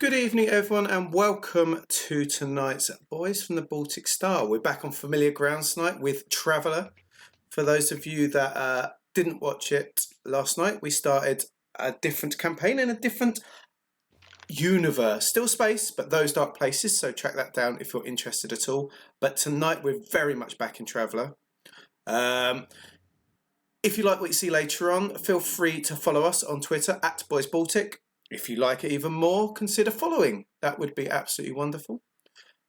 Good evening, everyone, and welcome to tonight's Boys from the Baltic Star. We're back on familiar grounds tonight with Traveller. For those of you that didn't watch it last night, we started a different campaign in a different universe. Still space, but those dark places, so track that down if you're interested at all. But tonight we're very much back in Traveller. If you like what you see later on, feel free to follow us on Twitter at BoysBaltic. If you like it even more, consider following. That would be absolutely wonderful.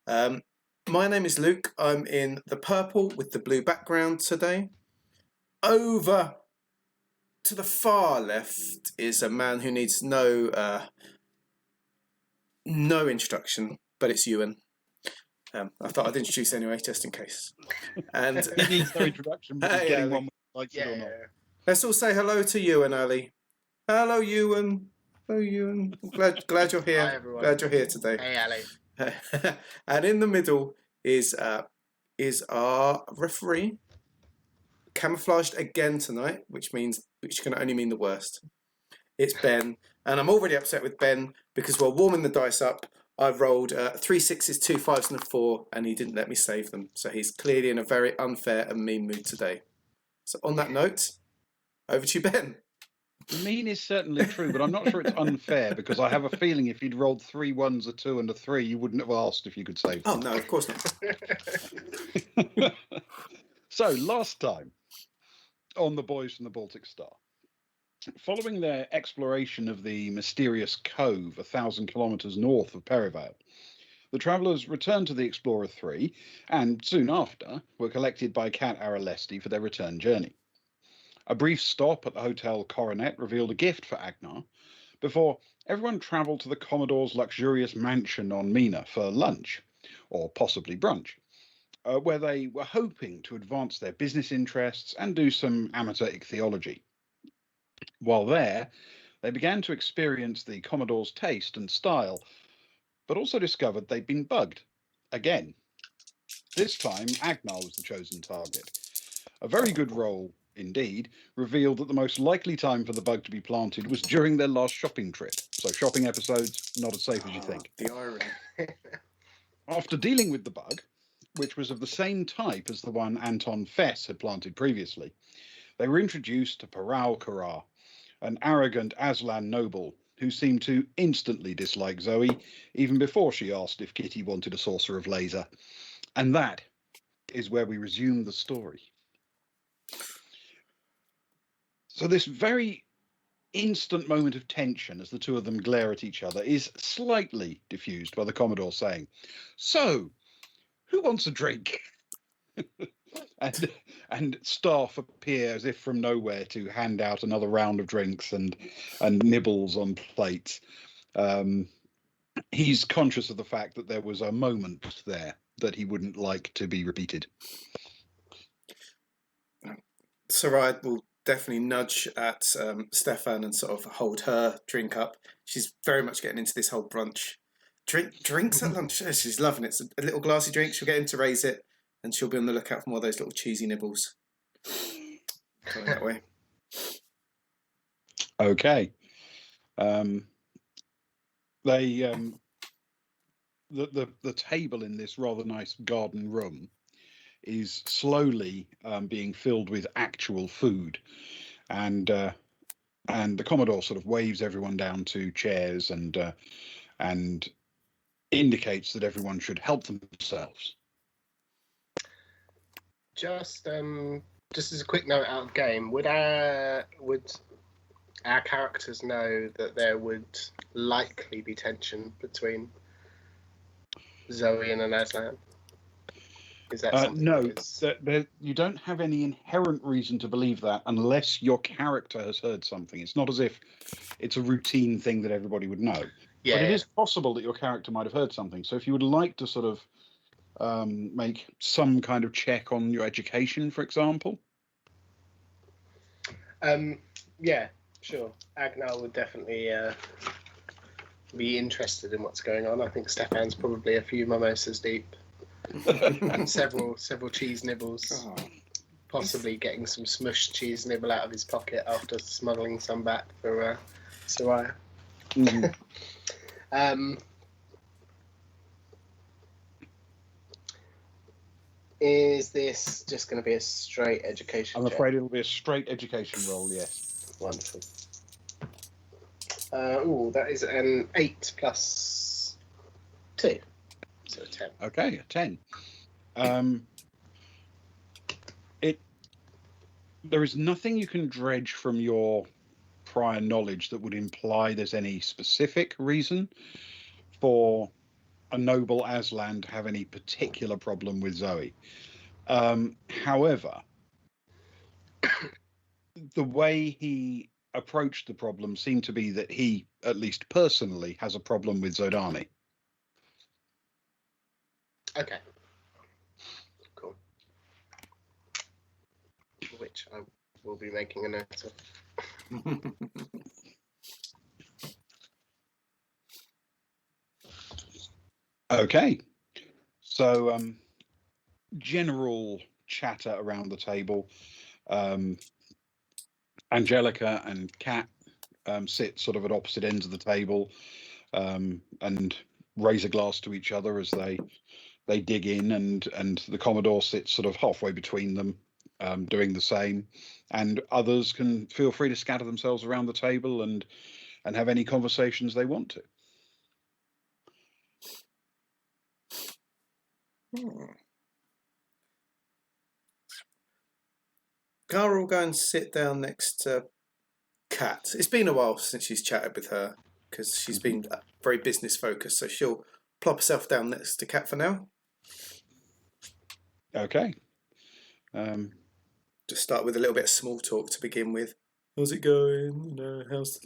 My name is Luke. I'm in the purple with the blue background today. Over to the far left is a man who needs no introduction, but it's Ewan. I thought I'd introduce anyway, just in case. And he needs no introduction, but he's getting one like it or not. Let's all say hello to Ewan, Ali. Hello, Ewan. Hello, Ewan. Glad you're here. Hi, everyone. Glad you're here today. Hey, Ali. And in the middle is our referee, camouflaged again tonight, which can only mean the worst. It's Ben, and I'm already upset with Ben because while warming the dice up, I've rolled 3 6s, 2 5s, and a 4, and he didn't let me save them. So he's clearly in a very unfair and mean mood today. So on that note, over to you, Ben. Mean is certainly true, but I'm not sure it's unfair because I have a feeling if you'd rolled 3 1s, a 2, and a 3, you wouldn't have asked if you could save them. Oh, no, of course not. So, last time on the Boys from the Baltic Star, following their exploration of the mysterious cove 1,000 kilometres north of Perivale, the travellers returned to the Explorer 3 and, soon after, were collected by Cat Aralesti for their return journey. A brief stop at the Hotel Coronet revealed a gift for Agnar before everyone travelled to the Commodore's luxurious mansion on Mina for lunch, or possibly brunch, where they were hoping to advance their business interests and do some amateur ichthyology. While there, they began to experience the Commodore's taste and style, but also discovered they'd been bugged. Again. This time, Agnar was the chosen target. A very good roll, indeed, revealed that the most likely time for the bug to be planted was during their last shopping trip. So shopping episodes, not as safe as you think. The irony. After dealing with the bug, which was of the same type as the one Anton Fess had planted previously, they were introduced to Paral Karar, an arrogant Aslan noble who seemed to instantly dislike Zoe, even before she asked if Kitty wanted a saucer of laser. And that is where we resume the story. So this very instant moment of tension as the two of them glare at each other is slightly diffused by the Commodore saying, "So, who wants a drink?" and staff appear as if from nowhere to hand out another round of drinks and nibbles on plates. He's conscious of the fact that there was a moment there that he wouldn't like to be repeated. Sarai will definitely nudge at Stefan and sort of hold her drink up. She's very much getting into this whole brunch. Drinks at lunch. She's loving it. It's a little glassy drink. She'll get him to raise it, and she'll be on the lookout for more of those little cheesy nibbles. Going that way. Okay. The table in this rather nice garden room is slowly being filled with actual food, and the Commodore sort of waves everyone down to chairs and indicates that everyone should help themselves. Just as a quick note out of game, would our characters know that there would likely be tension between Zoe and Aslan? Is that something? No, you don't have any inherent reason to believe that unless your character has heard something. It's not as if it's a routine thing that everybody would know. Yeah, but it is possible that your character might have heard something. So if you would like to sort of make some kind of check on your education, for example. Yeah, sure. Agnar would definitely be interested in what's going on. I think Stefan's probably a few mimosas deep. And several cheese nibbles, possibly getting some smushed cheese nibble out of his pocket after smuggling some back for Soraya. Is this just going to be a straight education I'm check? afraid it'll be a straight education roll, yes. Wonderful. That is an 8 plus 2, so a 10. Okay, a 10. There is nothing you can dredge from your prior knowledge that would imply there's any specific reason for a noble Aslan to have any particular problem with Zoe. However, the way he approached the problem seemed to be that he, at least personally, has a problem with Zodani. Okay. Cool. Which I will be making a note of. Okay. So, general chatter around the table. Angelica and Kat sit sort of at opposite ends of the table and raise a glass to each other as they dig in, and the Commodore sits sort of halfway between them, doing the same. And others can feel free to scatter themselves around the table and have any conversations they want to. Cara will go and sit down next to Kat. It's been a while since she's chatted with her because she's been very business focused. So she'll plop herself down next to Kat for now. Okay. Just start with a little bit of small talk to begin with. How's it going? You know, how's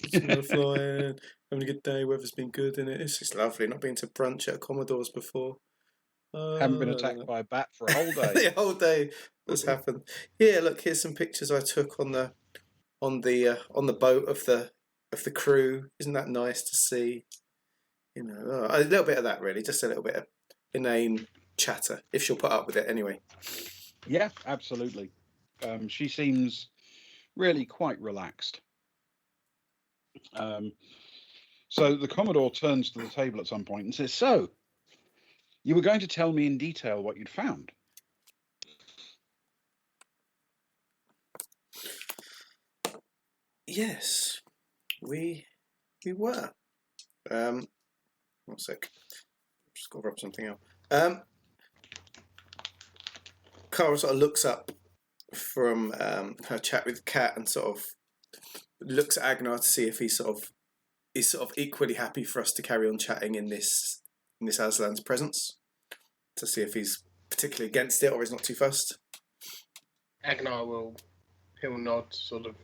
flying? Having a good day? Weather's been good, isn't it? It's just lovely. Not been to brunch at Commodore's before. Haven't been attacked by a bat for a whole day. The whole day that's happened. Yeah, look, here's some pictures I took on the boat of the crew. Isn't that nice to see? You know, a little bit of that really, just a little bit of inane chatter, if she'll put up with it anyway. Yeah, absolutely. She seems really quite relaxed. So the Commodore turns to the table at some point and says, "So, you were going to tell me in detail what you'd found." Yes, we were. One sec. Just got to rub something out. Cara sort of looks up from her chat with Kat and sort of looks at Agnar to see if he's sort of equally happy for us to carry on chatting in this Aslan's presence, to see if he's particularly against it or is not too fussed. Agnar he'll nod, sort of.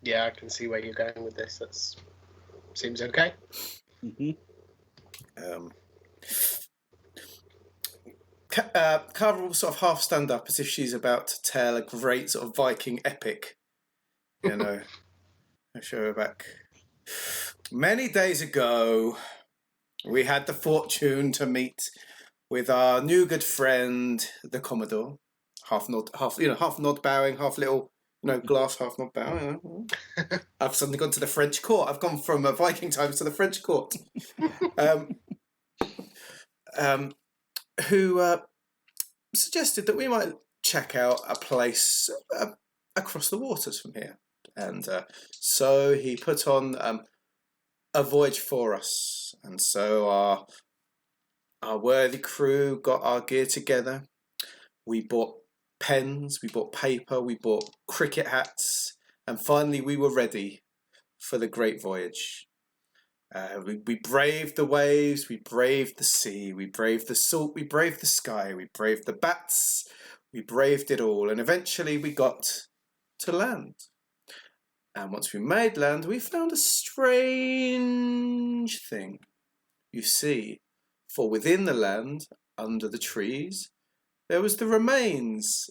Yeah, I can see where you're going with this. That seems okay. Cara will sort of half stand up as if she's about to tell a great sort of Viking epic. You know, I'll show her back. Many days ago, we had the fortune to meet with our new good friend, the Commodore. Half nod bowing, half little, glass, half nod bowing. I've suddenly gone to the French court. I've gone from Viking times to the French court. Who suggested that we might check out a place across the waters from here. And so he put on a voyage for us. And so our worthy crew got our gear together. We bought pens, we bought paper, we bought cricket hats, and finally we were ready for the great voyage. We braved the waves, we braved the sea, we braved the salt, we braved the sky, we braved the bats, we braved it all, and eventually we got to land. And once we made land, we found a strange thing. You see, for within the land, under the trees, there was the remains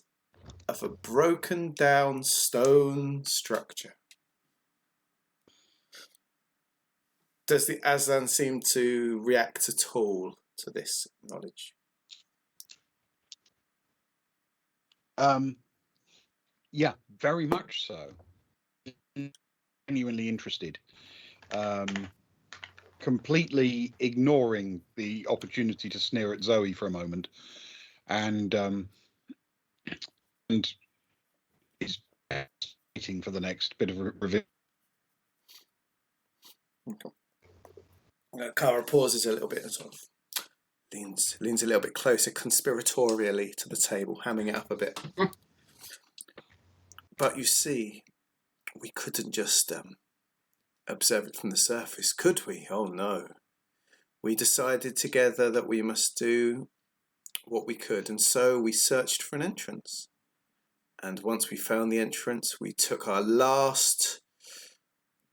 of a broken down stone structure. Does the Aslan seem to react at all to this knowledge? Yeah, very much so. Genuinely interested. completely ignoring the opportunity to sneer at Zoe for a moment, and is waiting for the next bit of reveal. Kara pauses a little bit and sort of leans a little bit closer conspiratorially to the table, hamming it up a bit. But you see, we couldn't just observe it from the surface, could we? Oh no. We decided together that we must do what we could, and so we searched for an entrance. And once we found the entrance, we took our last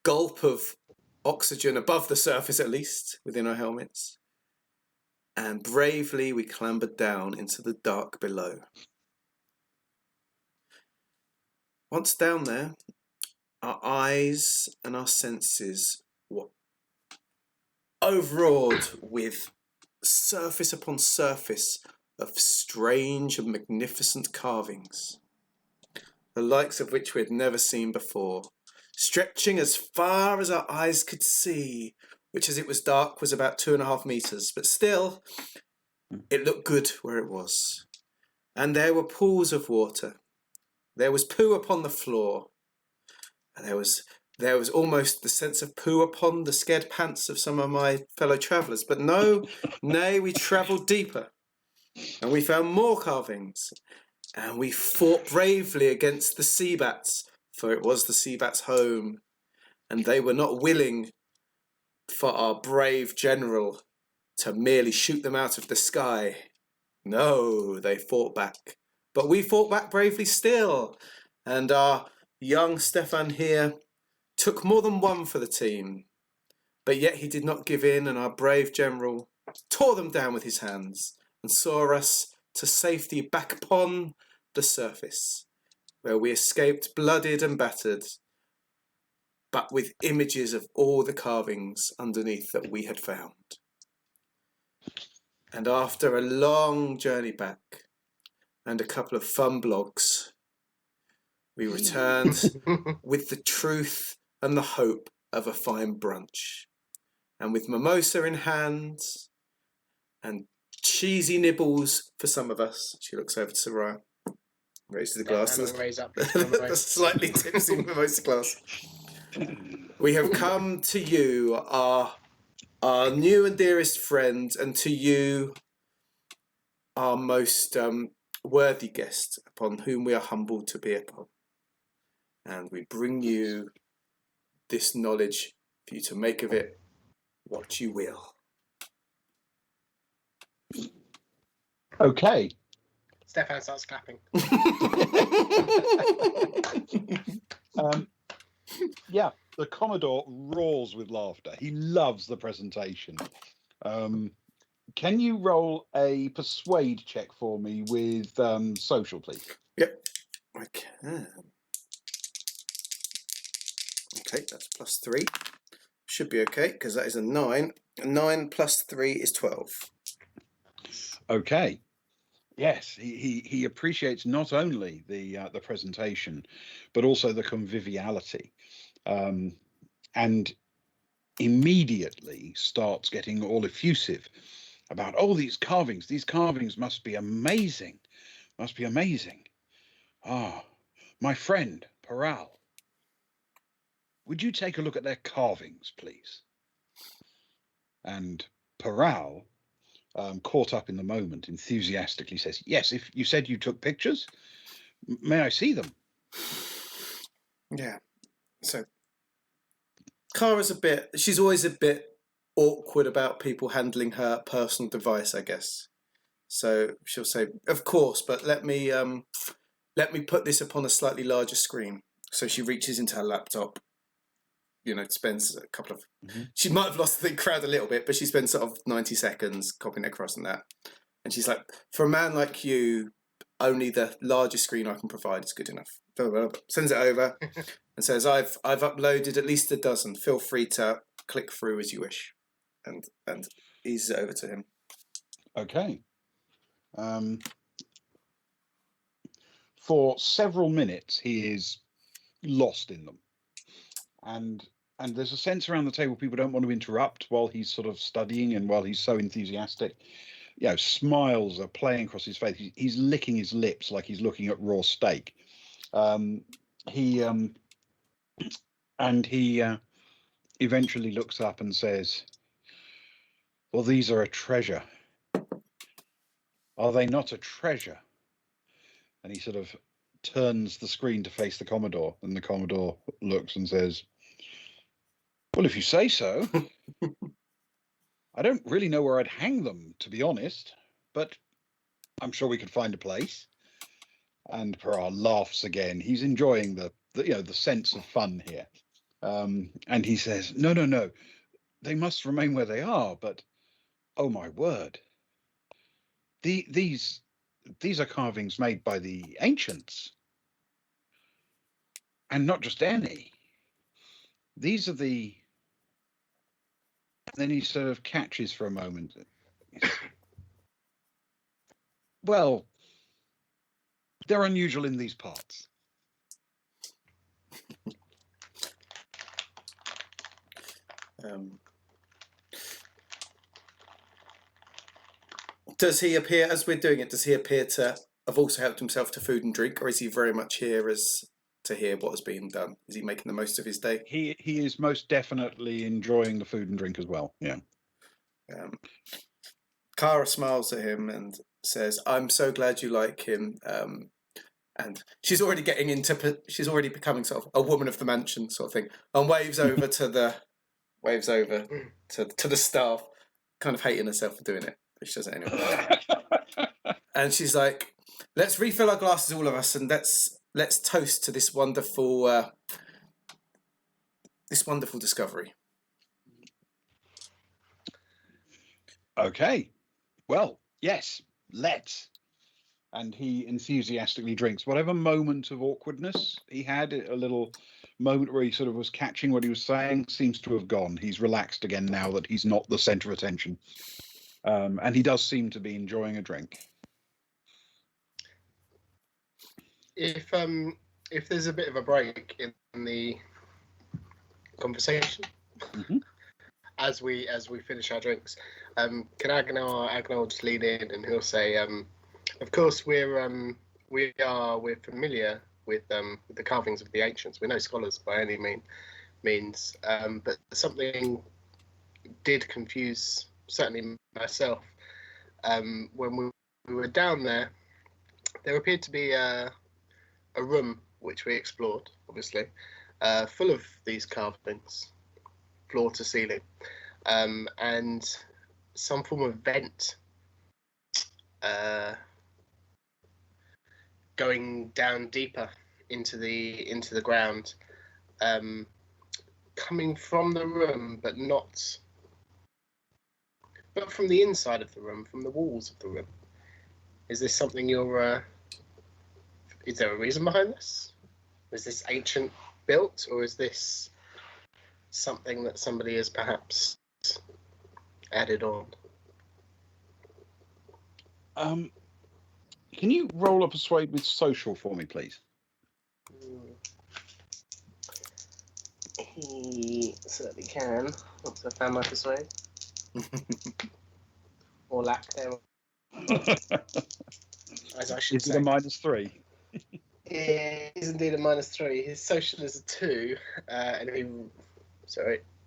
gulp of oxygen above the surface, at least, within our helmets. And bravely we clambered down into the dark below. Once down there, our eyes and our senses were overawed with surface upon surface of strange and magnificent carvings, the likes of which we had never seen before, stretching as far as our eyes could see, which as it was dark was about 2.5 meters, but still it looked good where it was. And there were pools of water. There was poo upon the floor. And there was almost the sense of poo upon the scared pants of some of my fellow travellers. But no, nay, we travelled deeper. And we found more carvings. And we fought bravely against the sea bats, for it was the sea bats' home. And they were not willing for our brave general to merely shoot them out of the sky. No, they fought back. But we fought back bravely still. And our young Stefan here took more than one for the team. But yet he did not give in, and our brave general tore them down with his hands and saw us to safety back upon the surface, where we escaped blooded and battered, but with images of all the carvings underneath that we had found. And after a long journey back and a couple of fun blogs, we returned with the truth and the hope of a fine brunch. And with mimosa in hand and cheesy nibbles for some of us, she looks over to Soraya, raises the glass, and I'll raise up the slightly tipsy mimosa glass. We have come to you, our new and dearest friend, and to you, our most worthy guest, upon whom we are humbled to be upon. And we bring you this knowledge for you to make of it what you will. Okay. Stefan starts clapping. Yeah, the Commodore roars with laughter. He loves the presentation. Can you roll a persuade check for me with social, please? Yep, I can. Okay, that's +3. Should be okay, because that is a 9. 9 plus 3 is 12. Okay. Yes, he appreciates not only the presentation, but also the conviviality, and immediately starts getting all effusive about, oh, these carvings must be amazing, Ah, my friend Paral, would you take a look at their carvings, please? And Paral, caught up in the moment, enthusiastically says, yes, if you said you took pictures, may I see them? Yeah. So Kara's she's always a bit awkward about people handling her personal device, I guess. So she'll say, of course, but let me put this upon a slightly larger screen. So she reaches into her laptop, spends a couple of... Mm-hmm. She might have lost the crowd a little bit, but she spends sort of 90 seconds copying it across and that. And she's like, for a man like you, only the larger screen I can provide is good enough. Sends it over and says, I've uploaded at least a dozen. Feel free to click through as you wish. And eases it over to him. Okay. For several minutes, he is lost in them. And And there's a sense around the table people don't want to interrupt while he's sort of studying and while he's so enthusiastic. Smiles are playing across his face. He's licking his lips like he's looking at raw steak. He eventually looks up and says, "Well, these are a treasure. Are they not a treasure?" And he sort of turns the screen to face the Commodore, and the Commodore looks and says, "Well, if you say so." I don't really know where I'd hang them, to be honest, but I'm sure we could find a place. And Perra laughs again. He's enjoying the sense of fun here. And he says, No. They must remain where they are, but oh my word. These are carvings made by the ancients. And not just any. These are the... Then he sort of catches for a moment. Well, they're unusual in these parts. Does he appear, as we're doing it, does he appear to have also helped himself to food and drink, or is he very much here as to hear what is being done? Is he making the most of his day? He is most definitely enjoying the food and drink as well. Yeah. Kara smiles at him and says, "I'm so glad you like him." And she's already becoming sort of a woman of the mansion sort of thing, and waves over to the staff, kind of hating herself for doing it, but she does it anyway. And she's like, "Let's refill our glasses, all of us, and let's toast to this wonderful discovery." Okay. Well, yes, let's. And he enthusiastically drinks. Whatever moment of awkwardness he had, a little moment where he sort of was catching what he was saying, seems to have gone. He's relaxed again now that he's not the centre of attention. And he does seem to be enjoying a drink. If there's a bit of a break in the conversation, as we finish our drinks, can Agnar just lean in and he'll say, "Of course, we're familiar with the carvings of the ancients. We're no scholars by any means, but something did confuse certainly myself. When we were down there appeared to be a room which we explored, obviously, full of these carvings, floor to ceiling, and some form of vent going down deeper into the ground, coming from the room, but from the inside of the room, from the walls of the room. Is this something is there a reason behind this? Is this ancient built, or is this something that somebody has perhaps added on? Can you roll a persuade with social for me, please? He certainly can. Once I found my persuade. Or lack thereof. As I should Is say. it a -3? It is indeed a -3. His social is a 2, and he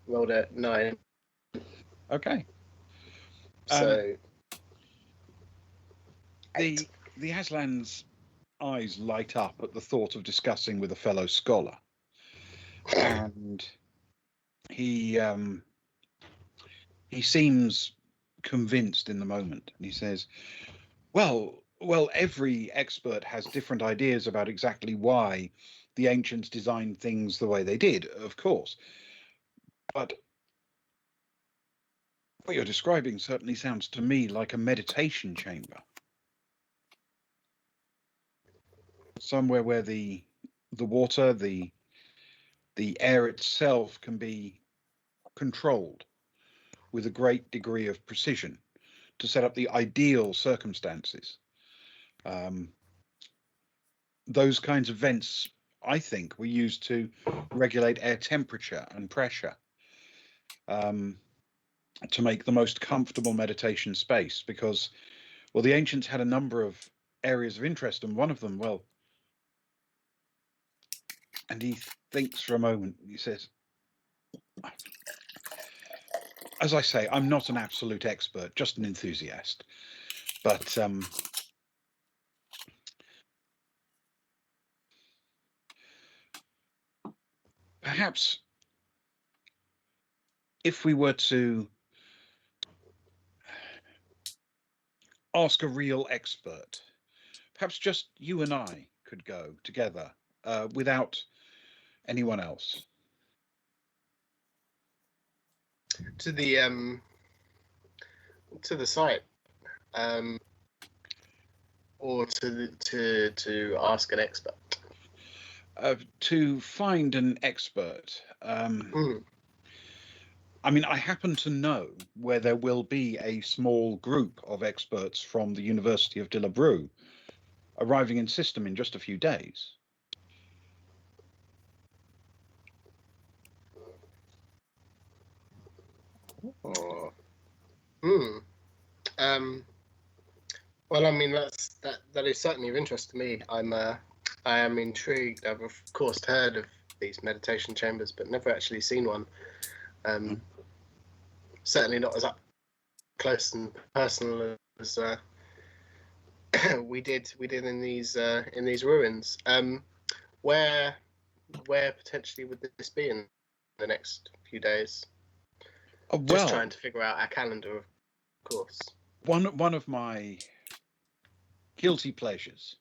rolled a 9. Okay. So the Aslan's eyes light up at the thought of discussing with a fellow scholar, and he seems convinced in the moment, and he says, well, every expert has different ideas about exactly why the ancients designed things the way they did, of course, but what you're describing certainly sounds to me like a meditation chamber. Somewhere where the water, the air itself can be controlled with a great degree of precision to set up the ideal circumstances. Those kinds of vents I think, were used to regulate air temperature and pressure, to make the most comfortable meditation space. Because, well, the ancients had a number of areas of interest, and one of them, well, and he thinks for a moment. He says, as I say, I'm not an absolute expert, just an enthusiast. But perhaps if we were to ask a real expert, perhaps just you and I could go together without anyone else. To the site, or to ask an expert. To find an expert. I mean, I happen to know where there will be a small group of experts from the University of Dillabrew arriving in system in just a few days. Oh. Well, I mean, that is certainly of interest to me. I am intrigued. I've of course heard of these meditation chambers, but never actually seen one. Certainly not as up close and personal as we did in these ruins. Where potentially would this be in the next few days? Just trying to figure out our calendar, of course. One of my guilty pleasures.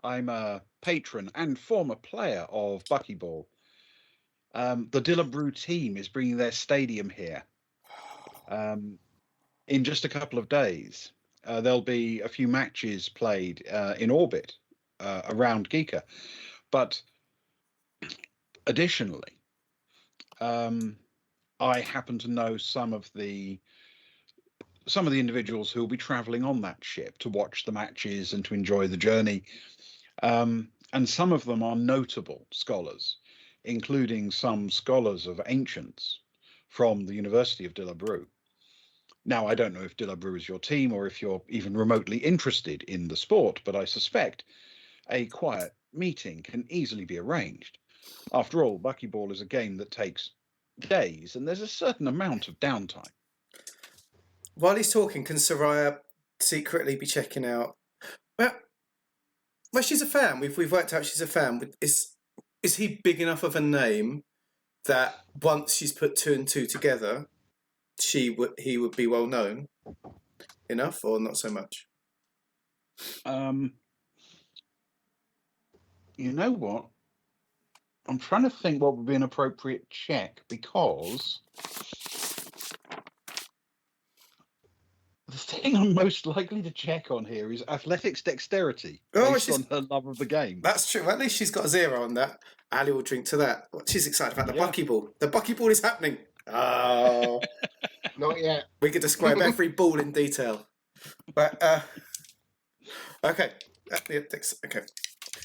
I'm a patron and former player of Buckyball. The Dillabrew team is bringing their stadium here in just a couple of days. There'll be a few matches played in orbit around Giikur. But additionally, I happen to know some of the individuals who will be traveling on that ship to watch the matches and to enjoy the journey. And some of them are notable scholars, including some scholars of ancients from the University of Dillabrew. Now, I don't know if Dillabrew is your team or if you're even remotely interested in the sport, but I suspect a quiet meeting can easily be arranged. After all, Buckyball is a game that takes days, and there's a certain amount of downtime. While he's talking, can Soraya secretly be checking out? Well, she's a fan. We've worked out she's a fan. Is he big enough of a name that once she's put two and two together, he would be well known enough, or not so much? You know what? I'm trying to think what would be an appropriate check, because the thing I'm most likely to check on here is athletics dexterity, based on her love of the game. That's true. At least she's got a 0 on that. Ali will drink to that. She's excited about the buckyball. The buckyball is happening. Oh, not yet. We could describe every ball in detail. But okay. Okay.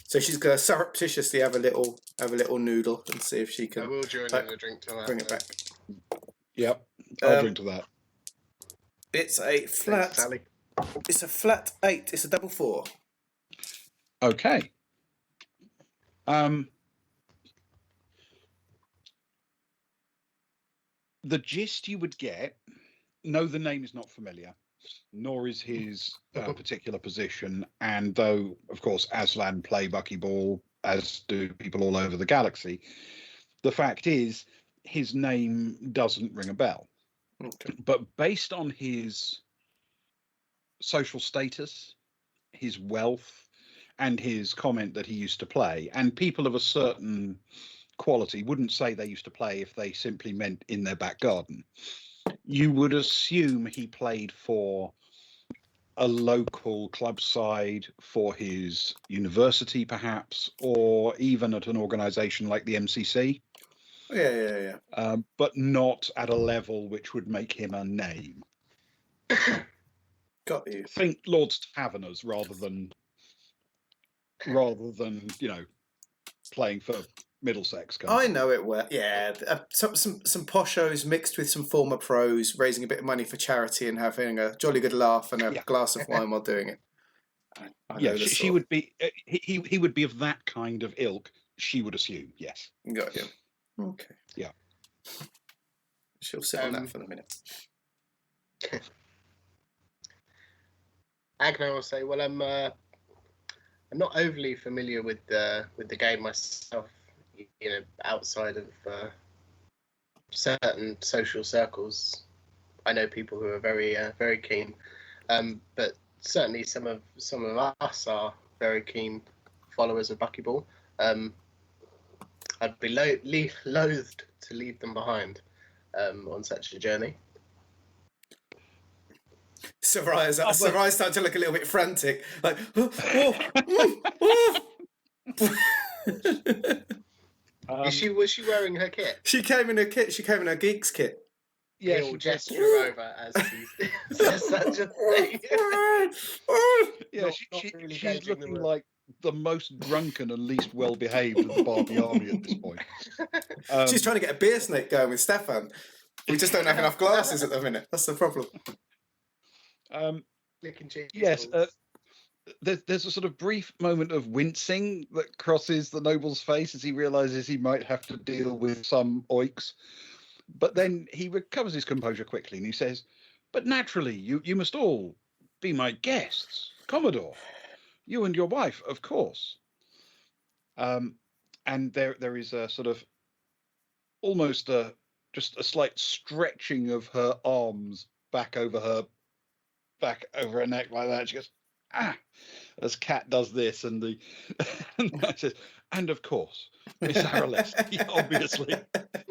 So she's gonna surreptitiously have a little noodle and see if she can. I will join in a drink to that. Bring it back. Yep, I'll drink to that. It's a flat. Thanks, it's a flat 8. It's a double 4. Okay. The gist you would get. No, the name is not familiar, nor is his particular position. And though, of course, Aslan play buckyball, as do people all over the galaxy, the fact is his name doesn't ring a bell. Okay. But based on his social status, his wealth, and his comment that he used to play, and people of a certain quality wouldn't say they used to play if they simply meant in their back garden. You would assume he played for a local club side, for his university perhaps, or even at an organisation like the MCC. Yeah. But not at a level which would make him a name. Got you. Think Lord's Taverners rather than playing for Middlesex. I know it well. Yeah, some poshos mixed with some former pros, raising a bit of money for charity and having a jolly good laugh and a glass of wine while doing it. I know she would be. He would be of that kind of ilk. She would assume, yes. Got you. Okay. Yeah. She'll sit on that for the minute. Agnar will say, "Well, I'm not overly familiar with the game myself. You know, outside of certain social circles, I know people who are very keen. But certainly some of us are very keen followers of buckyball. I'd be loathed to leave them behind on such a journey." Sarai's starting to look a little bit frantic, like. Was she wearing her kit? She came in her kit. She came in her geeks kit. Yeah, he'll gesture over as he says such a thing. Yeah, she's looking like the most drunken and least well behaved of the Barbie army at this point. She's trying to get a beer snake going with Stefan. We just don't have enough glasses at the minute. That's the problem. Yes, there's a sort of brief moment of wincing that crosses the noble's face as he realizes he might have to deal with some oiks. But then he recovers his composure quickly and he says, "But naturally, you must all be my guests. Commodore, you and your wife, of course." And there is a sort of almost just a slight stretching of her arms back over her neck like that. She goes, "Ah," as Kat does this, and I says, "And of course, Miss Aralesti, obviously,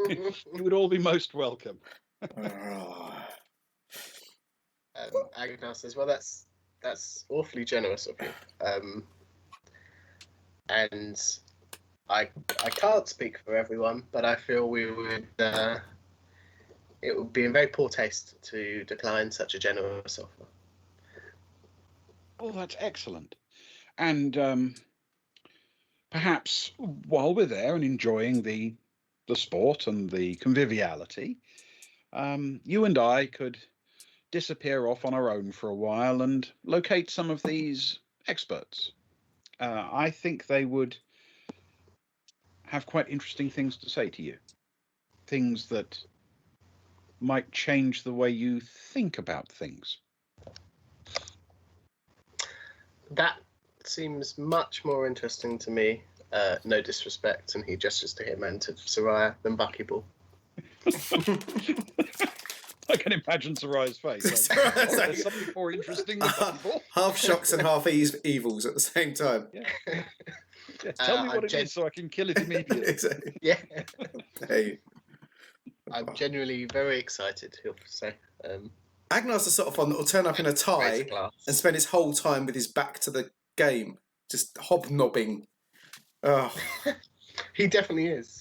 you would all be most welcome." Agnar says, "Well, that's awfully generous of you, and I can't speak for everyone, but I feel we would it would be in very poor taste to decline such a generous offer." Oh, that's excellent. And perhaps while we're there and enjoying the sport and the conviviality, you and I could disappear off on our own for a while and locate some of these experts. I think they would have quite interesting things to say to you. Things that might change the way you think about things. That seems much more interesting to me, no disrespect, and he gestures to him and to Soraya, than buckyball. I can imagine Sarai's face. Like, there's something more interesting than buckyball. Half shocks and half evils at the same time. Yeah. Tell me what it is so I can kill it immediately. Exactly. Yeah. Hey. I'm genuinely very excited, he'll say. Agnar's the sort of one that will turn up in a tie and spend his whole time with his back to the game, just hobnobbing. Oh. He definitely is.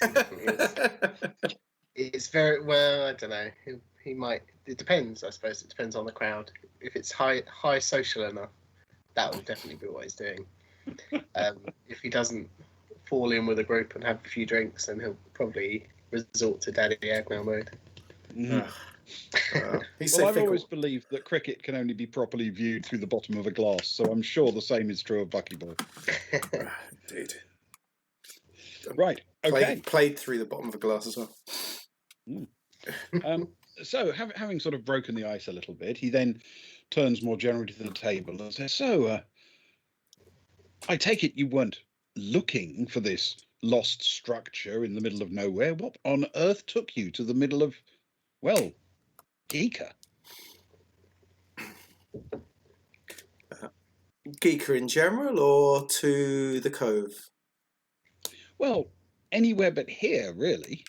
It's very well. I don't know. He might. It depends. I suppose it depends on the crowd. If it's high social enough, that will definitely be what he's doing. If he doesn't fall in with a group and have a few drinks, then he'll probably resort to Daddy Agnar mode. I've always believed that cricket can only be properly viewed through the bottom of a glass, so I'm sure the same is true of buckyball. Indeed. Right. Okay. Played through the bottom of a glass as well. So, having sort of broken the ice a little bit, he then turns more generally to the table and says, "So, I take it you weren't looking for this lost structure in the middle of nowhere. What on earth took you to the middle of, well, Giikur?" Giikur in general, or to the Cove? Well, anywhere but here, really.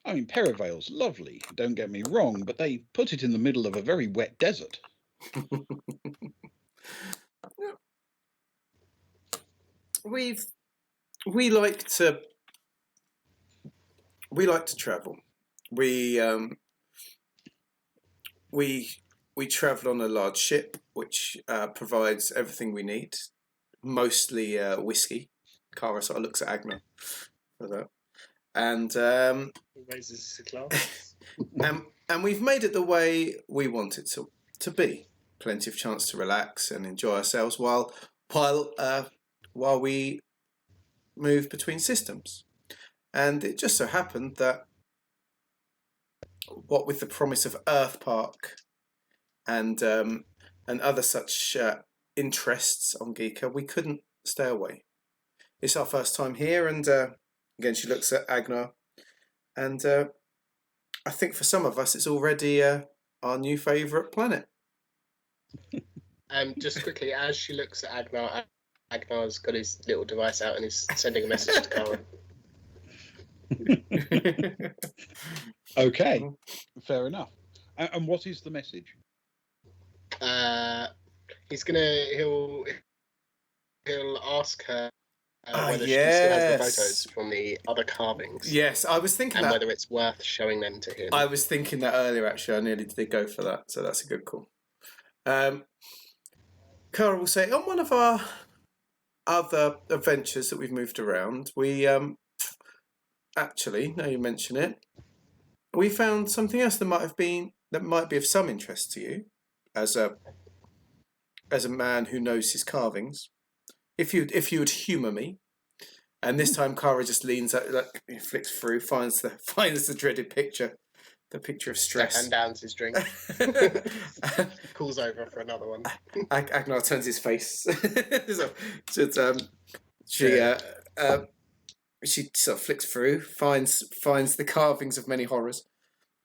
I mean, Perivale's lovely, don't get me wrong, but they put it in the middle of a very wet desert. We like to travel. We travel on a large ship, which provides everything we need, mostly whiskey. Kara sort of looks at Agnar for that. And He raises his glass. and we've made it the way we want it to be. Plenty of chance to relax and enjoy ourselves while we move between systems. And it just so happened that, what with the promise of Earth Park and other such interests on Giikur, we couldn't stay away. It's our first time here, and again she looks at Agnar, and I think for some of us it's already our new favourite planet. Just quickly, as she looks at Agnar, Agnar's got his little device out and he's sending a message to Kara. Okay, fair enough. And what is the message? He'll ask her whether she still has the photos from the other carvings. Yes, I was thinking and that. whether it's worth showing them to him. I was thinking that earlier, actually. I nearly did go for that, so that's a good call. Kara will say, on one of our other adventures that we've moved around, we actually, now you mention it, we found something else that might be of some interest to you, as a man who knows his carvings. If you would humour me. And this time Kara just leans out, like, flicks through, finds the dreaded picture. The picture of stress. Stefan downs his drink. Calls over for another one. Agnar turns his face. She sort of flicks through, finds the carvings of many horrors,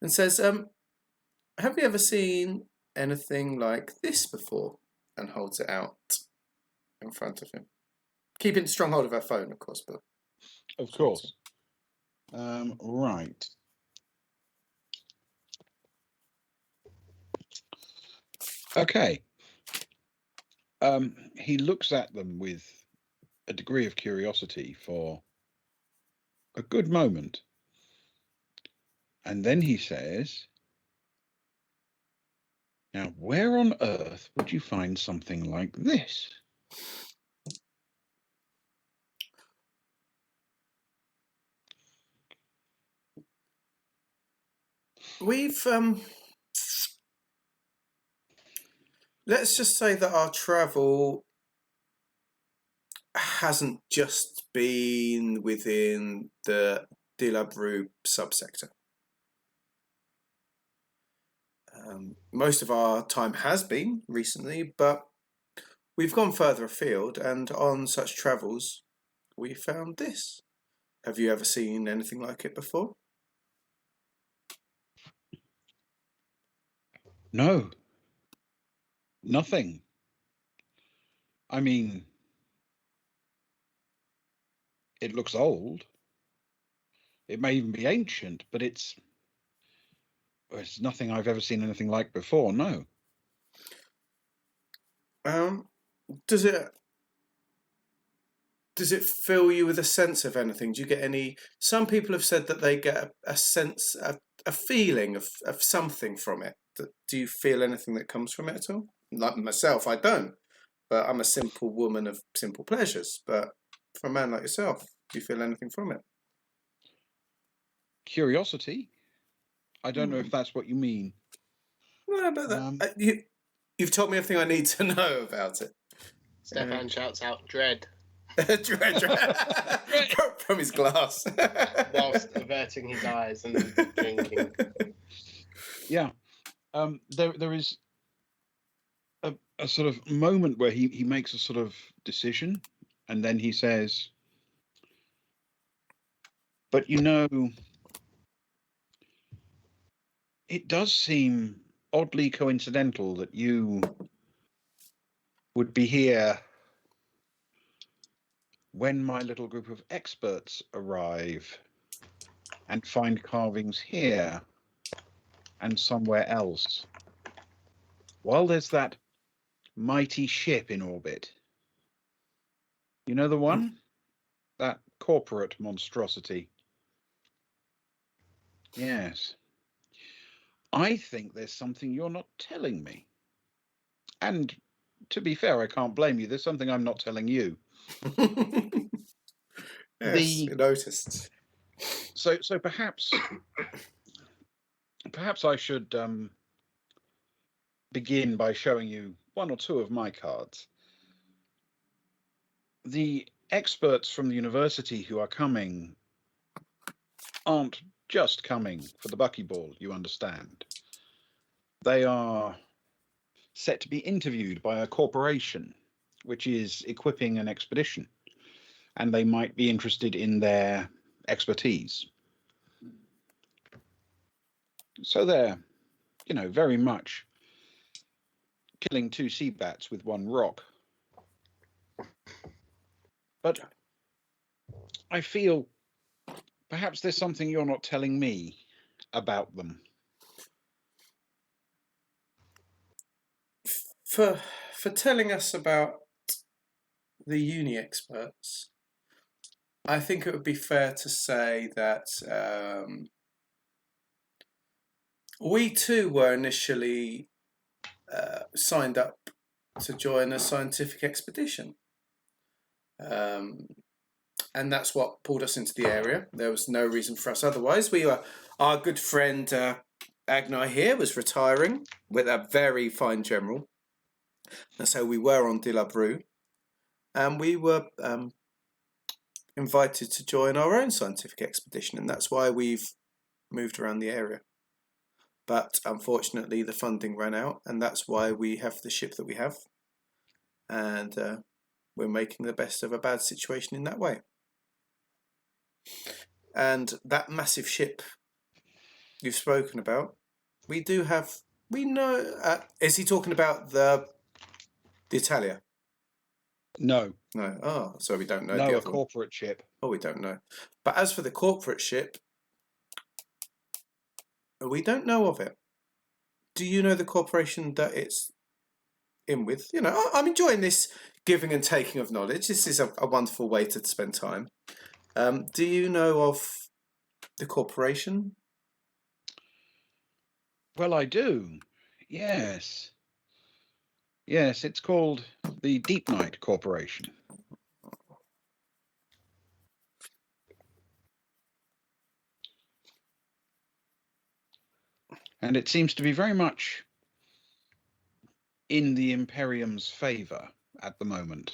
and says, "Have you ever seen anything like this before?" And holds it out in front of him, keeping strong hold of her phone, of course. But of course, right. Okay. He looks at them with a degree of curiosity for a good moment. And then he says, now, where on earth would you find something like this? We've let's just say that our travel hasn't just been within the De La Bru subsector. Most of our time has been recently, but we've gone further afield, and on such travels, we found this. Have you ever seen anything like it before? No. Nothing. I mean, it looks old. It may even be ancient, but it's nothing I've ever seen anything like before, no. Does it fill you with a sense of anything? Do you get any... Some people have said that they get a sense, a feeling of something from it. Do you feel anything that comes from it at all? Like myself, I don't. But I'm a simple woman of simple pleasures. But for a man like yourself, do you feel anything from it? Curiosity? I don't know if that's what you mean. No, but you've told me everything I need to know about it. Stefan shouts out, dread. Dread. From his glass. Whilst averting his eyes and drinking. Yeah. There is a sort of moment where he makes a sort of decision, and then he says, but you know, it does seem oddly coincidental that you would be here when my little group of experts arrive and find carvings here and somewhere else, while there's that mighty ship in orbit. You know the one? That corporate monstrosity. Yes. I think there's something you're not telling me. And to be fair, I can't blame you. There's something I'm not telling you. Yes, you noticed. So perhaps I should begin by showing you one or two of my cards. The experts from the university who are coming aren't just coming for the buckyball, you understand. They are set to be interviewed by a corporation which is equipping an expedition, and they might be interested in their expertise. So they're, very much killing two sea bats with one rock. But I feel perhaps there's something you're not telling me about them. For telling us about the uni experts, I think it would be fair to say that we too were initially signed up to join a scientific expedition. And that's what pulled us into the area. There was no reason for us otherwise. Our good friend Agni here was retiring with a very fine general. And so we were on De La Bru. And we were invited to join our own scientific expedition. And that's why we've moved around the area. But unfortunately, the funding ran out. And that's why we have the ship that we have. And we're making the best of a bad situation in that way. And that massive ship you've spoken about, we know. Is he talking about the Italia? No. Oh, so we don't know. No, the a other corporate one. Ship. Oh, we don't know. But as for the corporate ship, we don't know of it. Do you know the corporation that it's in with? I'm enjoying this giving and taking of knowledge. This is a wonderful way to spend time. Do you know of the corporation? Well, I do. Yes. Yes, it's called the Deep Night Corporation. And it seems to be very much in the Imperium's favour at the moment.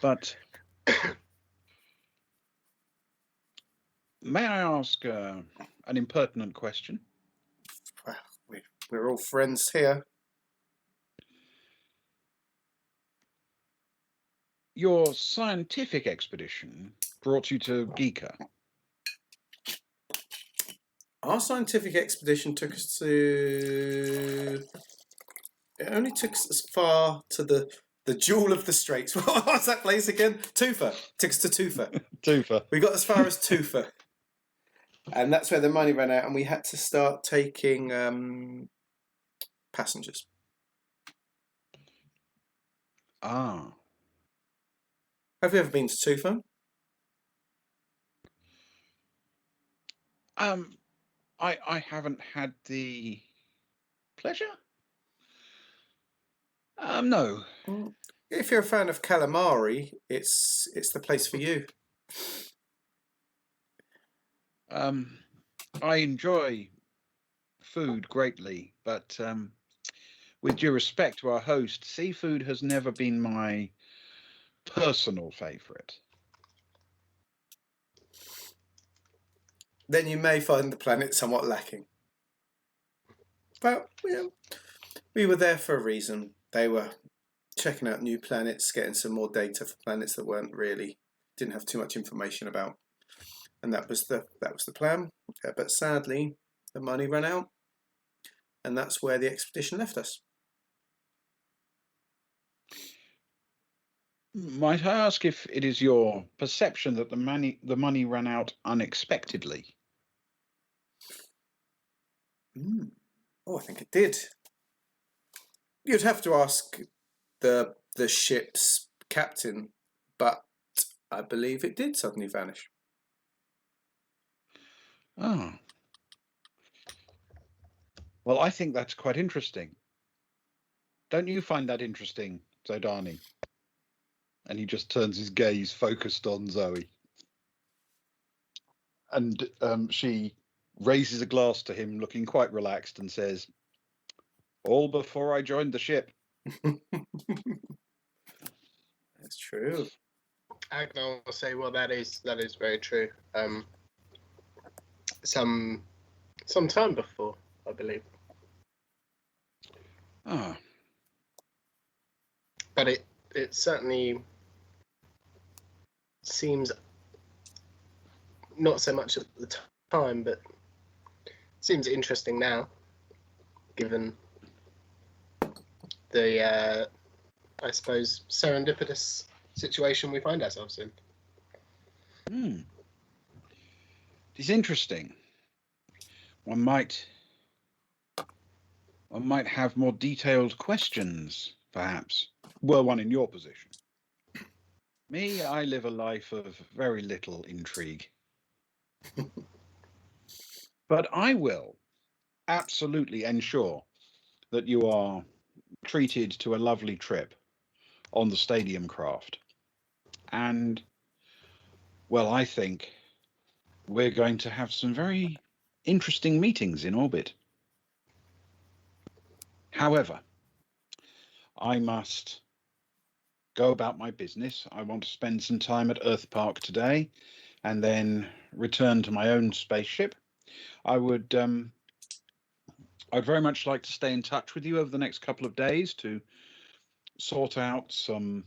But may I ask an impertinent question? Well, we're all friends here. Your scientific expedition brought you to Giikur. Our scientific expedition took us to... It only took us as far to the Jewel of the Straits. What's that place again? Tufa. Took us to Tufa. Tufa. We got as far as Tufa. And that's where the money ran out, and we had to start taking passengers. Ah. Have you ever been to Tufa? I haven't had the pleasure. No. If you're a fan of calamari, it's the place for you. I enjoy food greatly, but with due respect to our host, seafood has never been my personal favourite. Then you may find the planet somewhat lacking. But we were there for a reason. They were checking out new planets, getting some more data for planets that didn't have too much information about. And that was the plan. But sadly, the money ran out, and that's where the expedition left us. Might I ask if it is your perception that the money ran out unexpectedly? Oh, I think it did. You'd have to ask the ship's captain, but I believe it did suddenly vanish. Oh. Well, I think that's quite interesting. Don't you find that interesting, Zodani? And he just turns his gaze focused on Zoe. And she raises a glass to him, looking quite relaxed, and says, "All before I joined the ship." That's true. Agnar will say, well, that is very true. Some time before, I believe. Ah, But it certainly seems not so much at the time, but seems interesting now, given the I suppose serendipitous situation we find ourselves in. It's interesting. One might have more detailed questions, perhaps, were one in your position. Me, I live a life of very little intrigue. But I will absolutely ensure that you are treated to a lovely trip on the stadium craft. And, well, I think we're going to have some very interesting meetings in orbit. However, I must go about my business. I want to spend some time at Earth Park today and then return to my own spaceship. I'd very much like to stay in touch with you over the next couple of days to sort out some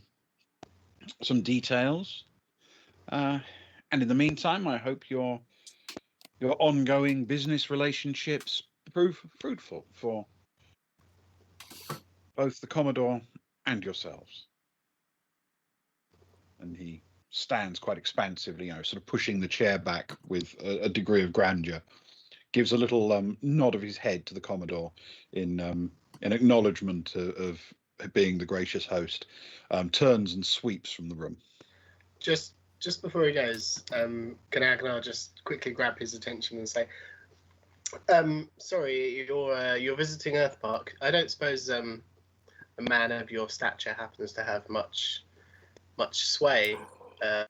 details. And in the meantime, I hope your ongoing business relationships prove fruitful for both the Commodore and yourselves. And he stands quite expansively, sort of pushing the chair back with a degree of grandeur. Gives a little nod of his head to the Commodore in acknowledgement of being the gracious host. Turns and sweeps from the room. Just before he goes, can Agnar just quickly grab his attention and say, "Sorry, you're visiting Earth Park. I don't suppose a man of your stature happens to have much sway at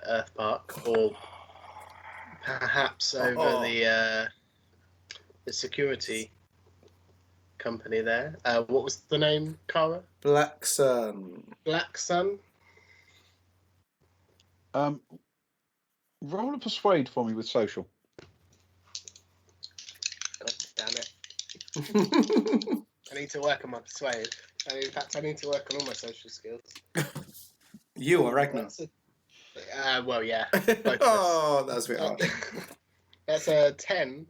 Earth Park, or perhaps over the security company there. What was the name, Kara? Black Sun. Black Sun? Roll a persuade for me with social. God damn it. I need to work on my persuade. In fact, I need to work on all my social skills. You or Ragnar? Well, yeah. Both of us. Oh, that's a bit harsh. That's a 10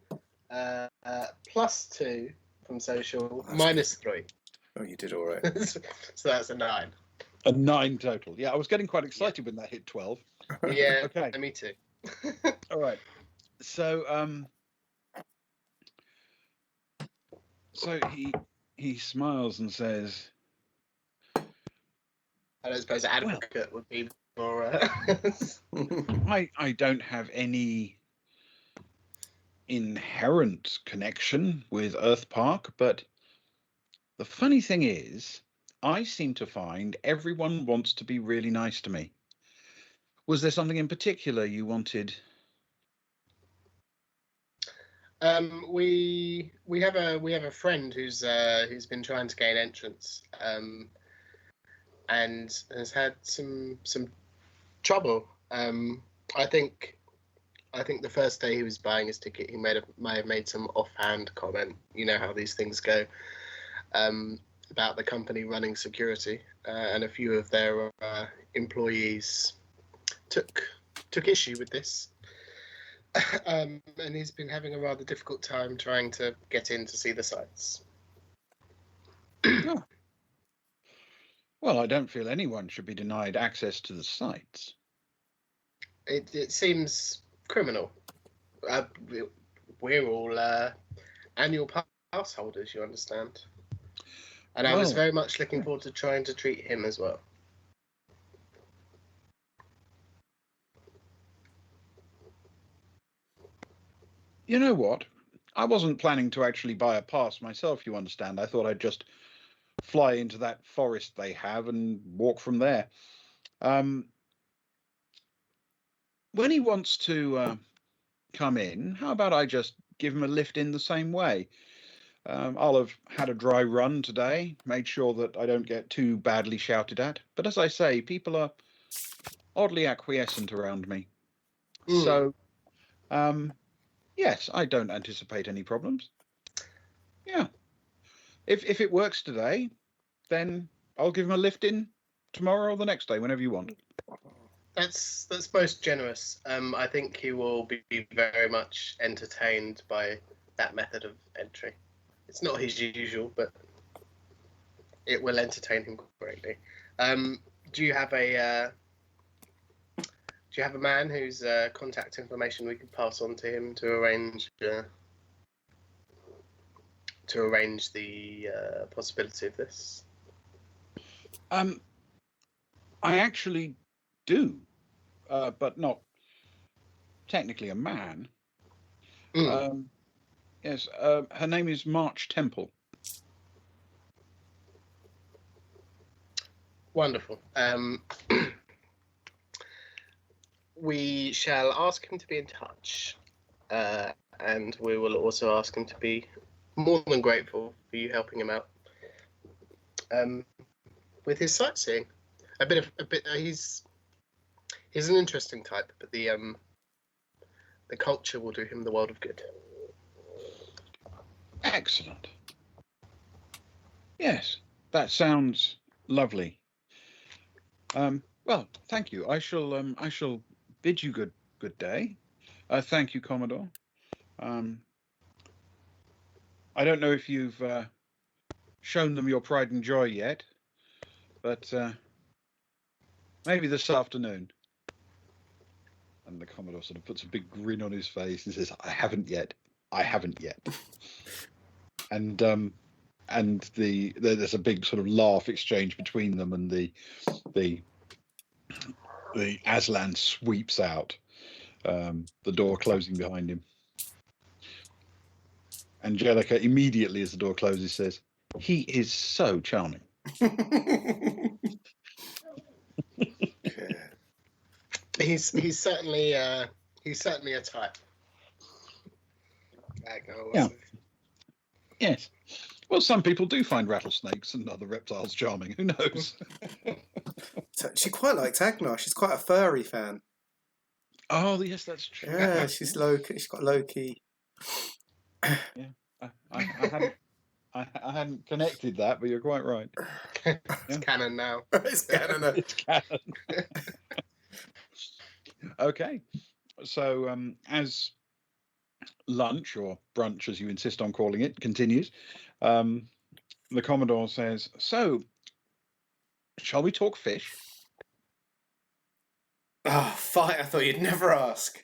plus 2 from social, minus 3. Oh, you did all right. So that's a 9. A 9 total. Yeah, I was getting quite excited when that hit 12. Yeah, okay. Me too. All right. So he smiles and says, I don't suppose advocate would be more. I don't have any inherent connection with Earth Park, but the funny thing is, I seem to find everyone wants to be really nice to me. Was there something in particular you wanted? We have a friend who's been trying to gain entrance, and has had some trouble. I think the first day he was buying his ticket, he may have made some offhand comment. You know how these things go, about the company running security, and a few of their employees took issue with this. And he's been having a rather difficult time trying to get in to see the sites. Oh. Well, I don't feel anyone should be denied access to the sites. It seems criminal. We're all annual pass holders, you understand. And I was very much looking forward to trying to treat him as well. You know what? I wasn't planning to actually buy a pass myself, you understand. I thought I'd just fly into that forest they have and walk from there. When he wants to come in, how about I just give him a lift in the same way? I'll have had a dry run today, made sure that I don't get too badly shouted at. But as I say, people are oddly acquiescent around me. So, yes, I don't anticipate any problems. Yeah. If it works today, then I'll give him a lift in tomorrow or the next day, whenever you want. That's most generous. I think he will be very much entertained by that method of entry. It's not his usual, but it will entertain him greatly. Do you have a man whose contact information we could pass on to him to arrange the possibility of this? I actually do, but not technically a man. Yes, her name is March Temple. Wonderful. We shall ask him to be in touch, and we will also ask him to be more than grateful for you helping him out with his sightseeing. He's an interesting type, but the culture will do him the world of good. Excellent. Yes, that sounds lovely. Well, thank you. I shall bid you good day. Thank you, Commodore. I don't know if you've shown them your pride and joy yet, but maybe this afternoon. And the Commodore sort of puts a big grin on his face and says, I haven't yet. And there's a big sort of laugh exchange between them, and the Aslan sweeps out, the door closing behind him. Angelica, immediately as the door closes, says, he is so charming. He's certainly a type. Yeah. Yes. Well, some people do find rattlesnakes and other reptiles charming. Who knows? She quite likes Agnar. She's quite a furry fan. Oh, yes, that's true. Yeah, she's got low key. Yeah, I hadn't connected that, but you're quite right. It's canon now. It's canon. It's canon. Okay, so as lunch, or brunch as you insist on calling it, continues, the Commodore says, so shall we talk fish? Oh, fine. I thought you'd never ask.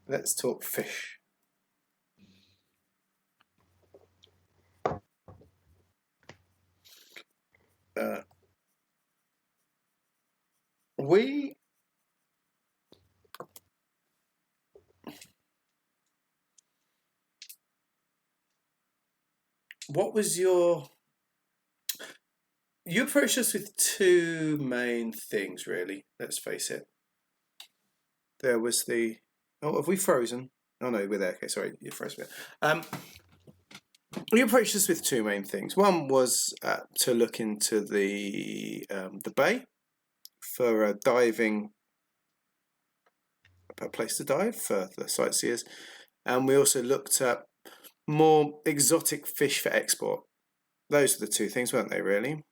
Let's talk fish. What was you approached us with two main things, really. Let's face it. There was have we frozen? Oh no, we're there. Okay, sorry, you froze me. You approached us with two main things. One was to look into the bay for a place to dive for the sightseers, and we also looked at more exotic fish for export. Those are the two things, weren't they, really?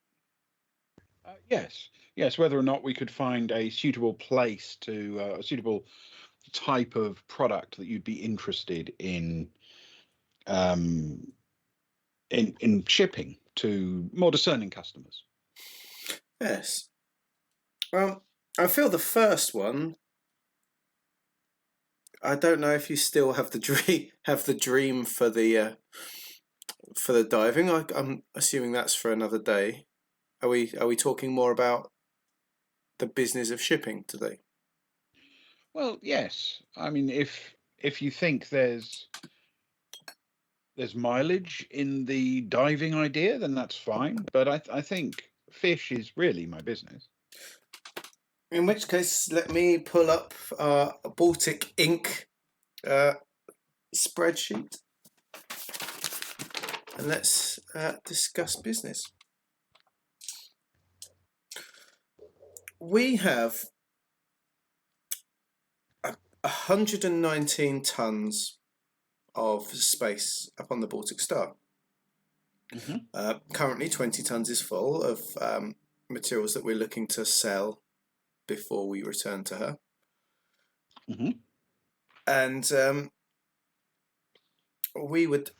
Yes. Whether or not we could find a suitable place to a suitable type of product that you'd be interested in shipping to more discerning customers. Yes. Well, I feel the first one. I don't know if you still have the dream for the diving. I'm assuming that's for another day. Are we talking more about the business of shipping today? Well, yes. I mean, if you think there's there's mileage in the diving idea, then that's fine. But I think fish is really my business. In which case, let me pull up our Baltic Ink spreadsheet and let's discuss business. We have 119 tons of space up on the Baltic Star. Currently, 20 tons is full of materials that we're looking to sell before we return to her. And we would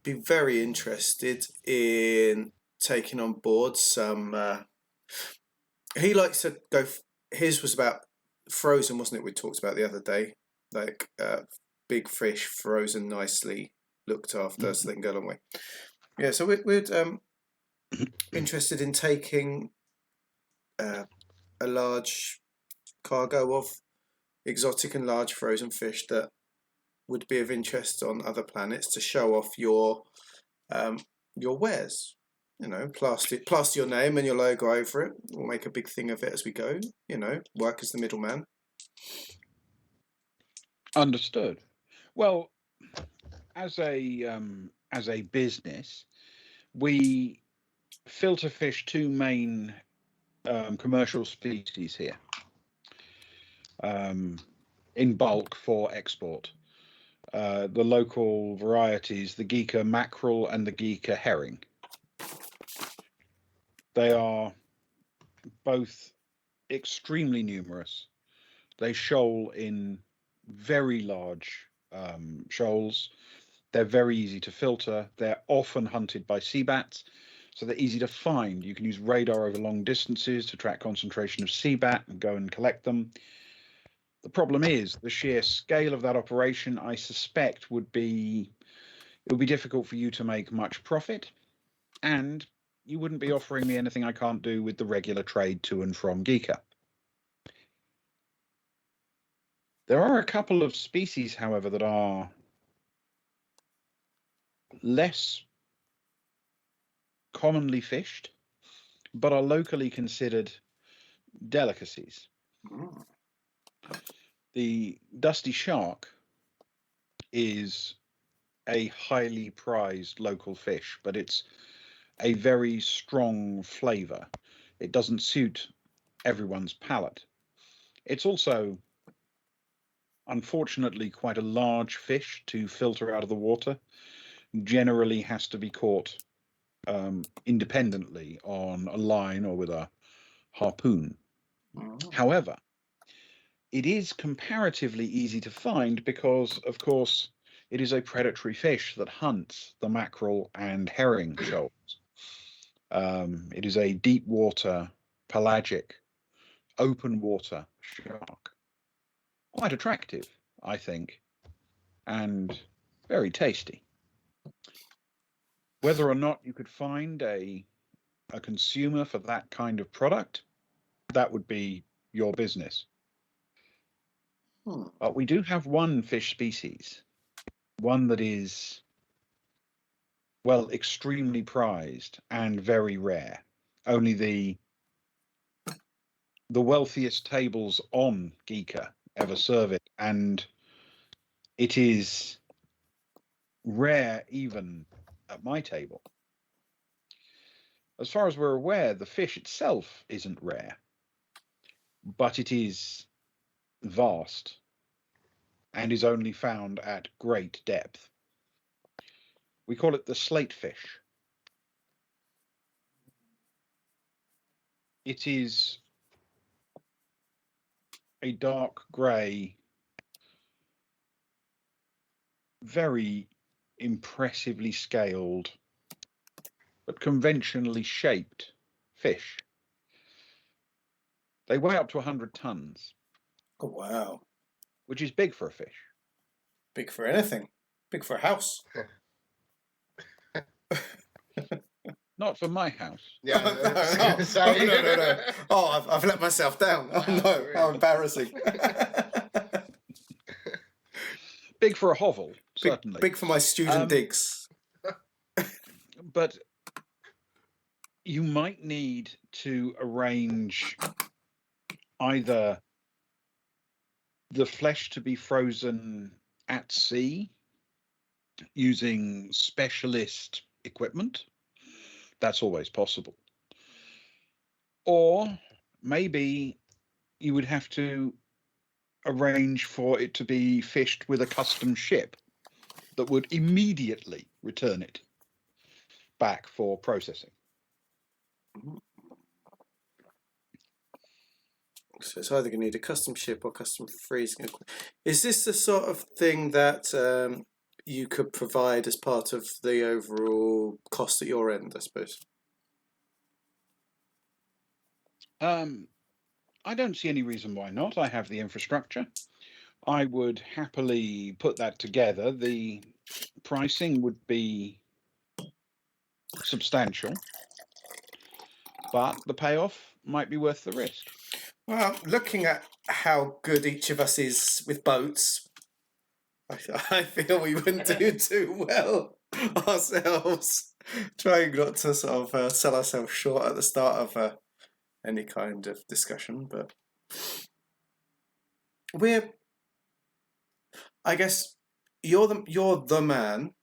be very interested in taking on board some. He likes to go. His was about frozen, wasn't it? We talked about the other day, like big fish frozen nicely, looked after, so they can go a long way. Yeah, so we'd interested in taking a large cargo of exotic and large frozen fish that would be of interest on other planets to show off your wares. You know, plaster your name and your logo over it. We'll make a big thing of it as we go. You know, work as the middleman. Understood. Well, as a business, we filter fish two main commercial species here in bulk for export. The local varieties, the Giikur mackerel and the Giikur herring. They are both extremely numerous. They shoal in very large shoals. They're very easy to filter. They're often hunted by sea bats, so they're easy to find. You can use radar over long distances to track concentration of sea bat and go and collect them. The problem is the sheer scale of that operation, I suspect, it would be difficult for you to make much profit, and you wouldn't be offering me anything I can't do with the regular trade to and from Giikur. There are a couple of species, however, that are less commonly fished, but are locally considered delicacies. The dusty shark is a highly prized local fish, but it's a very strong flavor. It doesn't suit everyone's palate. It's also, unfortunately, quite a large fish to filter out of the water. Generally has to be caught independently on a line or with a harpoon. However, it is comparatively easy to find because, of course, it is a predatory fish that hunts the mackerel and herring shoals. It is a deep water, pelagic, open water shark. Quite attractive, I think, and very tasty. Whether or not you could find a consumer for that kind of product, that would be your business. But we do have one fish species, one that is, well, extremely prized and very rare. Only the wealthiest tables on Giikur ever serve it, and it is rare even at my table. As far as we're aware, the fish itself isn't rare, but it is vast and is only found at great depth. We call it the slate fish. It is a dark grey, very impressively scaled, but conventionally shaped fish. They weigh up to 100 tons. Oh, wow. Which is big for a fish. Big for anything. Big for a house. Not for my house. Yeah, no. Oh, I've let myself down. Oh, no. How embarrassing. Big for a hovel, certainly. Big for my student digs. but you might need to arrange either the flesh to be frozen at sea using specialist equipment. That's always possible. Or maybe you would have to arrange for it to be fished with a custom ship that would immediately return it back for processing. So it's either going to need a custom ship or custom freezing equipment. Is this the sort of thing that you could provide as part of the overall cost at your end, I suppose? I don't see any reason why not. I have the infrastructure. I would happily put that together. The pricing would be substantial, but the payoff might be worth the risk. Well, looking at how good each of us is with boats, I feel we wouldn't do too well ourselves. Trying not to sort of sell ourselves short at the start of any kind of discussion, but I guess you're the man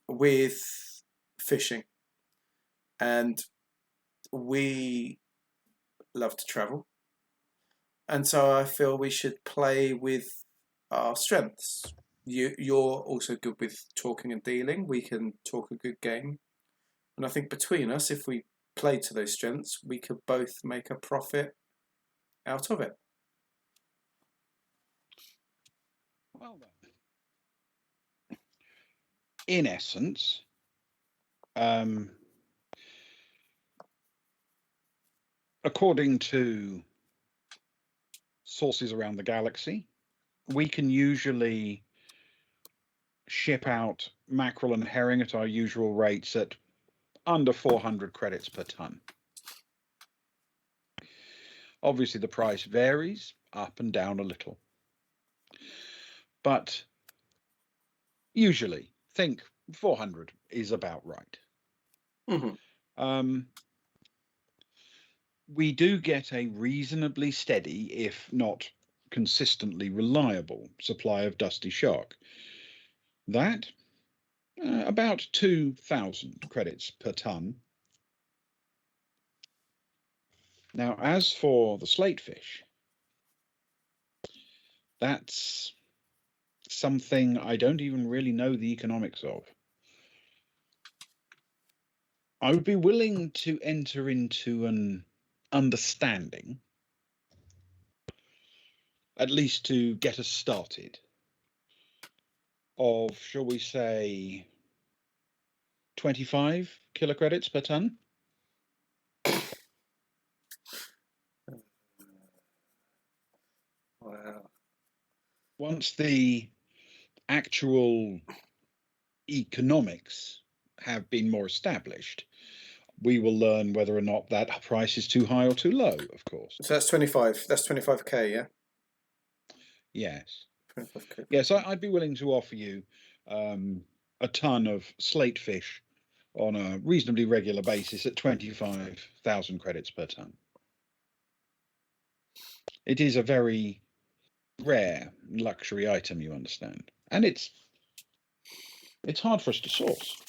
with fishing, and we love to travel, and so I feel we should play with our strengths. You're also good with talking and dealing. We can talk a good game, and I think between us, if we play to those strengths, we could both make a profit out of it. Well then, in essence, according to sources around the galaxy, we can usually ship out mackerel and herring at our usual rates at under 400 credits per ton. Obviously, the price varies up and down a little, but usually think 400 is about right. Mm-hmm. We do get a reasonably steady, if not consistently reliable, supply of dusty shark. That, about 2,000 credits per ton. Now, as for the slate fish, that's something I don't even really know the economics of. I would be willing to enter into an understanding, at least to get us started, of, shall we say, 25 kilocredits per ton. Wow. Once the actual economics have been more established, we will learn whether or not that price is too high or too low, of course. So that's 25. That's 25k, yeah? Yes. 25k. Yes, I'd be willing to offer you a ton of slate fish on a reasonably regular basis at 25,000 credits per ton. It is a very rare luxury item, you understand, and it's hard for us to source.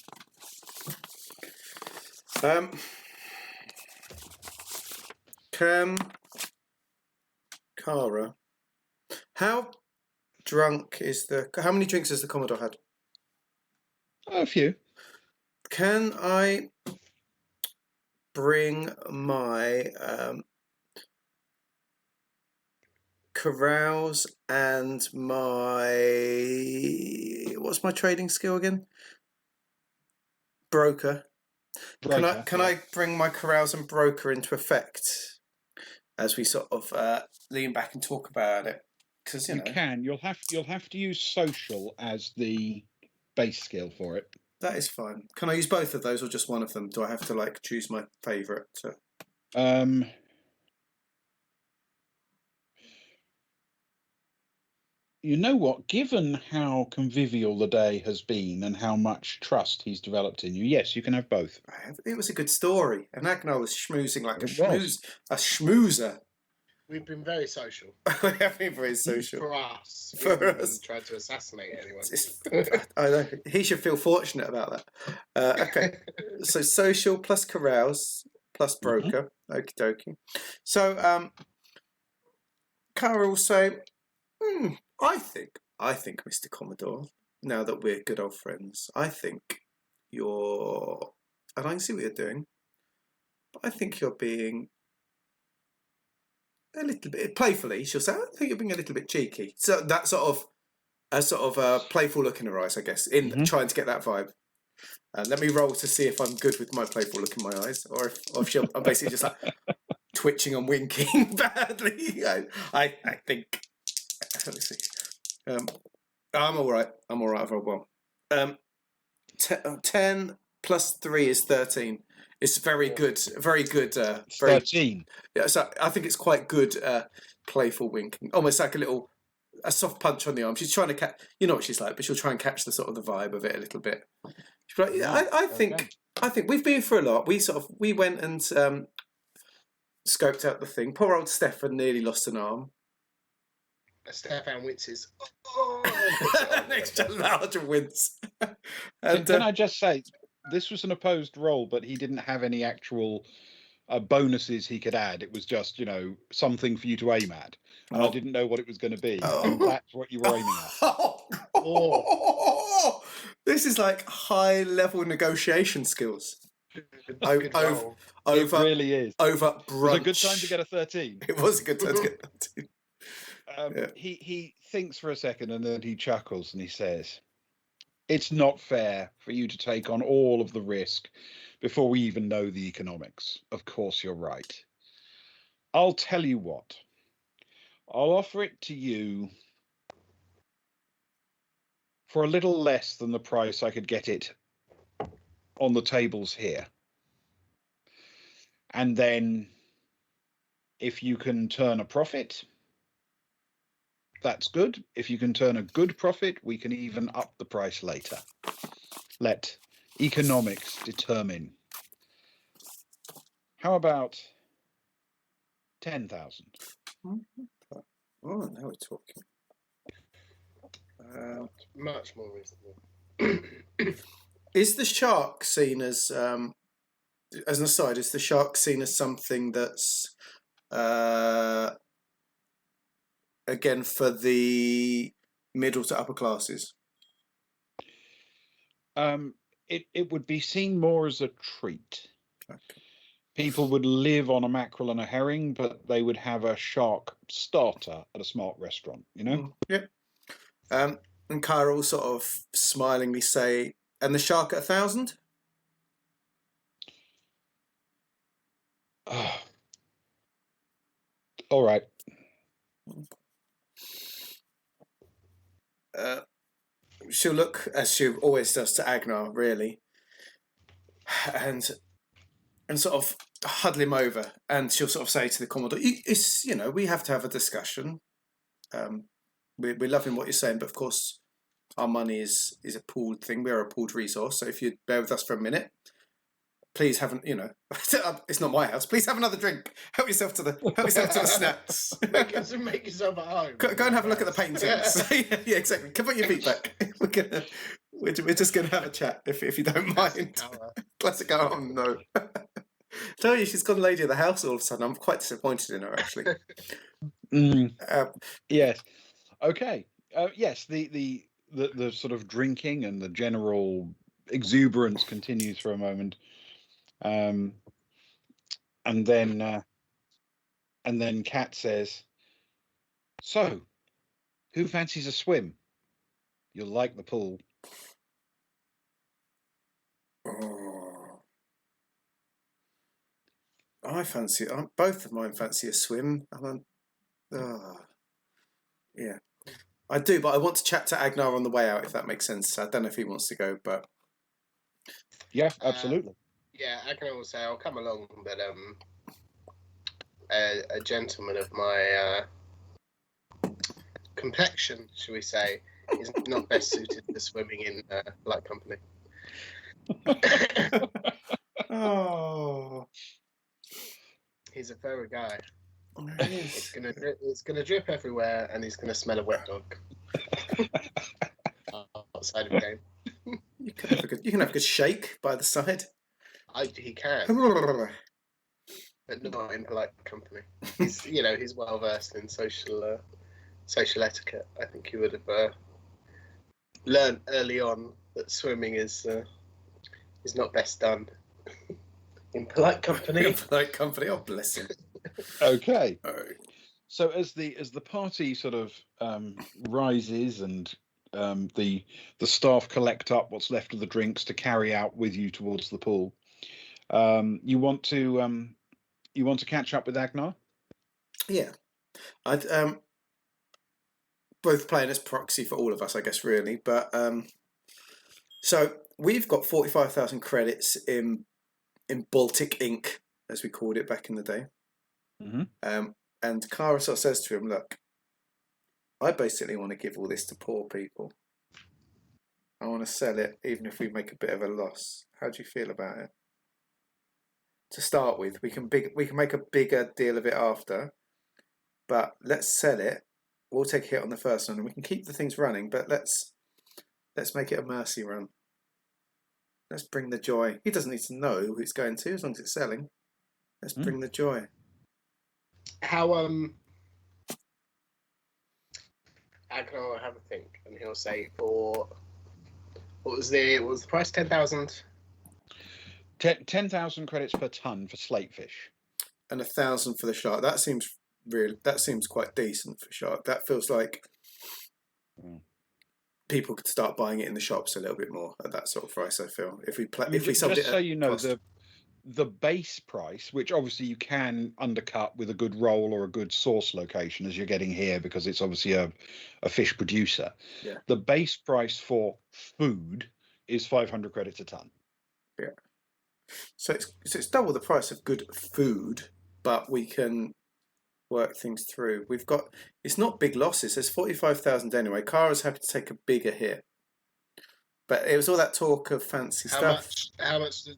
Kara, how many drinks has the Commodore had? A few. Can I bring my carouse and what's my trading skill again? Broker. Can I bring my carouse and broker into effect as we sort of lean back and talk about it? Because you know, can. You'll have to use social as the base skill for it. That is fine. Can I use both of those or just one of them? Do I have to like choose my favourite? You know what? Given how convivial the day has been and how much trust he's developed in you, yes, you can have both. It was a good story, and Agnar was schmoozing like It was. a schmoozer. We've been very social. We have been very social. For us. For we haven't us. tried to assassinate anyone. I know. He should feel fortunate about that. Okay. So social plus carouse plus broker. Okie dokie. So Cara will say, I think, Mr. Commodore, now that we're good old friends, I think you're, and I can see what you're doing, but I think you're being a little bit playfully. She'll say, I think you're being a little bit cheeky. So that sort of playful look in her eyes, I guess, in trying to get that vibe. Let me roll to see if I'm good with my playful look in my eyes, or if I'm basically just like twitching and winking badly. I think. Let me see. I'm all right. I'm all right. I've rolled well. 10 plus 3 is 13. It's very good. Very good. 13. Yeah, so I think it's quite good playful winking. Almost like a soft punch on the arm. She's trying to catch, you know what she's like, but she'll try and catch the sort of the vibe of it a little bit. She's like, yeah, I think we've been through a lot. We went and scoped out the thing. Poor old Stefan nearly lost an arm. Stefan winces. An extra larger wince. And, can I just say, this was an opposed roll, but he didn't have any actual bonuses he could add. It was just, something for you to aim at. And I didn't know what it was going to be. And that's what you were aiming at. This is like high-level negotiation skills. It really is. Over brunch. It was a good time to get a 13. It was a good time to get a 13. He thinks for a second and then he chuckles and he says, it's not fair for you to take on all of the risk before we even know the economics. Of course, you're right. I'll tell you what. I'll offer it to you for a little less than the price I could get it on the tables here. And then if you can turn a profit, that's good. If you can turn a good profit, we can even up the price later. Let economics determine. How about 10,000? Oh, now we're talking. Much more reasonable. Is the shark seen as an aside, is the shark seen as something that's again for the middle to upper classes? It would be seen more as a treat. Okay. People would live on a mackerel and a herring, but they would have a shark starter at a smart restaurant, Yeah. And Kyra will sort of smilingly say, and the shark at 1,000? All right. She'll look, as she always does, to Agnar, really, and sort of huddle him over, and she'll sort of say to the Commodore, we have to have a discussion. We're loving what you're saying, but of course our money is a pooled thing. We're a pooled resource, so if you'd bear with us for a minute, please haven't, it's not my house. Please have another drink. Help yourself to the snacks. Make yourself at home. Go and have a look at the paintings. Yeah, exactly. Come put your feet back. We're just gonna have a chat if you don't mind. Classic. Oh no. Tell you, she's gone lady of the house all of a sudden. I'm quite disappointed in her, actually. Yes. Okay. Yes. The sort of drinking and the general exuberance continues for a moment. And then Kat says, so, who fancies a swim? You'll like the pool. I fancy, both of mine fancy a swim. Yeah, I do, but I want to chat to Agnar on the way out, if that makes sense. I don't know if he wants to go, but... Yeah, absolutely. Yeah, Agnar will say, I'll come along, but a gentleman of my complexion, shall we say, is not best suited for swimming in light company. Oh, He's a furry guy. there he is. It's gonna drip everywhere, and he's gonna smell a wet dog outside of the game. You can have a good shake by the side. He can, but not in polite company. He's well versed in social etiquette. I think he would have learned early on that swimming is not best done in polite company. Polite company. Oh, bless him. Okay. All right. So as the party sort of rises and the staff collect up what's left of the drinks to carry out with you towards the pool, you want to catch up with Agnar? Yeah, I'd both playing as proxy for all of us, I guess, really. But so we've got 45,000 credits in Baltic ink, as we called it back in the day. Mm-hmm. And Kara sort of says to him, "Look, I basically want to give all this to poor people. I want to sell it, even if we make a bit of a loss. How do you feel about it? To start with, we can make a bigger deal of it after, but let's sell it. We'll take a hit on the first one, and we can keep the things running. But let's make it a mercy run. Let's bring the joy. He doesn't need to know who it's going to, as long as it's selling. Let's bring the joy." How Agnar will have a think, and he'll say, "For what was the price? 10,000. 10,000 credits per ton for slate fish, and 1,000 for the shark. That seems real. That seems quite decent for shark. That feels like people could start buying it in the shops a little bit more at that sort of price. I feel if we sold just it so you know, cost. the base price, which obviously you can undercut with a good roll or a good source location, as you're getting here, because it's obviously a fish producer. Yeah. The base price for food is 500 credits a ton. Yeah. So it's double the price of good food, but we can work things through. It's not big losses. There's 45,000 anyway. Kara's happy to take a bigger hit, but it was all that talk of fancy stuff. How much?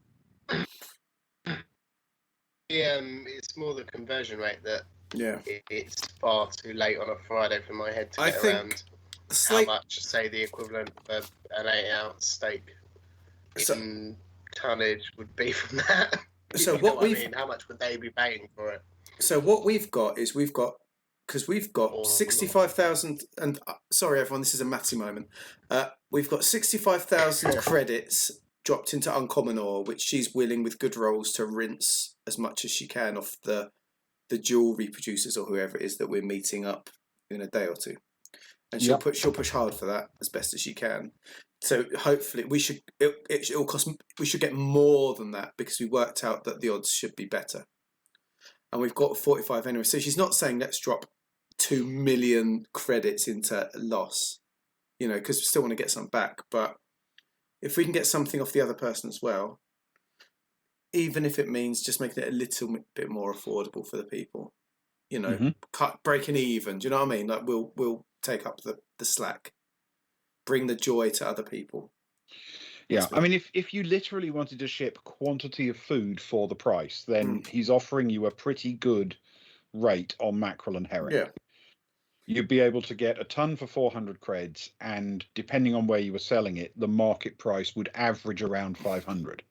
It's more the conversion rate that it's far too late on a Friday for my head to get around how much, say, the equivalent of an 8-ounce steak in tonnage would be from that. So how much would they be paying for it? So what we've got 65,000, and sorry everyone, this is a Matty moment. We've got 65,000 credits dropped into Commodore, which she's willing with good rolls to rinse as much as she can off the jewelry producers or whoever it is that we're meeting up in a day or two, and she'll push hard for that as best as she can. So hopefully we should get more than that, because we worked out that the odds should be better, and we've got 45 anyway. So she's not saying let's drop 2 million credits into loss, because we still want to get some back, but if we can get something off the other person as well, even if it means just making it a little bit more affordable for the people, breaking even. Do you know what I mean? Like we'll take up the slack, bring the joy to other people. Yeah, I mean, if you literally wanted to ship quantity of food for the price, then he's offering you a pretty good rate on mackerel and herring. Yeah. You'd be able to get a ton for 400 creds, and depending on where you were selling it, the market price would average around 500.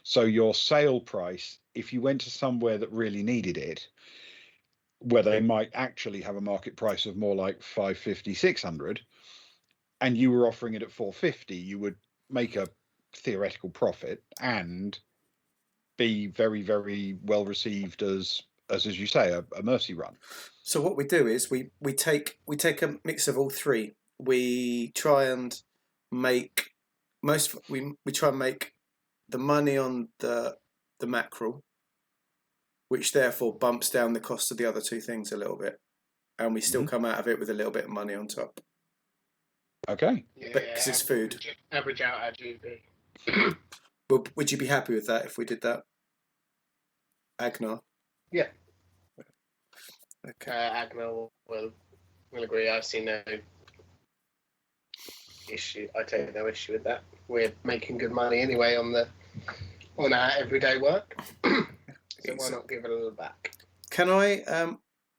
So your sale price, if you went to somewhere that really needed it, where they might actually have a market price of more like 550, 600, and you were offering it at 450, you would make a theoretical profit and be very, very well received as you say, a mercy run. So what we do is we take a mix of all three. We try and make we try and make the money on the mackerel, which therefore bumps down the cost of the other two things a little bit, and we still come out of it with a little bit of money on top. Okay. Because it's food. Average out our GP. Would you be happy with that if we did that, Agnar? Yeah. Okay. Agnar will I'll agree. I see no issue. I take no issue with that. We're making good money anyway on our everyday work, so why not give it a little back? Can I,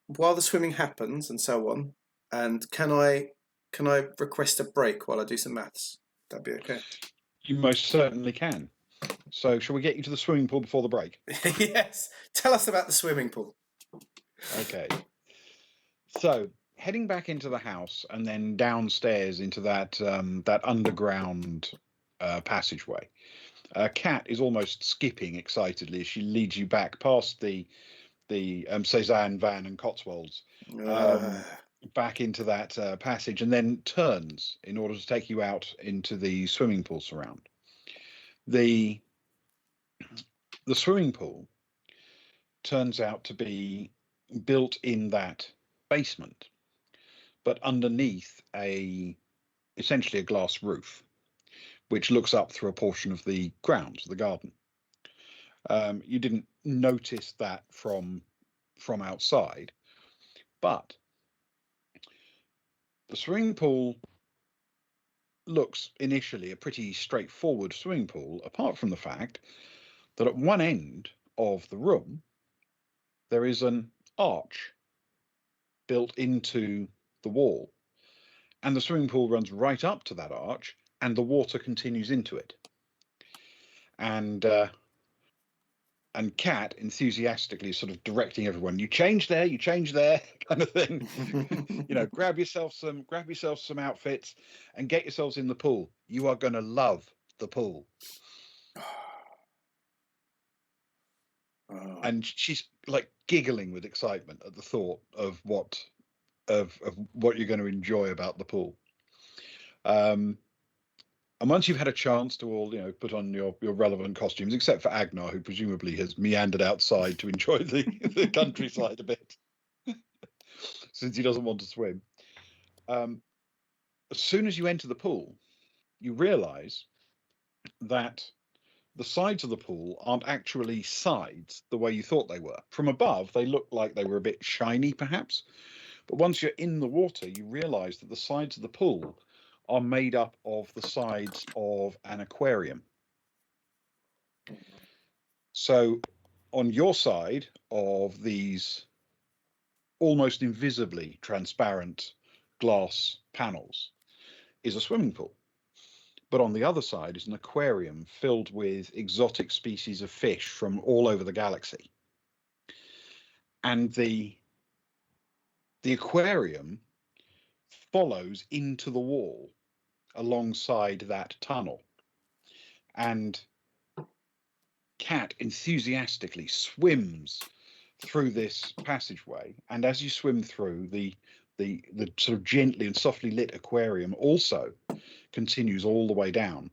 while the swimming happens and so on, and can I request a break while I do some maths? That'd be okay. You most certainly can. So, shall we get you to the swimming pool before the break? Yes. Tell us about the swimming pool. Okay. So, heading back into the house and then downstairs into that underground passageway. Kat is almost skipping excitedly as she leads you back past the Cezanne, Van, and Cotswolds, back into that passage, and then turns in order to take you out into the swimming pool surround. The swimming pool turns out to be built in that basement, but underneath essentially a glass roof, which looks up through a portion of the grounds, the garden. You didn't notice that from outside, but the swimming pool looks initially a pretty straightforward swimming pool, apart from the fact that at one end of the room there is an arch built into the wall, and the swimming pool runs right up to that arch, and the water continues into it. And Kat enthusiastically sort of directing everyone, you change there, kind of thing. Grab yourself some outfits and get yourselves in the pool. You are going to love the pool. Oh. And she's like giggling with excitement at the thought of what you're going to enjoy about the pool. And once you've had a chance to all, put on your relevant costumes, except for Agnar, who presumably has meandered outside to enjoy the countryside a bit, since he doesn't want to swim. As soon as you enter the pool, you realise that the sides of the pool aren't actually sides the way you thought they were. From above, they look like they were a bit shiny, perhaps. But once you're in the water, you realise that the sides of the pool are made up of the sides of an aquarium. So on your side of these almost invisibly transparent glass panels is a swimming pool. But on the other side is an aquarium filled with exotic species of fish from all over the galaxy. And the aquarium follows into the wall alongside that tunnel. And Kat enthusiastically swims through this passageway, and as you swim through, the sort of gently and softly lit aquarium also continues all the way down.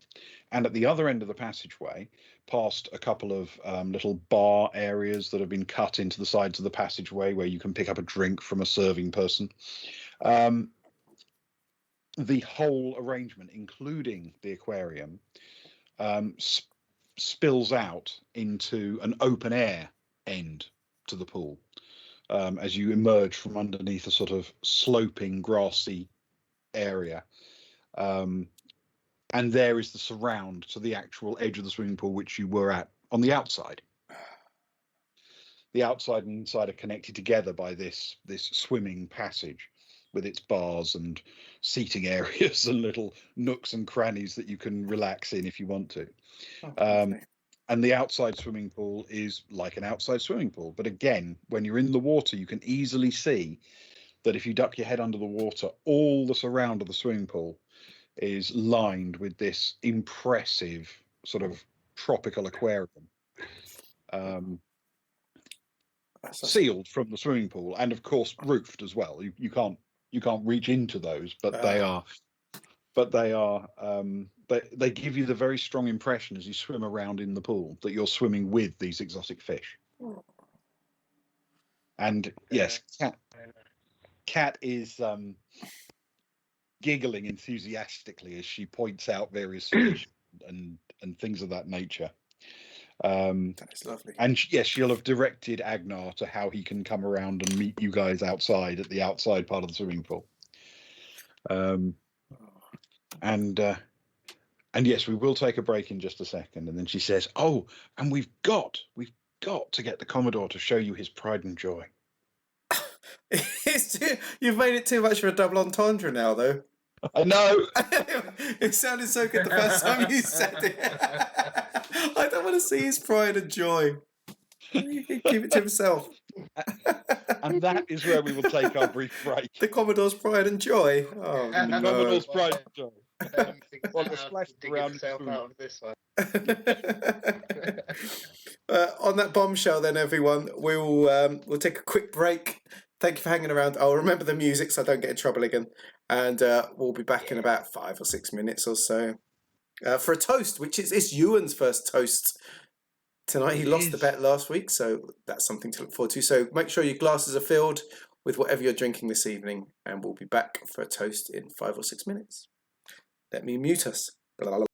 And at the other end of the passageway, past a couple of little bar areas that have been cut into the sides of the passageway where you can pick up a drink from a serving person, the whole arrangement, including the aquarium, spills out into an open air end to the pool as you emerge from underneath a sort of sloping grassy area, and there is the surround to the actual edge of the swimming pool which you were at on the outside. The outside and inside are connected together by this swimming passage with its bars and seating areas and little nooks and crannies that you can relax in if you want to. And the outside swimming pool is like an outside swimming pool. But again, when you're in the water, you can easily see that if you duck your head under the water, all the surround of the swimming pool is lined with this impressive sort of tropical aquarium, sealed from the swimming pool, and of course roofed as well. You can't reach into those, but they give you the very strong impression as you swim around in the pool that you're swimming with these exotic fish. And yes, Kat is giggling enthusiastically as she points out various fish and things of that nature. That is lovely. And yes, she'll have directed Agnar to how he can come around and meet you guys outside at the outside part of the swimming pool. And yes, we will take a break in just a second. And then she says, "Oh, and we've got to get the Commodore to show you his pride and joy." You've made it too much of a double entendre now, though. I know. It sounded so good the first time you said it. I don't want to see his pride and joy. He can keep it to himself. And that is where we will take our brief break. The Commodore's pride and joy. Oh, The no. Commodore's pride and joy. Well, the splash dig around himself food. out of this one. On that bombshell, then, everyone, we'll take a quick break. Thank you for hanging around. I'll remember the music so I don't get in trouble again. And we'll be back in about 5 or 6 minutes or so for a toast, which is Ewan's first toast tonight. He lost the bet last week, so that's something to look forward to. So make sure your glasses are filled with whatever you're drinking this evening, and we'll be back for a toast in 5 or 6 minutes. Let me mute us. Blah, blah, blah.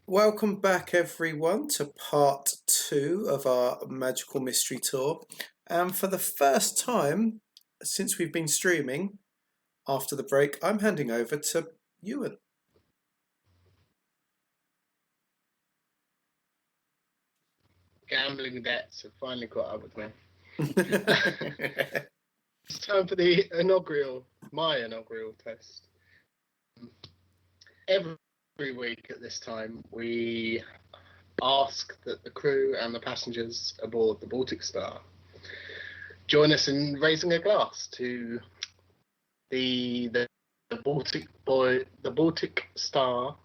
Welcome back, everyone, to part 2 of our Magical Mystery Tour. And for the first time since we've been streaming after the break, I'm handing over to Ewan. Gambling debts have finally caught up with me. It's time for my inaugural test. Every week at this time, we ask that the crew and the passengers aboard the Baltic Star join us in raising a glass to the Baltic Star.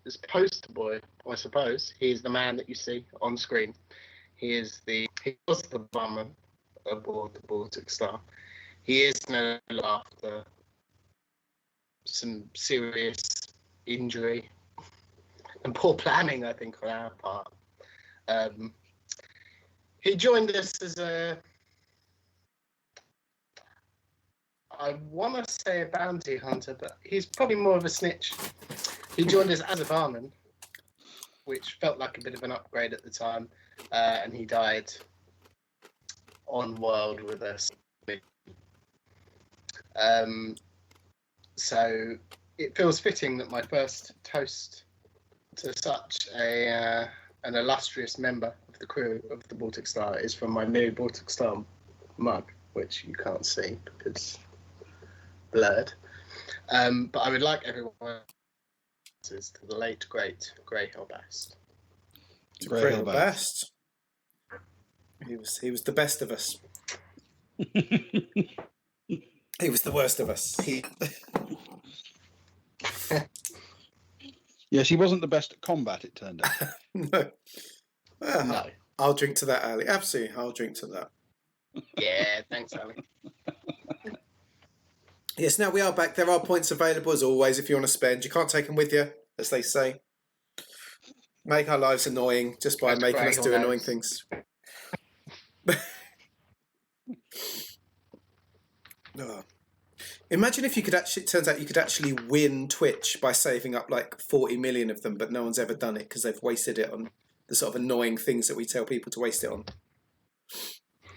This poster boy, I suppose. He is the man that you see on screen. He was the barman aboard the Baltic Star. He is now after some serious injury and poor planning, I think, on our part. He joined us as I want to say a bounty hunter, but he's probably more of a snitch. He joined us as a barman, which felt like a bit of an upgrade at the time, and he died on world with us. So it feels fitting that my first toast to such an illustrious member of the crew of the Baltic Star is from my new Baltic Star mug, which you can't see because blurred. But I would like everyone to the late great Greyhill Bast. Greyhill Bast. He was the best of us. He was the worst of us. Yes, he wasn't the best at combat, it turned out. No. No. I'll drink to that, Ali. Absolutely, I'll drink to that. Yeah, thanks, Ali. Yes, now we are back. There are points available as always if you want to spend. You can't take them with you, as they say. Make our lives annoying just by making us do annoying things. Oh. Imagine if you could actually, it turns out you could actually win Twitch by saving up like 40 million of them, but no one's ever done it because they've wasted it on the sort of annoying things that we tell people to waste it on.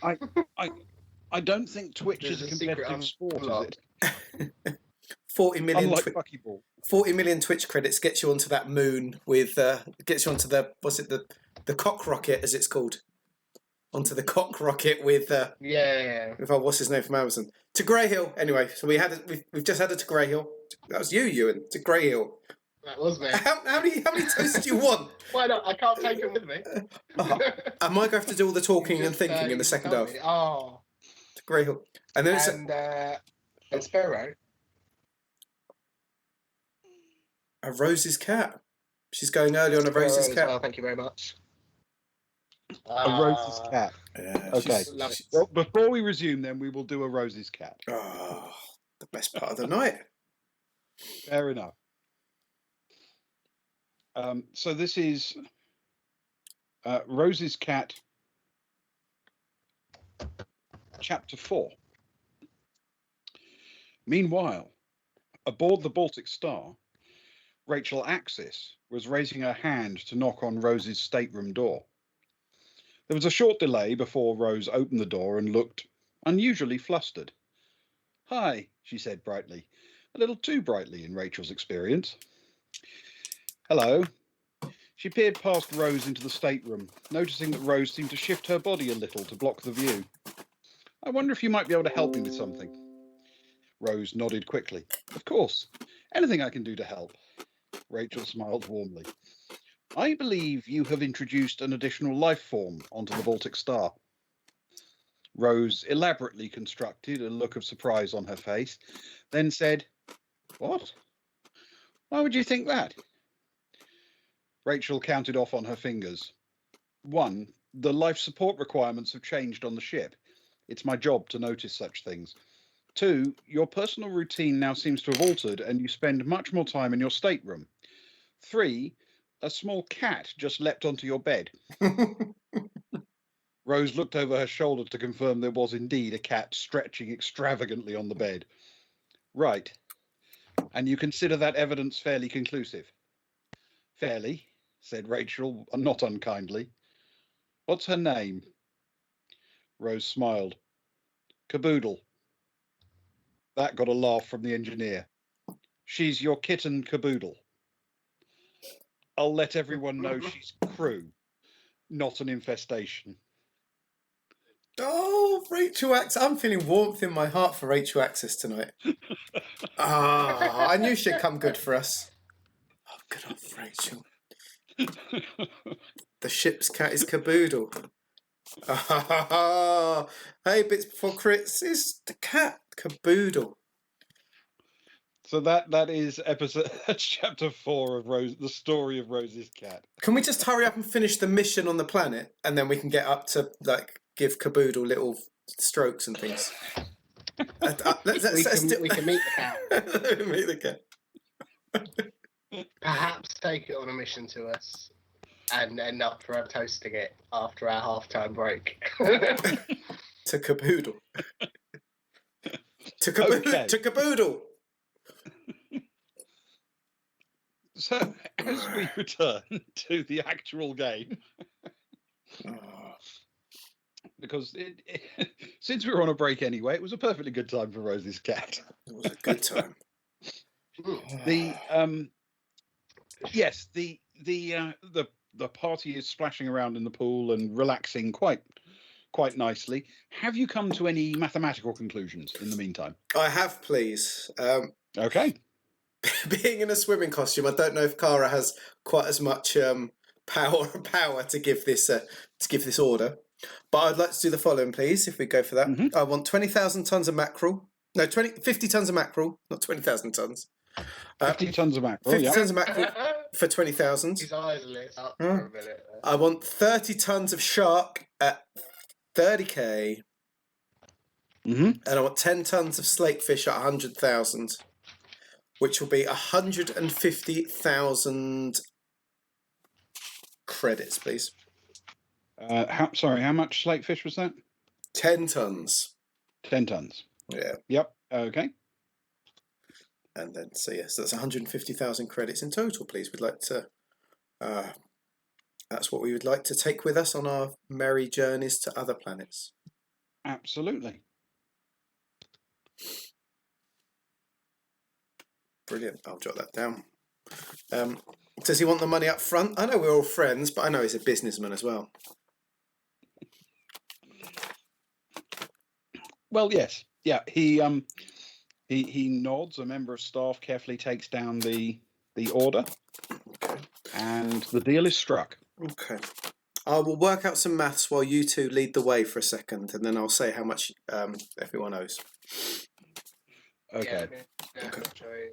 I don't think Twitch is a competitive sport, is it? 40 million. Unlike Buckyball. 40 million Twitch credits gets you onto that moon with gets you onto the the cock rocket as it's called. Onto the cock rocket with with what's his name from Amazon to Greyhill. Anyway, so we've just had it to Greyhill. That was you, Ewan, to Greyhill. That was me. How many toasts do you want? Why not? I can't take them with me. Am I going to have to do all the talking and thinking in the second half? Oh, to Greyhill, and then and Sparrow. A Rose's cat. She's going early on a Rose's cat. Well, thank you very much. A Rose's cat. Yeah, Okay. Well, before we resume, then we will do a Rose's cat. Oh, the best part of the night. Fair enough. So this is Rose's Cat, Chapter 4. Meanwhile, aboard the Baltic Star, Rachel Axis was raising her hand to knock on Rose's stateroom door. There was a short delay before Rose opened the door and looked unusually flustered. "Hi," she said brightly, a little too brightly in Rachel's experience. "Hello." She peered past Rose into the stateroom, noticing that Rose seemed to shift her body a little to block the view. "I wonder if you might be able to help me with something." Rose nodded quickly. "Of course. Anything I can do to help." Rachel smiled warmly. "I believe you have introduced an additional life form onto the Baltic Star." Rose elaborately constructed a look of surprise on her face, then said, "What? Why would you think that?" Rachel counted off on her fingers. 1, the life support requirements have changed on the ship. It's my job to notice such things. 2, your personal routine now seems to have altered and you spend much more time in your stateroom. 3, a small cat just leapt onto your bed. Rose looked over her shoulder to confirm there was indeed a cat stretching extravagantly on the bed. "Right. And you consider that evidence fairly conclusive?" Fairly, said Rachel, not unkindly. What's her name? Rose smiled. Caboodle. That got a laugh from the engineer. She's your kitten Caboodle. I'll let everyone know she's crew, not an infestation. Oh, Rachel Access. I'm feeling warmth in my heart for Rachel Access tonight. I knew she'd come good for us. Oh, good old Rachel. The ship's cat is Caboodle. Hey, bits before crits is the cat Caboodle. So that is episode chapter 4 of Rose, the story of Rose's cat. Can we just hurry up and finish the mission on the planet, and then we can get up to give Caboodle little strokes and things? We can meet the cat. Meet the cat. Perhaps take it on a mission to us and end up for toasting it after our halftime break. To Caboodle. To Caboodle. Okay. To Caboodle. So as we return to the actual game, because since we were on a break anyway, it was a perfectly good time for Rose's cat. It was a good time. The yes, the party is splashing around in the pool and relaxing quite nicely. Have you come to any mathematical conclusions in the meantime? I have, please. Okay. Being in a swimming costume, I don't know if Kara has quite as much power to give this order. But I'd like to do the following, please, if we go for that. Mm-hmm. I want 20,000 tons of mackerel. No, 50 tons of mackerel, not 20,000 tons. 50 tons of mackerel. 50 Yeah. tons of mackerel for 20,000. His eyes lit up for a minute. I want 30 tons of shark at 30k. Mm-hmm. And I want 10 tons of slate fish at 100,000. Which will be 150,000 credits, please. How much slate fish was that? 10 tons. 10 tons. Yeah. Yep. Okay. And then, so yes, that's 150,000 credits in total, please. We'd like to, that's what we would like to take with us on our merry journeys to other planets. Absolutely. Brilliant. I'll jot that down. Does he want the money up front? I know we're all friends, but I know he's a businessman as well. Well, yes. Yeah. He nods. A member of staff carefully takes down the order, Okay. and the deal is struck. Okay. I will work out some maths while you two lead the way for a second, and then I'll say how much everyone owes. Okay. Yeah, Okay.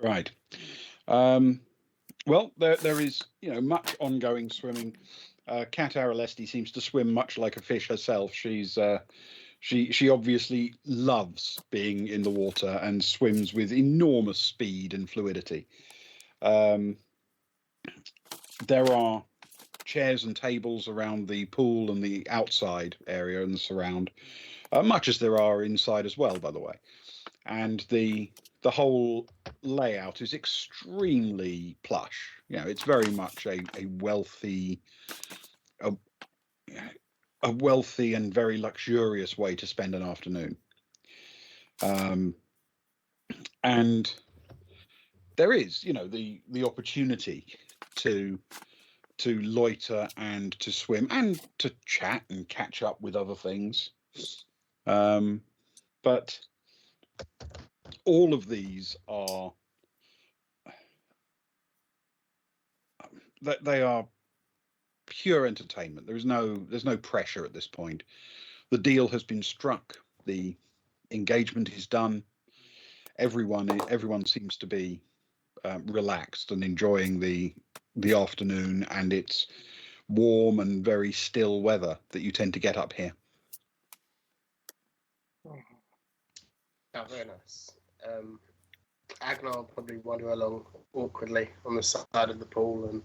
Right. Well, there is much ongoing swimming. Cat Aralesti seems to swim much like a fish herself. She's she obviously loves being in the water and swims with enormous speed and fluidity. There are chairs and tables around the pool and the outside area and the surround, much as there are inside as well, by the way. And the whole layout is extremely plush. It's very much a wealthy and very luxurious way to spend an afternoon. And there is, the opportunity to loiter and to swim and to chat and catch up with other things. But all of these are they are pure entertainment. There's no pressure at this point. The deal has been struck. The engagement is done. Everyone seems to be relaxed and enjoying the afternoon and its warm and very still weather that you tend to get up here. Oh, very nice. Agnar will probably wander along awkwardly on the side of the pool and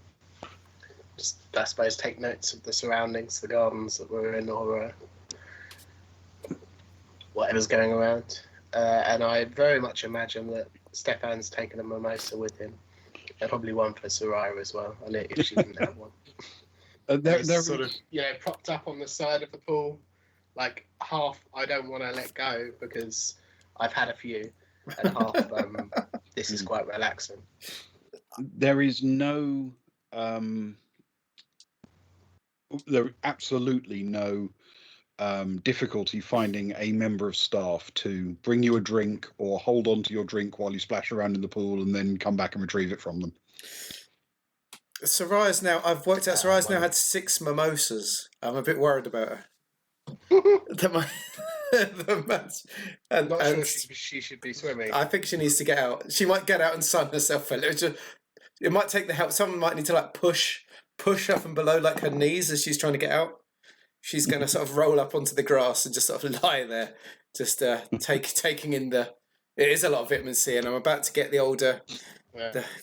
just, I suppose, take notes of the surroundings, the gardens that we're in, or whatever's going around. and I very much imagine that Stefan's taken a mimosa with him. And probably one for Soraya as well, if she didn't have one. There sort of, propped up on the side of the pool, like half I don't want to let go because I've had a few, and half this is quite relaxing. There is no, there absolutely no difficulty finding a member of staff to bring you a drink or hold on to your drink while you splash around in the pool and then come back and retrieve it from them. I've worked out Soraya's now had 6 mimosas. I'm a bit worried about her. I'm not sure she should be swimming. I think she needs to get out. She might get out and sun herself a little. It might take the help. Someone might need to like push up and below like her knees as she's trying to get out. She's going to sort of roll up onto the grass and just sort of lie there, just taking in the. It is a lot of vitamin C, and I'm about to get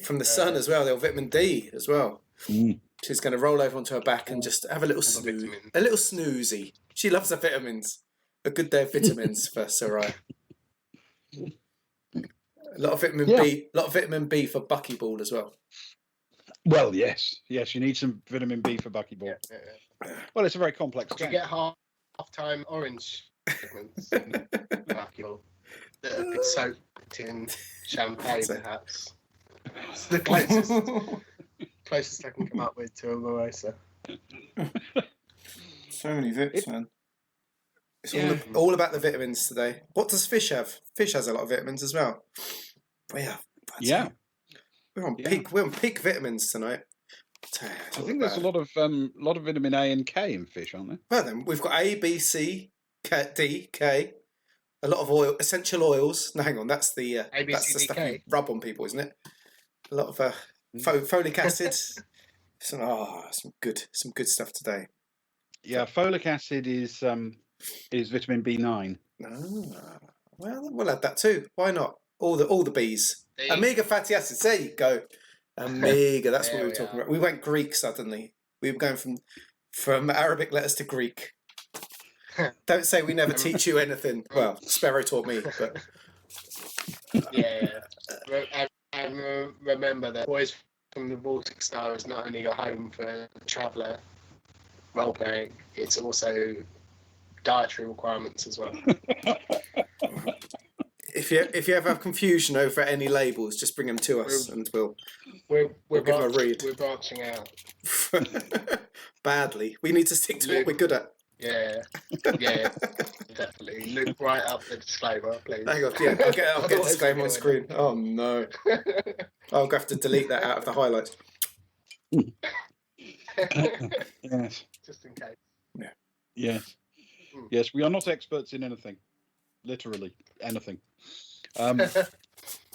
from the sun as well, the old vitamin D as well. Mm. She's going to roll over onto her back and just have a little snoozy. She loves her vitamins. A good day of vitamins for Soraya. A lot of vitamin B. A lot of vitamin B for buckyball as well. Well, yes, you need some vitamin B for buckyball. Yeah. Well, it's a very complex You game. get half-time orange pigments buckyball that have been soaked in champagne, perhaps. It's the closest I can come up with to a mimosa. So many vips, man. It's all about the vitamins today. What does fish have? Fish has a lot of vitamins as well. Yeah. We're on peak vitamins tonight. I think there's a lot of vitamin A and K in fish, aren't there? Well, then we've got A, B, C, D, K. A lot of oil, essential oils. No, hang on, that's the stuff you rub on people, isn't it? A lot of folic acid. Some good stuff today. Yeah, folic acid is vitamin B9. Well, we'll add that too. Why not? All the Bs. Omega fatty acids. There you go. Omega. That's what we were talking about. We went Greek suddenly. We were going from Arabic letters to Greek. Don't say we never teach you anything. Well, Sparrow taught me, but And remember that Boys from the Baltic Star is not only your home for traveller role playing, it's also dietary requirements as well. If you ever have confusion over any labels, just bring them to us and we'll give them a read. We're branching out. Badly. We need to stick to what we're good at. Yeah, definitely. Look right up the disclaimer, please. Hang on, I'll get the disclaimer on screen. Oh no. I'll have to delete that out of the highlights. Yes. Just in case. Yeah. Yes. Yes, we are not experts in anything. Literally anything.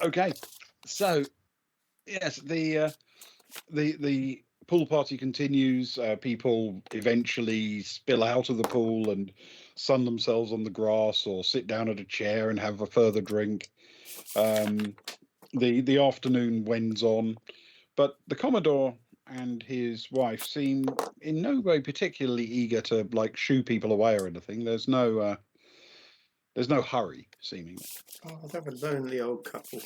Okay. So yes, the pool party continues. People eventually spill out of the pool and sun themselves on the grass or sit down at a chair and have a further drink. The afternoon wends on, but the Commodore and his wife seem in no way particularly eager to like shoo people away or anything. There's no hurry, seemingly. Oh, they're a lonely old couple.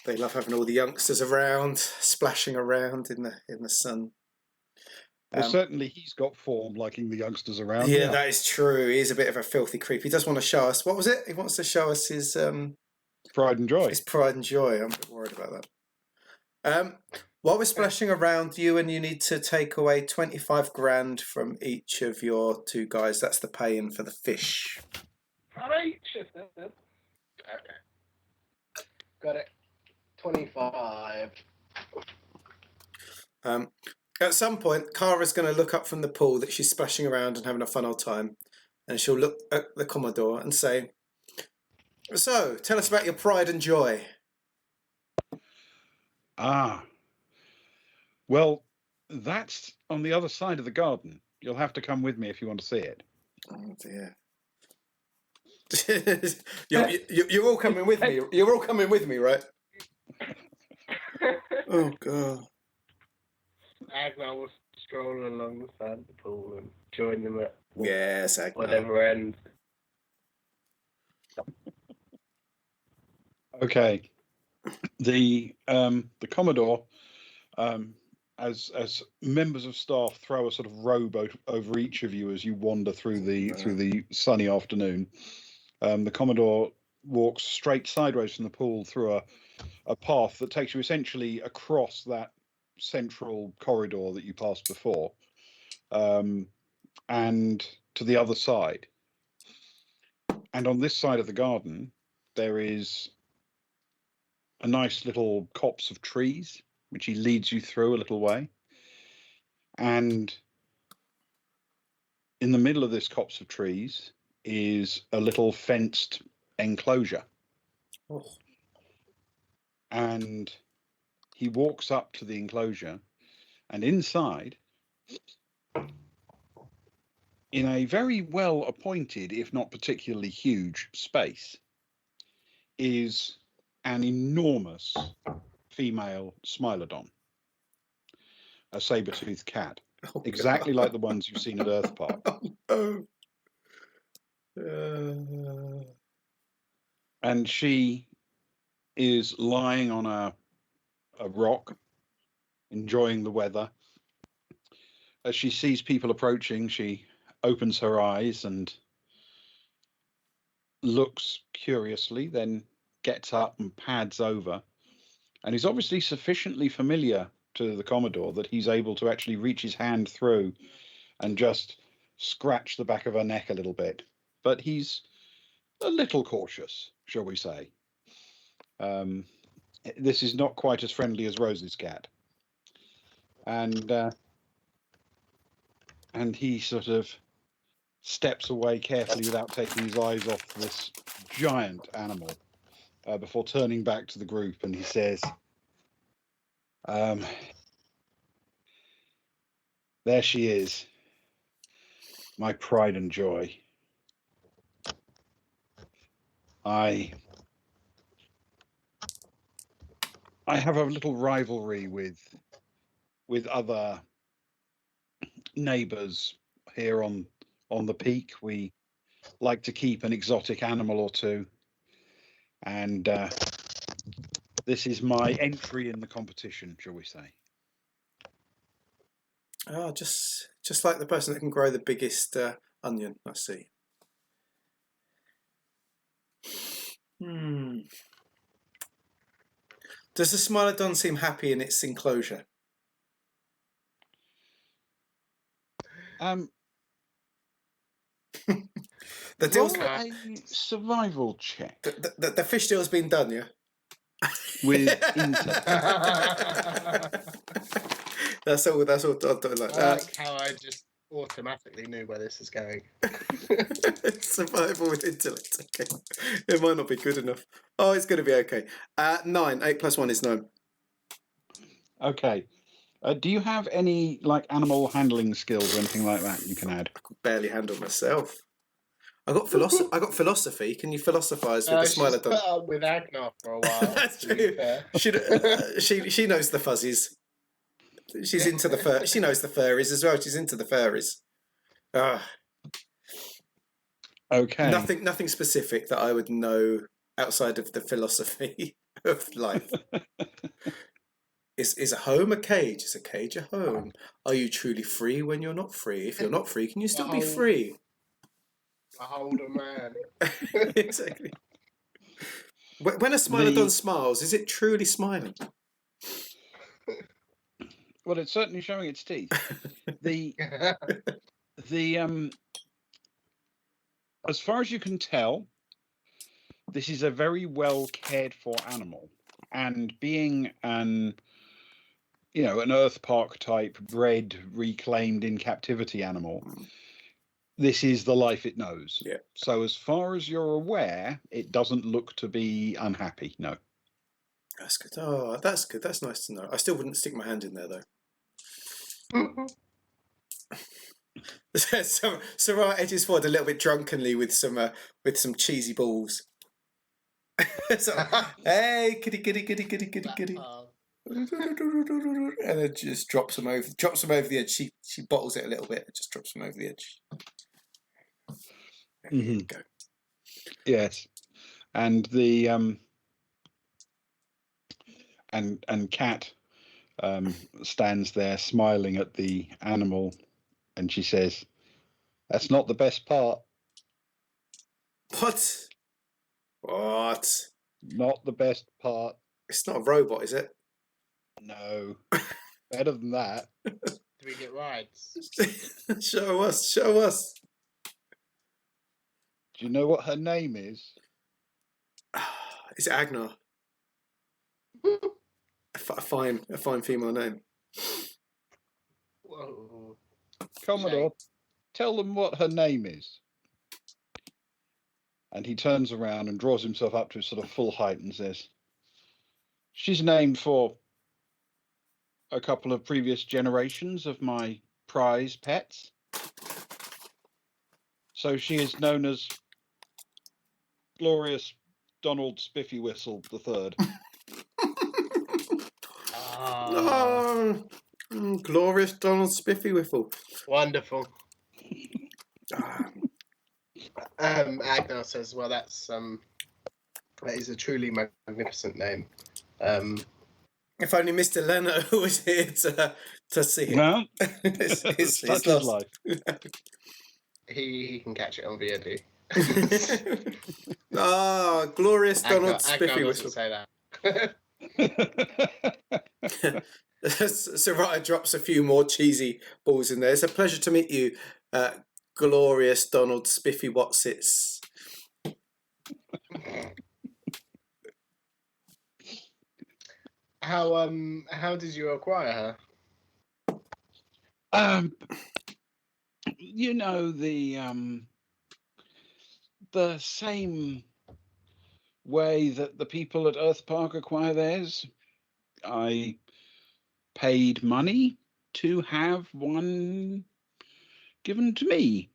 They love having all the youngsters around, splashing around in the sun. Well, certainly he's got form liking the youngsters around. Yeah, that is true. He's a bit of a filthy creep. He does want to show us. What was it? He wants to show us his pride and joy. His pride and joy. I'm a bit worried about that. While we're splashing around, you need to take away 25 grand from each of your 2 guys. That's the pay-in for the fish. From each of them. Okay. Got it. 25. At some point, Kara's going to look up from the pool that she's splashing around and having a fun old time, and she'll look at the Commodore and say, "So, tell us about your pride and joy." Well, that's on the other side of the garden. You'll have to come with me if you want to see it. Oh dear. You're all coming with me. You're all coming with me, right? Oh god. Agnar will stroll along the side of the pool and join them at yes, Agnar. whatever end Okay. The Commodore, as members of staff throw a sort of robe over each of you as you wander through the sunny afternoon. The Commodore walks straight sideways from the pool through a path that takes you essentially across that central corridor that you passed before, and to the other side. And on this side of the garden, there is a nice little copse of trees, which he leads you through a little way. And in the middle of this copse of trees is a little fenced enclosure. Oh. And he walks up to the enclosure, and inside, in a very well appointed, if not particularly huge space, is an enormous female Smilodon, a saber-toothed cat, exactly like the ones you've seen at Earth Park. And she is lying on a rock, enjoying the weather. As she sees people approaching, she opens her eyes and looks curiously, then gets up and pads over, and is obviously sufficiently familiar to the Commodore that he's able to actually reach his hand through and just scratch the back of her neck a little bit. But he's a little cautious, shall we say. This is not quite as friendly as Rose's cat. And he sort of steps away carefully without taking his eyes off this giant animal before turning back to the group, and he says, there she is, my pride and joy. I have a little rivalry with other neighbors here on the peak. We like to keep an exotic animal or two, and this is my entry in the competition, shall we say. Oh, just like the person that can grow the biggest onion. I see. Does the Smilodon seem happy in its enclosure? The deal's a survival check. The fish deal's been done, yeah. With intellect. That's all. That's all. I like how I just automatically knew where this is going. Survival with intellect. Okay, it might not be good enough. Oh, it's going to be okay. 9. 8 plus 1 is 9. Okay. Do you have any like animal handling skills or anything like that you can add? I could barely handle myself. I got philosophy. Can you philosophize with the Smilodon? Put up with Agnar for a while. That's true. She knows the fuzzies. She's into the fur. She knows the furries as well. She's into the furries. Okay. Nothing specific that I would know outside of the philosophy of life. Is a home a cage? Is a cage a home? Are you truly free when you're not free? If you're not free, can you still be free? A older man. Exactly. When a Smilodon smiles, is it truly smiling? Well, it's certainly showing its teeth. As far as you can tell, this is a very well cared for animal, and being an Earth Park type bred, reclaimed in captivity animal, this is the life it knows. Yeah. So as far as you're aware, it doesn't look to be unhappy. No. That's good. Oh, that's good. That's nice to know. I still wouldn't stick my hand in there though. So Sarah edges forward a little bit drunkenly with some cheesy balls. So, hey, kitty. And then just drops them over the edge. She bottles it a little bit and just drops them over the edge. There you go. Yes. And the And Kat stands there smiling at the animal, and she says, "That's not the best part. What? What? Not the best part. It's not a robot, is it? No, better than that." Do we get rides? Show us. Show us. Do you know what her name is? Is it Agnar? A fine female name. Whoa. Commodore, tell them what her name is. And he turns around and draws himself up to sort of full height and says, "She's named for a couple of previous generations of my prize pets. So she is known as Glorious Donald Spiffy Whistle III." No. Glorious Donald Spiffy Whiffle. Wonderful. Ah, Agnar says, "Well, that is a truly magnificent name." if only Mr. Leno was here to see it. Well, It's such is life. He can catch it on VOD. Glorious Donald Agnar Spiffy doesn't Whistle. say that. Saraya drops a few more cheesy balls in there. It's a pleasure to meet you, Glorious Donald Spiffy Watsits. How did you acquire her? You know, the same way that the people at Earth Park acquire theirs. I paid money to have one given to me.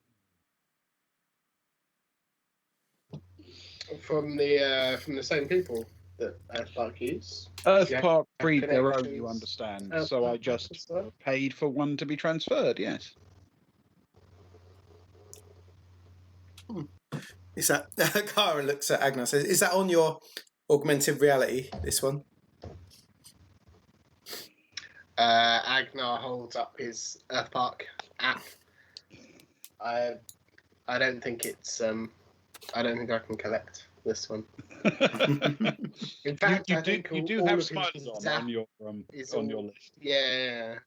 From the same people that Earth Park use? Earth Yeah, Park breed their own, connections. you understand. Earth So I Park just as well? paid for one to be transferred, yes. Is that Kara looks at Agnar and says, "Is that on your augmented reality, this one?" Agnar holds up his Earth Park app. I don't think it's I don't think I can collect this one. In fact, I think you do all have of his smiles app on your is on all- your list. Yeah,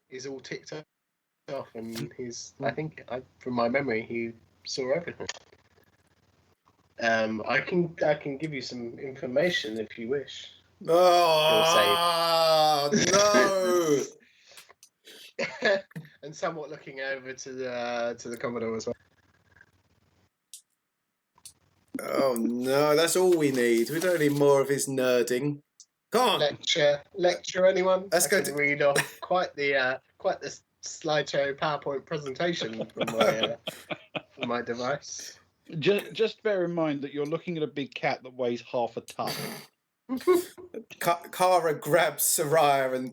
he's all ticked off, and I think from my memory, he saw everything. I can give you some information if you wish. Oh no! And somewhat looking over to the Commodore as well. Oh no! That's all we need. We don't need more of his nerding. Come on. Lecture anyone? Let's I go can to- read off quite the slideshow PowerPoint presentation from my device. Just bear in mind that you're looking at a big cat that weighs half a ton. Kara grabs Saraya and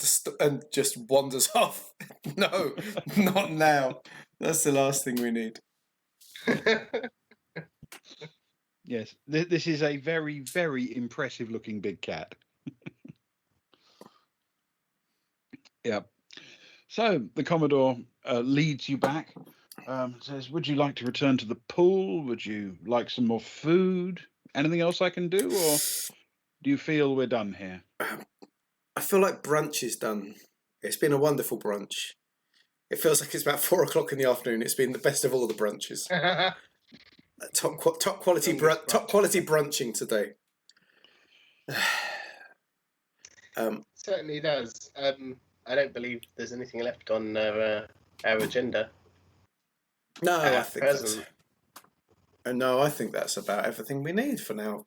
just wanders off. No, not now. That's the last thing we need. Yes, this is a very, very impressive looking big cat. Yeah. So the Commodore leads you back, says, "Would you like to return to the pool? Would you like some more food? Anything else I can do? Or do you feel we're done here?" I feel like brunch is done. It's been a wonderful brunch. It feels like it's about 4 o'clock in the afternoon. It's been the best of all the brunches. Top quality brunching today. Certainly does. I don't believe there's anything left on our agenda. No, I At think present. I think that's about everything we need for now.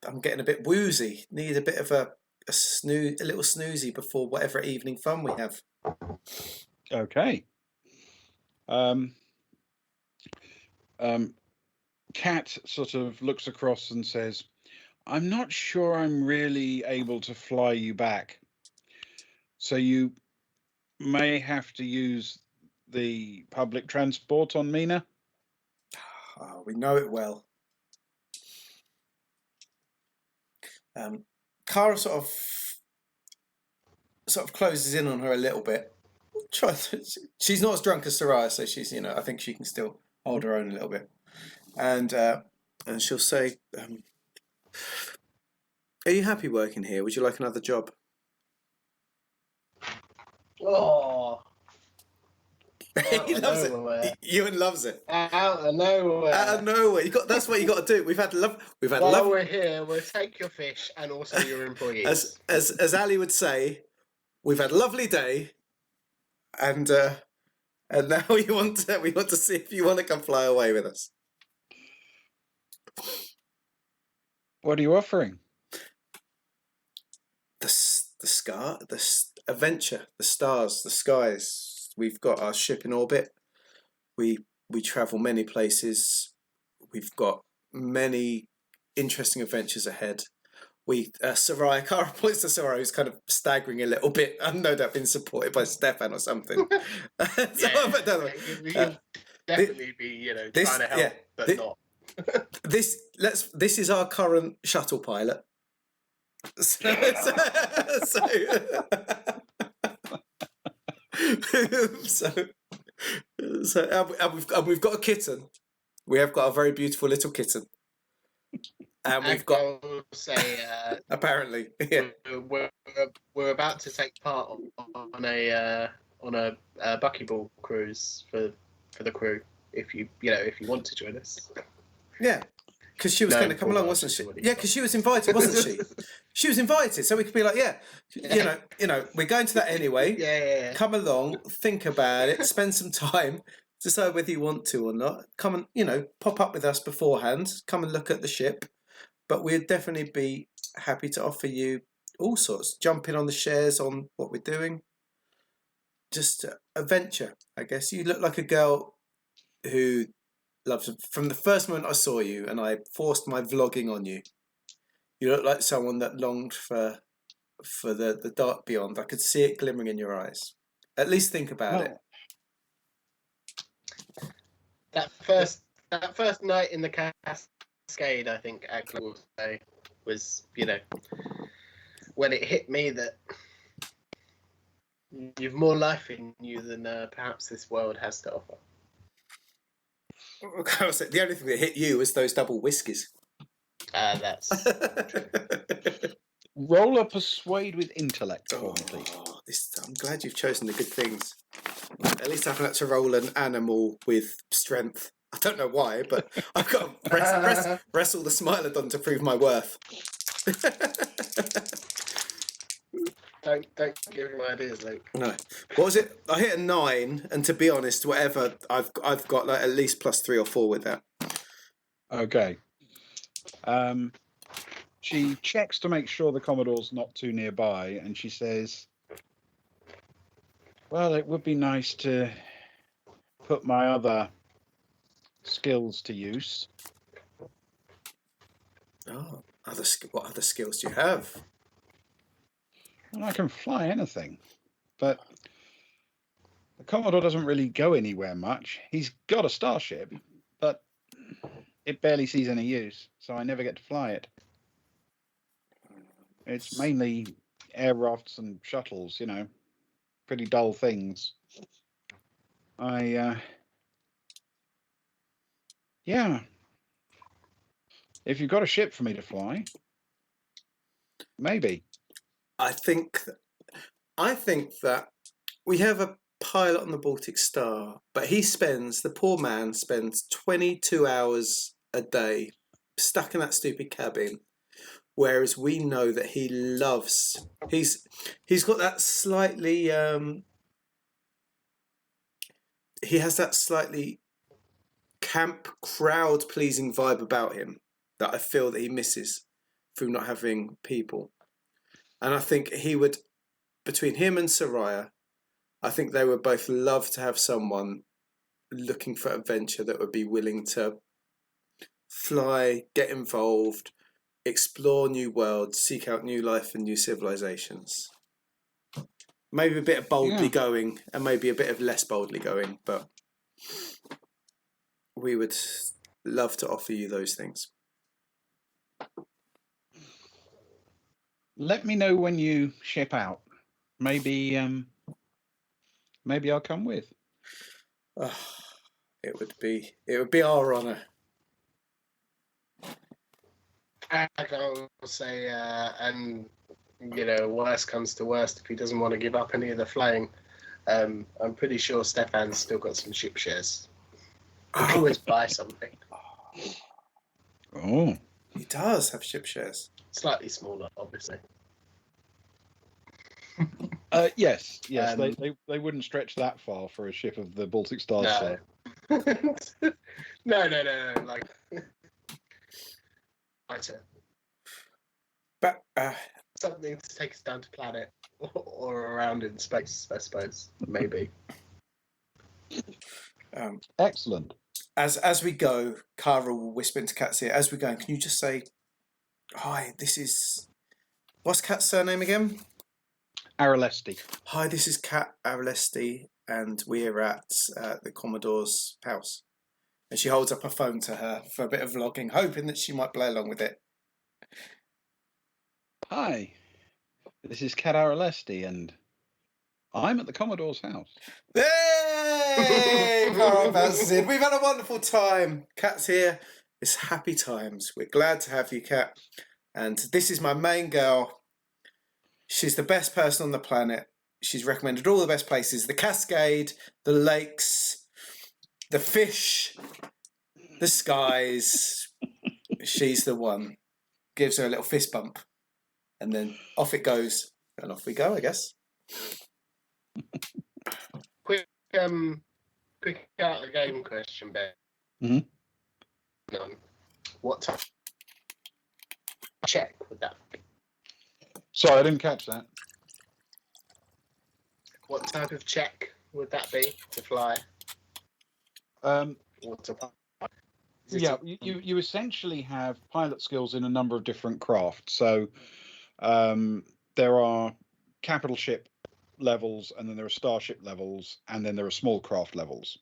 I'm getting a bit woozy. Need a bit of a little snoozy before whatever evening fun we have. Okay. Kat sort of looks across and says, "I'm not sure I'm really able to fly you back. So you may have to use the public transport on Mina." Oh, we know it well. Kara sort of sort of closes in on her a little bit. She's not as drunk as Soraya, so she's, I think she can still hold her own a little bit. And she'll say, "Are you happy working here? Would you like another job?" Oh, He loves it. Ewan loves it. Out of nowhere. Out of nowhere. That's what you got to do. We've had love. While we're here, we'll take your fish and also your employees. As Ali would say, we've had a lovely day, and now we want to see if you want to come fly away with us. What are you offering? The adventure, the stars, the skies. We've got our ship in orbit. We travel many places. We've got many interesting adventures ahead. Soraya, Cara points to Soraya, who's kind of staggering a little bit, and no doubt been supported by Stefan or something. We can definitely be, trying to help, but not. This is our current shuttle pilot. So we've got a kitten. We have got a very beautiful little kitten, and we've got. Apparently, yeah. We're about to take part on a buckyball cruise for the crew. If you want to join us. Yeah. Because she was going to come along, wasn't she? Yeah, because she was invited, wasn't she? She was invited, so we could be like, we're going to that anyway. Yeah. Come along, think about it, spend some time, decide whether you want to or not. Come and, pop up with us beforehand. Come and look at the ship. But we'd definitely be happy to offer you all sorts. Jump in on the shares on what we're doing. Just a venture, I guess. You look like a girl who loves it. From the first moment I saw you and I forced my vlogging on you, you look like someone that longed for the dark beyond. I could see it glimmering in your eyes. At least think about it. That first night in the Cascade, I think Agla will say, was, when it hit me that you've more life in you than perhaps this world has to offer. The only thing that hit you was those double whiskies. That's Roll a persuade with intellect for me, please. I'm glad you've chosen the good things. At least I haven't had to roll an animal with strength. I don't know why, but I've got to wrestle the Smilodon to prove my worth. Don't give him ideas, Luke. No. What was it? I hit a 9, and to be honest, whatever, I've got like at least +3 or 4 with that. Okay. She checks to make sure the Commodore's not too nearby, and she says, "Well, it would be nice to put my other skills to use." Oh, what other skills do you have? Well, I can fly anything, but the Commodore doesn't really go anywhere much. He's got a starship, but it barely sees any use, so I never get to fly it. It's mainly aircrafts and shuttles, pretty dull things. Yeah. If you've got a ship for me to fly, maybe. I think that we have a pilot on the Baltic Star, but the poor man spends 22 hours a day stuck in that stupid cabin, whereas we know that he loves. He's got that slightly. He has that slightly camp, crowd-pleasing vibe about him that I feel that he misses through not having people. And I think he would, between him and Soraya, I think they would both love to have someone looking for adventure that would be willing to fly, get involved, explore new worlds, seek out new life and new civilizations. Maybe a bit of boldly going and maybe a bit of less boldly going, but we would love to offer you those things. Let me know when you ship out. maybe I'll come with. It would be our honour. I'll say, and worst comes to worst, if he doesn't want to give up any of the flying, I'm pretty sure Stefan's still got some ship shares. We can always buy something. Oh, He does have ship shares. Slightly smaller, obviously. yes. They wouldn't stretch that far for a ship of the Baltic Star size. No. Like, lighter. But Something to take us down to planet or around in space, I suppose. Maybe. Excellent. As we go, Kara will whisper into Kat's ear. As we go, can you just say, "Hi, this is..." What's Kat's surname again? Aralesti. Hi, this is Kat Aralesti, and we're at the Commodore's house. And she holds up her phone to her for a bit of vlogging, hoping that she might play along with it. Hi, this is Kat Aralesti, and I'm at the Commodore's house. Hey! Kara bounces in. We've had a wonderful time. Kat's here. It's happy times. We're glad to have you, Kat. And this is my main girl. She's the best person on the planet. She's recommended all the best places. The Cascade, the lakes, the fish, the skies. She's the one. Gives her a little fist bump. And then off it goes. And off we go, I guess. Quick out of the game question, Ben. Mm-hmm. What type of check would that be? Sorry, I didn't catch that. What type of check would that be to fly? Or to Yeah, you essentially have pilot skills in a number of different crafts. So there are capital ship levels, and then there are starship levels, and then there are small craft levels.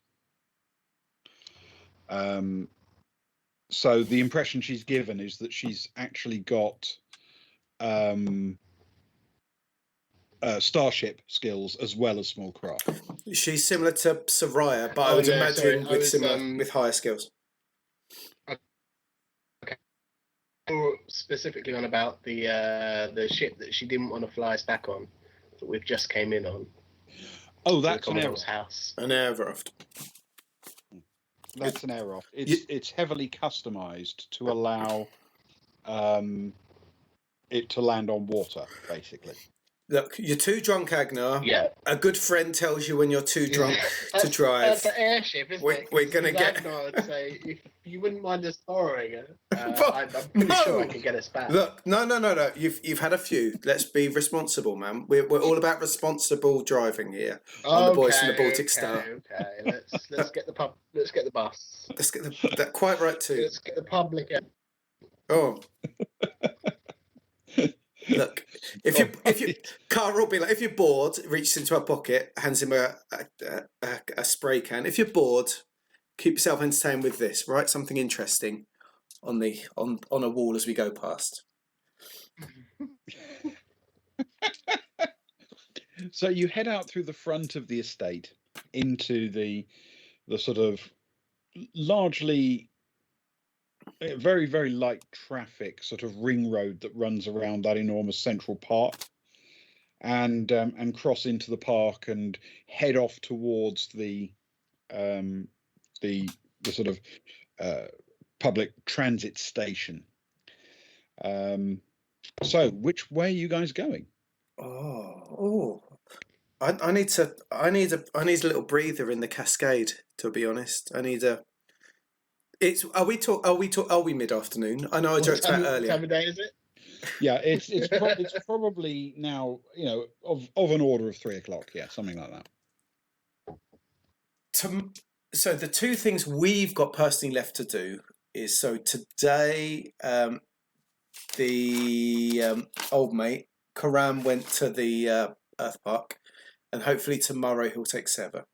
So the impression she's given is that she's actually got starship skills as well as small craft. She's similar to Soraya, but I would imagine with higher skills. Okay. Or specifically on about the ship that she didn't want to fly us back on, that we've just came in on. Oh, that's an Commodore's house. An aircraft. That's an aircraft. It's heavily customized to allow it to land on water, basically. Look, you're too drunk, Agnar. Yeah. A good friend tells you when you're too drunk to drive. That's an airship, isn't it? We're going to get... Agnar would say, if you wouldn't mind us borrowing it, I'm pretty sure I can get us back. Look, no. You've had a few. Let's be responsible, man. We're all about responsible driving here on the boys from the Baltic Star. Okay, let's get the pub. Let's get the bus. Let's get that quite right too. Let's get the public. Oh. Look, if you Carl will be like, if you're bored, reaches into her pocket, hands him a spray can. If you're bored, keep yourself entertained with this. Write something interesting on a wall as we go past. So you head out through the front of the estate into the sort of largely very, very light traffic sort of ring road that runs around that enormous central park, and cross into the park and head off towards the sort of public transit station. So which way are you guys going? I need a little breather in the Cascade, to be honest. Are we mid-afternoon? I know I joked about earlier. What time of day is it? Yeah, it's probably now, of an order of 3 o'clock. Yeah, something like that. So the two things we've got personally left to do is, so today, the old mate Karam went to the Earth Park, and hopefully tomorrow he'll take Seva.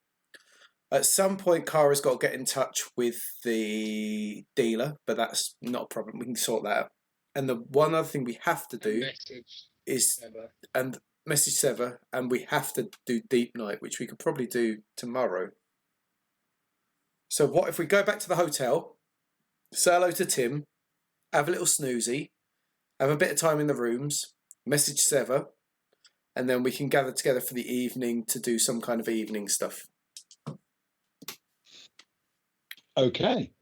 At some point, Kara's got to get in touch with the dealer, but that's not a problem. We can sort that out. And the one other thing we have to do is, and message Sever, and we have to do Deep Night, which we could probably do tomorrow. So what if we go back to the hotel, say hello to Tim, have a little snoozy, have a bit of time in the rooms, message Sever, and then we can gather together for the evening to do some kind of evening stuff. Okay.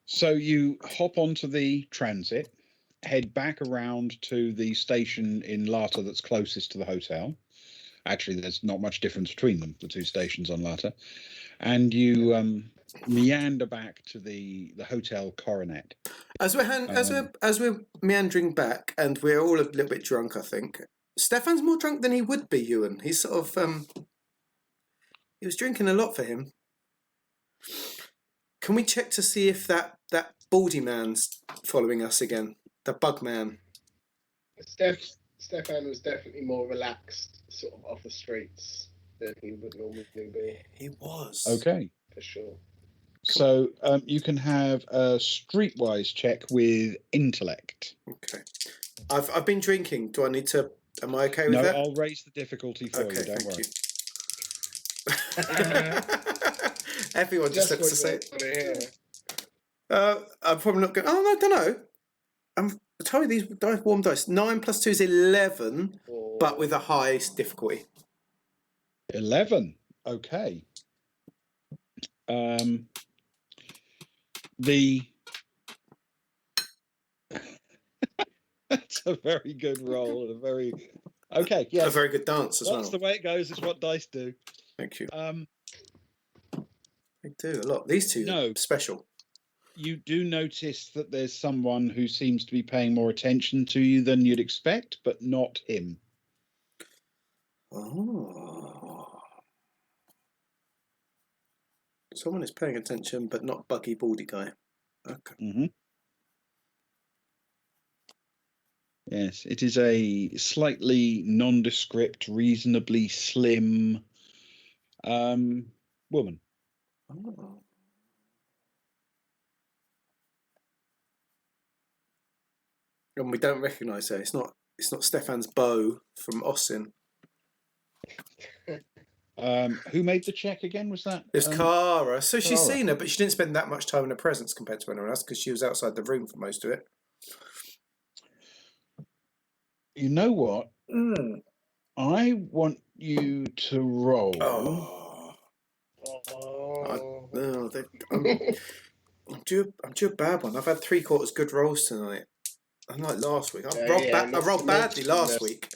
So you hop onto the transit, head back around to the station in Lata that's closest to the hotel. Actually, there's not much difference between them, the two stations on Lata. And you meander back to the hotel Coronet. As we're meandering back, and we're all a little bit drunk, I think. Stefan's more drunk than he would be, Ewan. He's sort of he was drinking a lot for him. Can we check to see if that baldy man's following us again? The bug man. Stefan was definitely more relaxed, sort of off the streets than he would normally be. He was. Okay. For sure. So you can have a streetwise check with intellect. Okay. I've been drinking. Do I need to? Am I okay with that? No, I'll raise the difficulty for you. Don't worry. Everyone just looks the same. I'm probably not going. Oh, no, I don't know. I'm telling you, these dice, warm dice. 9 + 2 is 11, but with a high difficulty. 11. Okay. That's a very good roll and a very okay. Yeah, a very good dance as well. That's the way it goes. It's what dice do. Thank you. They do a lot. These two are special. You do notice that there's someone who seems to be paying more attention to you than you'd expect, but not him. Oh. Someone is paying attention, but not buggy, baldy guy. Okay. Mm-hmm. Yes, it is a slightly nondescript, reasonably slim woman. Oh. And we don't recognise her. It's not Stefan's beau from Austin. Who made the check again? Was that? It's Cara. So she's Cara. seen her, but she didn't spend that much time in her presence compared to anyone else because she was outside the room for most of it. You know what? I want you to roll. I'm due a bad one. I've had 3/4 good rolls tonight. Unlike last week. I rolled badly last week.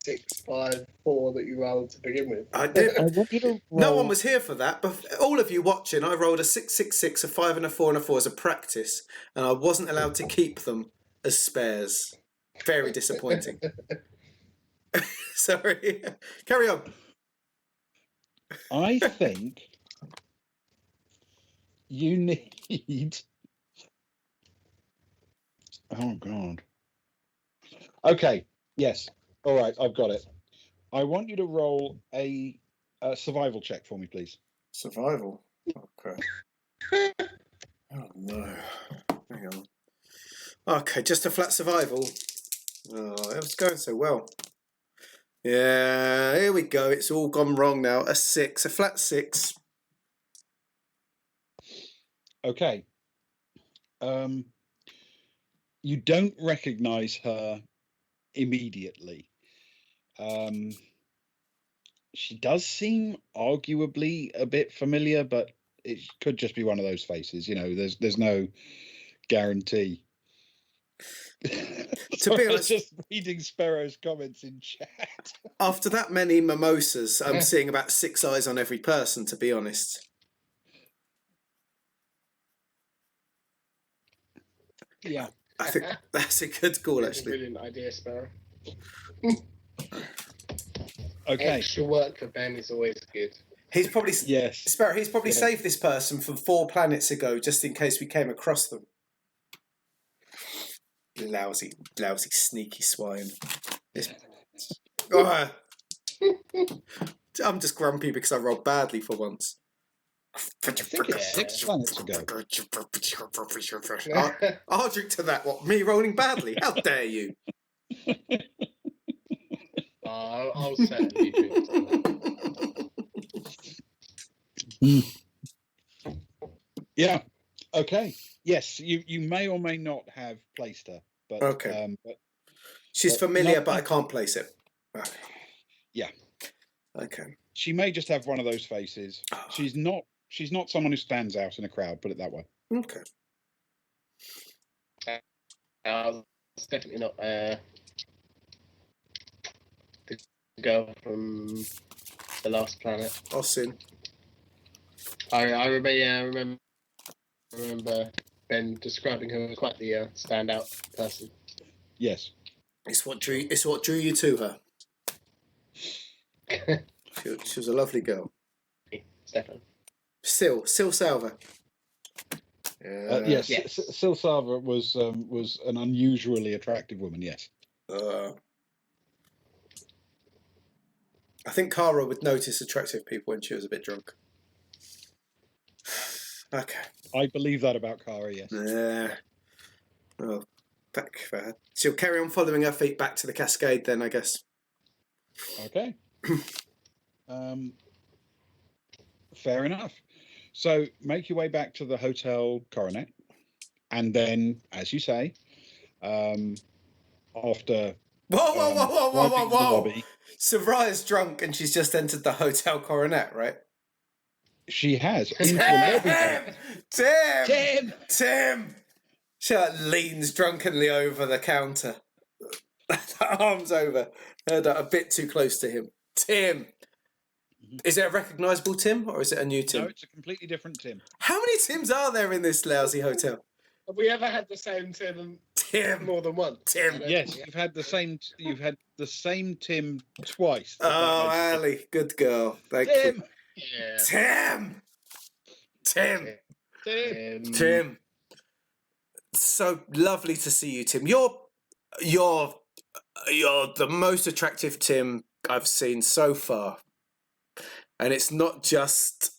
6, 5, 4 that you rolled to begin with. I did. I want you to roll. No one was here for that, but all of you watching, I rolled a 6, 6, 6, a 5 and a 4 and a 4 as a practice, and I wasn't allowed to keep them as spares. Very disappointing. Sorry. Carry on. I think you need. Oh God. Okay. Yes. All right. I've got it. I want you to roll a survival check for me, please. Survival. Okay. Oh no. Hang on. Okay, just a flat survival. Oh, it was going so well. Yeah, here we go. It's all gone wrong now. A 6, a flat 6. Okay. You don't recognize her immediately. She does seem arguably a bit familiar, but it could just be one of those faces. You know, there's no guarantee. To be honest, just reading Sparrow's comments in chat. After that many mimosas, I'm seeing about 6 eyes on every person, to be honest. Yeah. I think that's a good call, actually. Brilliant idea, Sparrow. Okay. Extra work for Ben is always good. He's probably Sparrow. He's probably Yeah. saved this person from 4 planets ago, just in case we came across them. Lousy, sneaky swine. Oh. I'm just grumpy because I rolled badly for once. I think it's 6 planets ago. I'll drink to that. What, me rolling badly? How dare you? I'll certainly drink some. Yeah. Okay. Yes, you may or may not have placed her, but Okay. but She's but familiar, not- but I can't place it. Okay. Yeah. Okay. She may just have one of those faces. She's not someone who stands out in a crowd, put it that way. Okay. It's definitely not the girl from the Last Planet. Osin. I remember Ben describing her as quite the standout person. Yes. It's what drew you to her. She was a lovely girl. Stefan. Sil Salva. Yes. Yes. Sil Salva was an unusually attractive woman. Yes. I think Cara would notice attractive people when she was a bit drunk. Okay. I believe that about Cara. Yes. Yeah. Well, back for her. She'll carry on following her feet back to the cascade then, I guess. Okay. Fair enough. So make your way back to the Hotel Coronet, and then, as you say, after Whoa! lobby, Savraya's drunk and she's just entered the Hotel Coronet, right? she has into the lobby. Tim! She leans drunkenly over the counter. Arms over. A bit too close to him. Tim! Is it a recognisable Tim or is it a new Tim? No, it's a completely different Tim. How many Tims are there in this lousy hotel? Have we ever had the same Tim more than once? Tim. Yes, you've had the same Tim twice. Oh, Ali, good girl. Thank you. Yeah. Tim. So lovely to see you, Tim. You're the most attractive Tim I've seen so far. And it's not just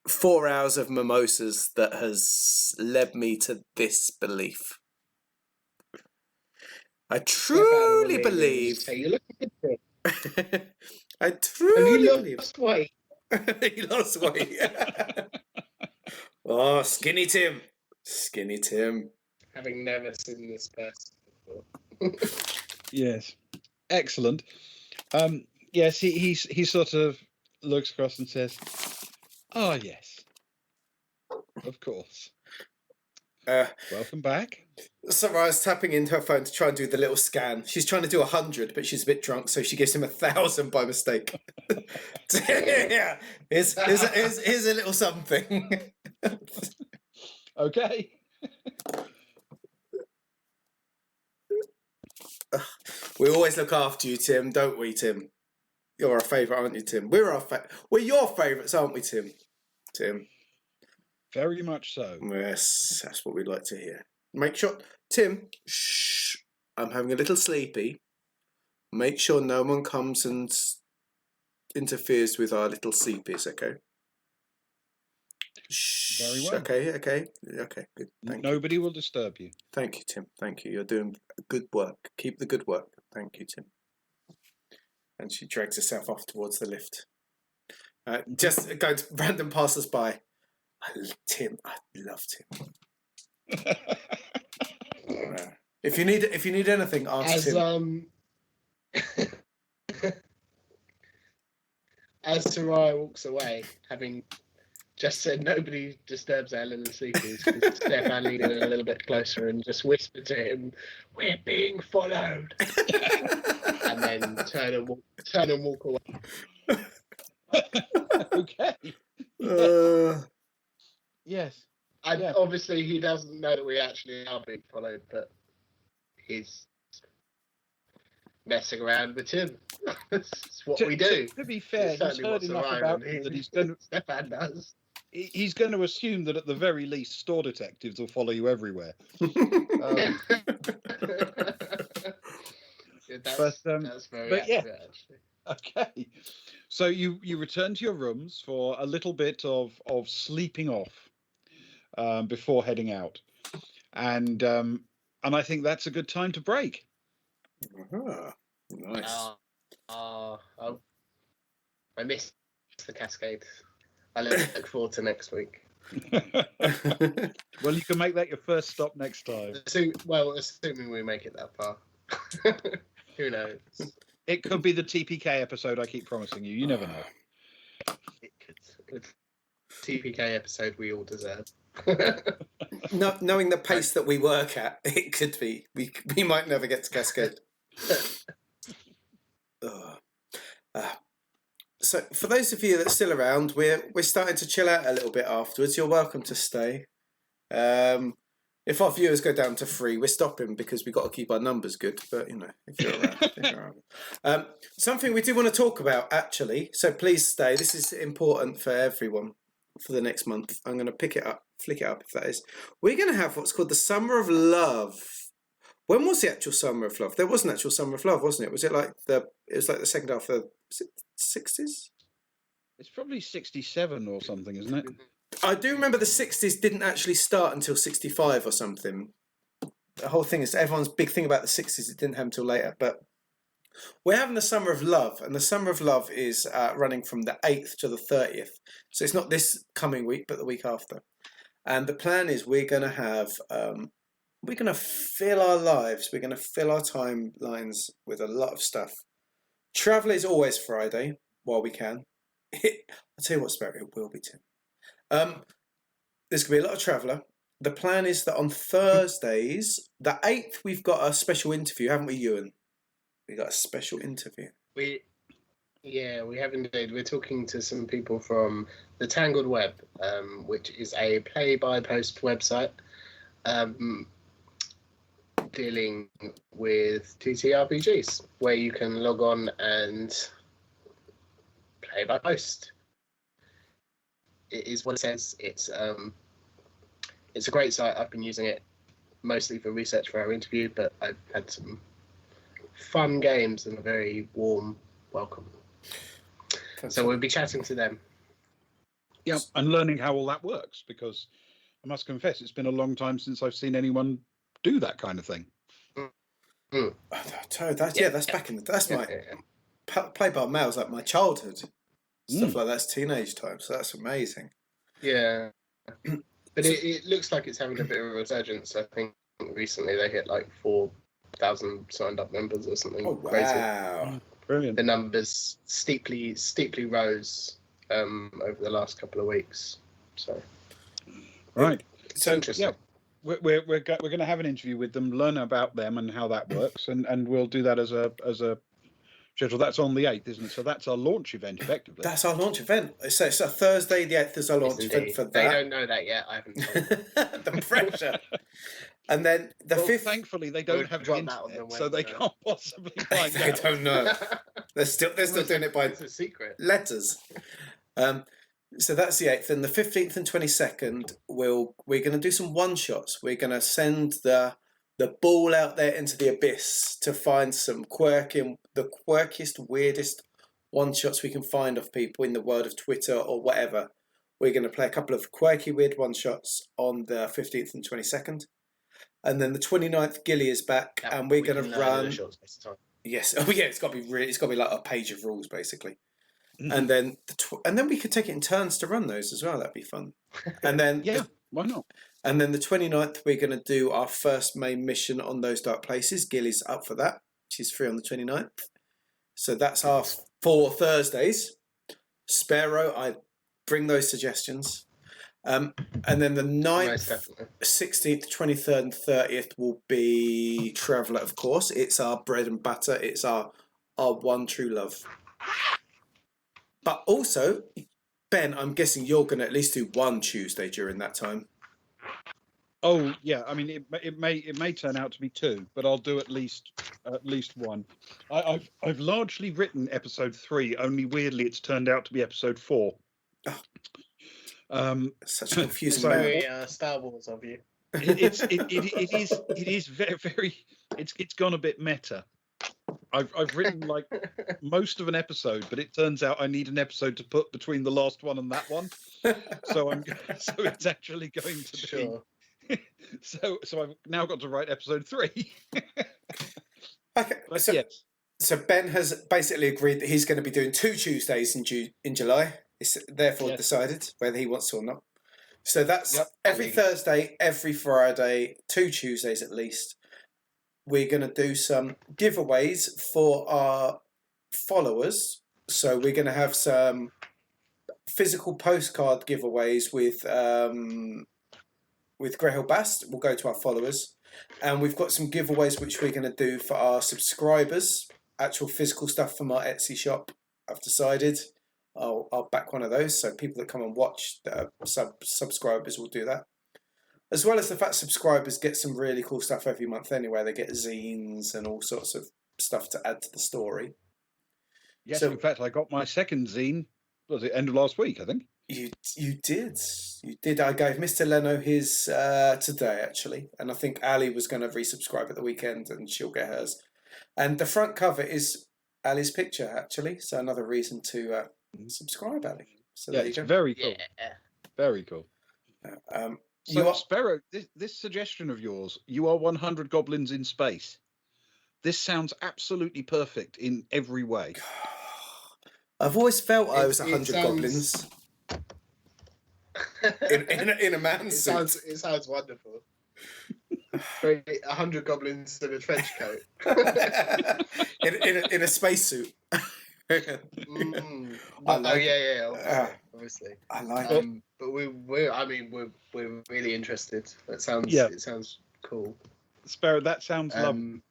4 hours of mimosas that has led me to this belief. I truly believe. Hey, you look good. I truly believe. Lost weight. He lost weight. Oh, skinny Tim. Skinny Tim. Having never seen this person before. Yes. Excellent. Yes, he sort of looks across and says, "Oh yes, of course. Welcome back." Sara's tapping into her phone to try and do the little scan. She's trying to do 100, but she's a bit drunk, so she gives him 1,000 by mistake. Yeah, here's a little something. Okay. We always look after you, Tim, don't we, Tim? You're our favourite, aren't you, Tim? We're your favourites, aren't we, Tim? Tim. Very much so. Yes, that's what we'd like to hear. Make sure, Tim. Shh. I'm having a little sleepy. Make sure no one comes and interferes with our little sleepies, okay? Shh. Very well. Okay. Good. Nobody will disturb you. Thank you, Tim. Thank you. You're doing good work. Keep the good work. Thank you, Tim. And she drags herself off towards the lift. Just going to random passers-by. I love Tim. If you need anything, ask Tim. As Sarai walks away, having just said nobody disturbs our little sleepies, because Stefan leaned in a little bit closer and just whispered to him, "We're being followed," and then turn and walk away. Okay. Yes. Obviously, he doesn't know that we actually are being followed, but he's messing around with him. That's what we do. To be fair, he's heard enough about him that he's going to. Stefan does. He's going to assume that at the very least, store detectives will follow you everywhere. That's very accurate, actually. Okay. So you return to your rooms for a little bit of sleeping off before heading out, and I think that's a good time to break. Nice. I missed the Cascade. I look forward to next week. Well, you can make that your first stop next time. Assuming we make it that far. Who knows? It could be the TPK episode I keep promising you. You never know. It could. TPK episode we all deserve. Knowing the pace that we work at, it could be. We might never get to Cascade. So, for those of you that's still around, we're starting to chill out a little bit afterwards. You're welcome to stay. If our viewers go down to 3, we're stopping because we've got to keep our numbers good. But, if you're around. Something we do want to talk about, actually, so please stay. This is important for everyone for the next month. I'm going to flick it up, if that is. We're going to have what's called the Summer of Love. When was the actual Summer of Love? There was an actual Summer of Love, wasn't it? Was it like the second half of the 60s? It's probably 67 or something, isn't it? I do remember the 60s didn't actually start until 65 or something. The whole thing is, everyone's big thing about the 60s, it didn't happen until later. But we're having the Summer of Love, and the Summer of Love is running from the 8th to the 30th. So it's not this coming week, but the week after. And the plan is we're going to have... we're going to fill our lives, we're going to fill our timelines with a lot of stuff. Travel is always Friday, while we can. I'll tell you what, Sparrow, it will be, Tim. There's going to be a lot of Traveller. The plan is that on Thursdays, the 8th, we've got a special interview, haven't we, Ewan? We got a special interview. We have indeed. We're talking to some people from the Tangled Web, which is a play-by-post website. Dealing with TTRPGs, where you can log on and play by post. It is what it says. It's a great site. I've been using it mostly for research for our interview, but I've had some fun games and a very warm welcome. So we'll be chatting to them. Yeah, and learning how all that works, because I must confess, it's been a long time since I've seen anyone do that kind of thing. That's back in the... That's my... Play by mail's like my childhood. Stuff like that's teenage time, so that's amazing. Yeah. But it looks like it's having a bit of a resurgence. I think recently they hit like 4,000 signed up members or something. Oh, wow. Crazy. Brilliant. The numbers steeply rose over the last couple of weeks. So... Right. So interesting. Yeah. We're going to have an interview with them, learn about them and how that works, and we'll do that as a schedule. That's on the 8th, isn't it? So that's our launch event, effectively. That's our launch event. So it's a Thursday, the 8th is our launch event for that. They don't know that yet. I haven't told them. The pressure. And then the 5th... Thankfully, they don't have the internet, so they can't possibly find out. They don't know. They're still doing it by it's a secret. Letters. So that's the 8th. And the 15th and 22nd, we're going to do some one-shots. We're going to send the ball out there into the abyss to find some the quirkiest, weirdest one-shots we can find of people in the world of Twitter or whatever. We're going to play a couple of quirky, weird one-shots on the 15th and 22nd. And then the 29th, Gilly is back, and we're going to run... Yes. Oh, yeah, it's got to be like a page of rules, basically. And then we could take it in turns to run those as well. That'd be fun. And then why not? And then the 29th, we're going to do our first main mission on those dark places. Gilly's up for that. She's free on the 29th. So that's our 4 Thursdays. Sparrow, I bring those suggestions. And then the 9th, 16th, 23rd and 30th will be Traveller, of course. It's our bread and butter. It's our one true love. But also, Ben, I'm guessing you're going to at least do one Tuesday during that time. Oh yeah, I mean it may turn out to be 2, but I'll do at least one. I've largely written episode 3. Only weirdly, it's turned out to be episode 4. Oh. Such a confusing very Star Wars of you. It is very, very. It's gone a bit meta. I've written like most of an episode, but it turns out I need an episode to put between the last one and that one. So it's actually going to be. Sure. So I've now got to write episode 3. Okay. But so So Ben has basically agreed that he's going to be doing 2 Tuesdays in July. It's therefore decided whether he wants to or not. So that's every Thursday, every Friday, 2 Tuesdays at least. We're going to do some giveaways for our followers. So we're going to have some physical postcard giveaways with Greyhill Bast. Will go to our followers, and we've got some giveaways which we're going to do for our subscribers. Actual physical stuff from our Etsy shop. I've decided I'll back one of those. So people that come and watch that are subscribers will do that. As well as the fact subscribers get some really cool stuff every month anyway. They get zines and all sorts of stuff to add to the story. Yes, so, in fact, I got my second zine. Was it end of last week, I think? You did. I gave Mr. Leno his today, actually. And I think Ali was going to resubscribe at the weekend and she'll get hers. And the front cover is Ali's picture, actually. So another reason to subscribe, Ali. So yeah, it's very cool. Yeah. Very cool. So, Sparrow, this suggestion of yours, you are 100 goblins in space. This sounds absolutely perfect in every way. I've always felt I was 100 goblins in a man's suit. It sounds wonderful. 100 goblins in a trench coat. in a spacesuit. Obviously. I like it. But we're really interested. It sounds cool. Sparrow, that sounds lovely.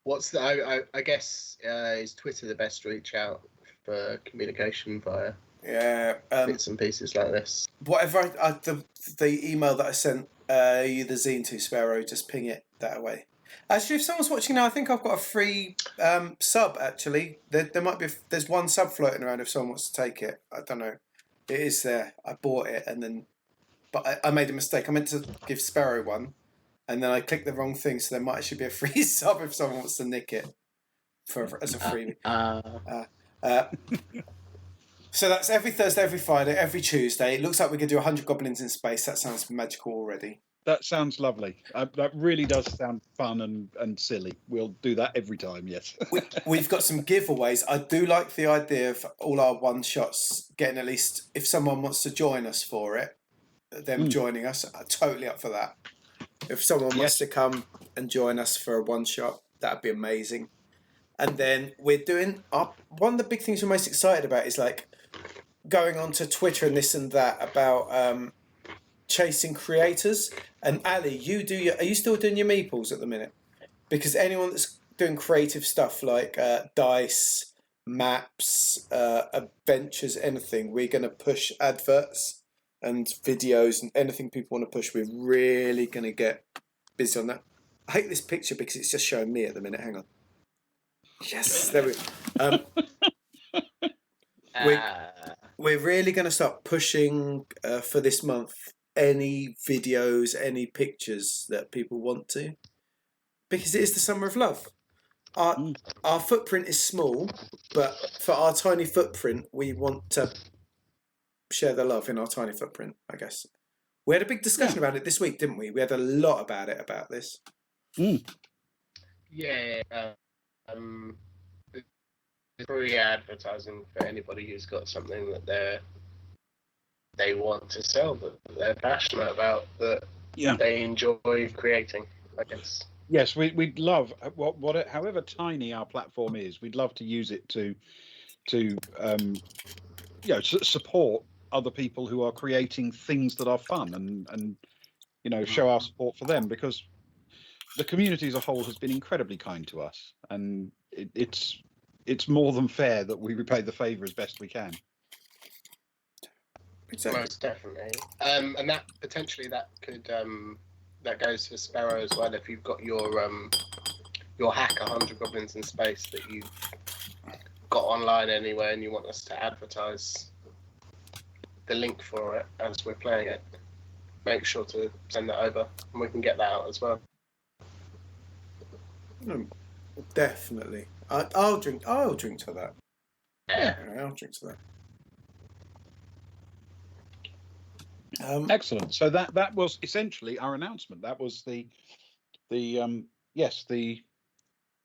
What's the? I guess is Twitter the best reach out for communication via bits and pieces like this? Whatever the email that I sent you the zine to, Sparrow, just ping it that way. Actually, if someone's watching now, I think I've got a free sub. Actually, there might be. There's one sub floating around. If someone wants to take it, I don't know. It is there. I bought it but I made a mistake. I meant to give Sparrow one. And then I clicked the wrong thing, so there might actually be a free sub if someone wants to nick it as a freebie. So that's every Thursday, every Friday, every Tuesday. It looks like we could do 100 goblins in space. That sounds magical already. That sounds lovely. That really does sound fun and silly. We'll do that every time, yes. We've got some giveaways. I do like the idea of all our one-shots getting at least, if someone wants to join us for it, them joining us. I'm totally up for that. If someone wants to come and join us for a one-shot, that'd be amazing. And then we're doing one of the big things we're most excited about is like going on to Twitter and this and that about chasing creators. And Ali, are you still doing your meeples at the minute? Because anyone that's doing creative stuff like dice, maps, adventures, anything, we're going to push adverts and videos and anything people want to push. We're really going to get busy on that. I hate this picture because it's just showing me at the minute. Hang on. Yes, there we go. We're really going to start pushing for this month any videos, any pictures that people want to, because it is the summer of love. Our footprint is small, but for our tiny footprint, we want to share the love in our tiny footprint, I guess. We had a big discussion about it this week, didn't we? We had a lot about this. Yeah. Free advertising for anybody who's got something that they want to sell, that they're passionate about, that they enjoy creating, I guess. Yes, we'd love however tiny our platform is. We'd love to use it to support other people who are creating things that are fun and show our support for them, because the community as a whole has been incredibly kind to us, and it's more than fair that we repay the favour as best we can. Exactly. Most definitely, and that potentially that could that goes for Sparrow as well. If you've got your hack 100 Goblins in Space that you've got online anywhere and you want us to advertise the link for it as we're playing it, make sure to send that over and we can get that out as well. Definitely. I'll drink to that. Yeah. I'll drink to that. Excellent. So that was essentially our announcement. That was the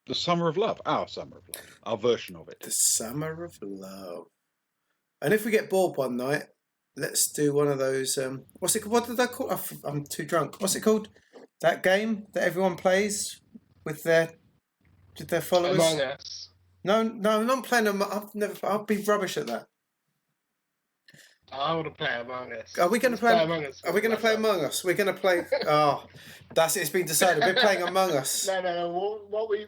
The Summer of Love. Our Summer of Love. Our version of it. The Summer of Love. And if we get bored one night, let's do one of those. What's it? What did I call? I'm too drunk. What's it called? That game that everyone plays with their followers. Among Us. No, I'm not playing. I'll be rubbish at that. I want to play Among Us. Are we going to play Among Us? Are we going to play Among Us? We're going to play. Oh, that's it. It's been decided. We're playing Among Us. No. What were you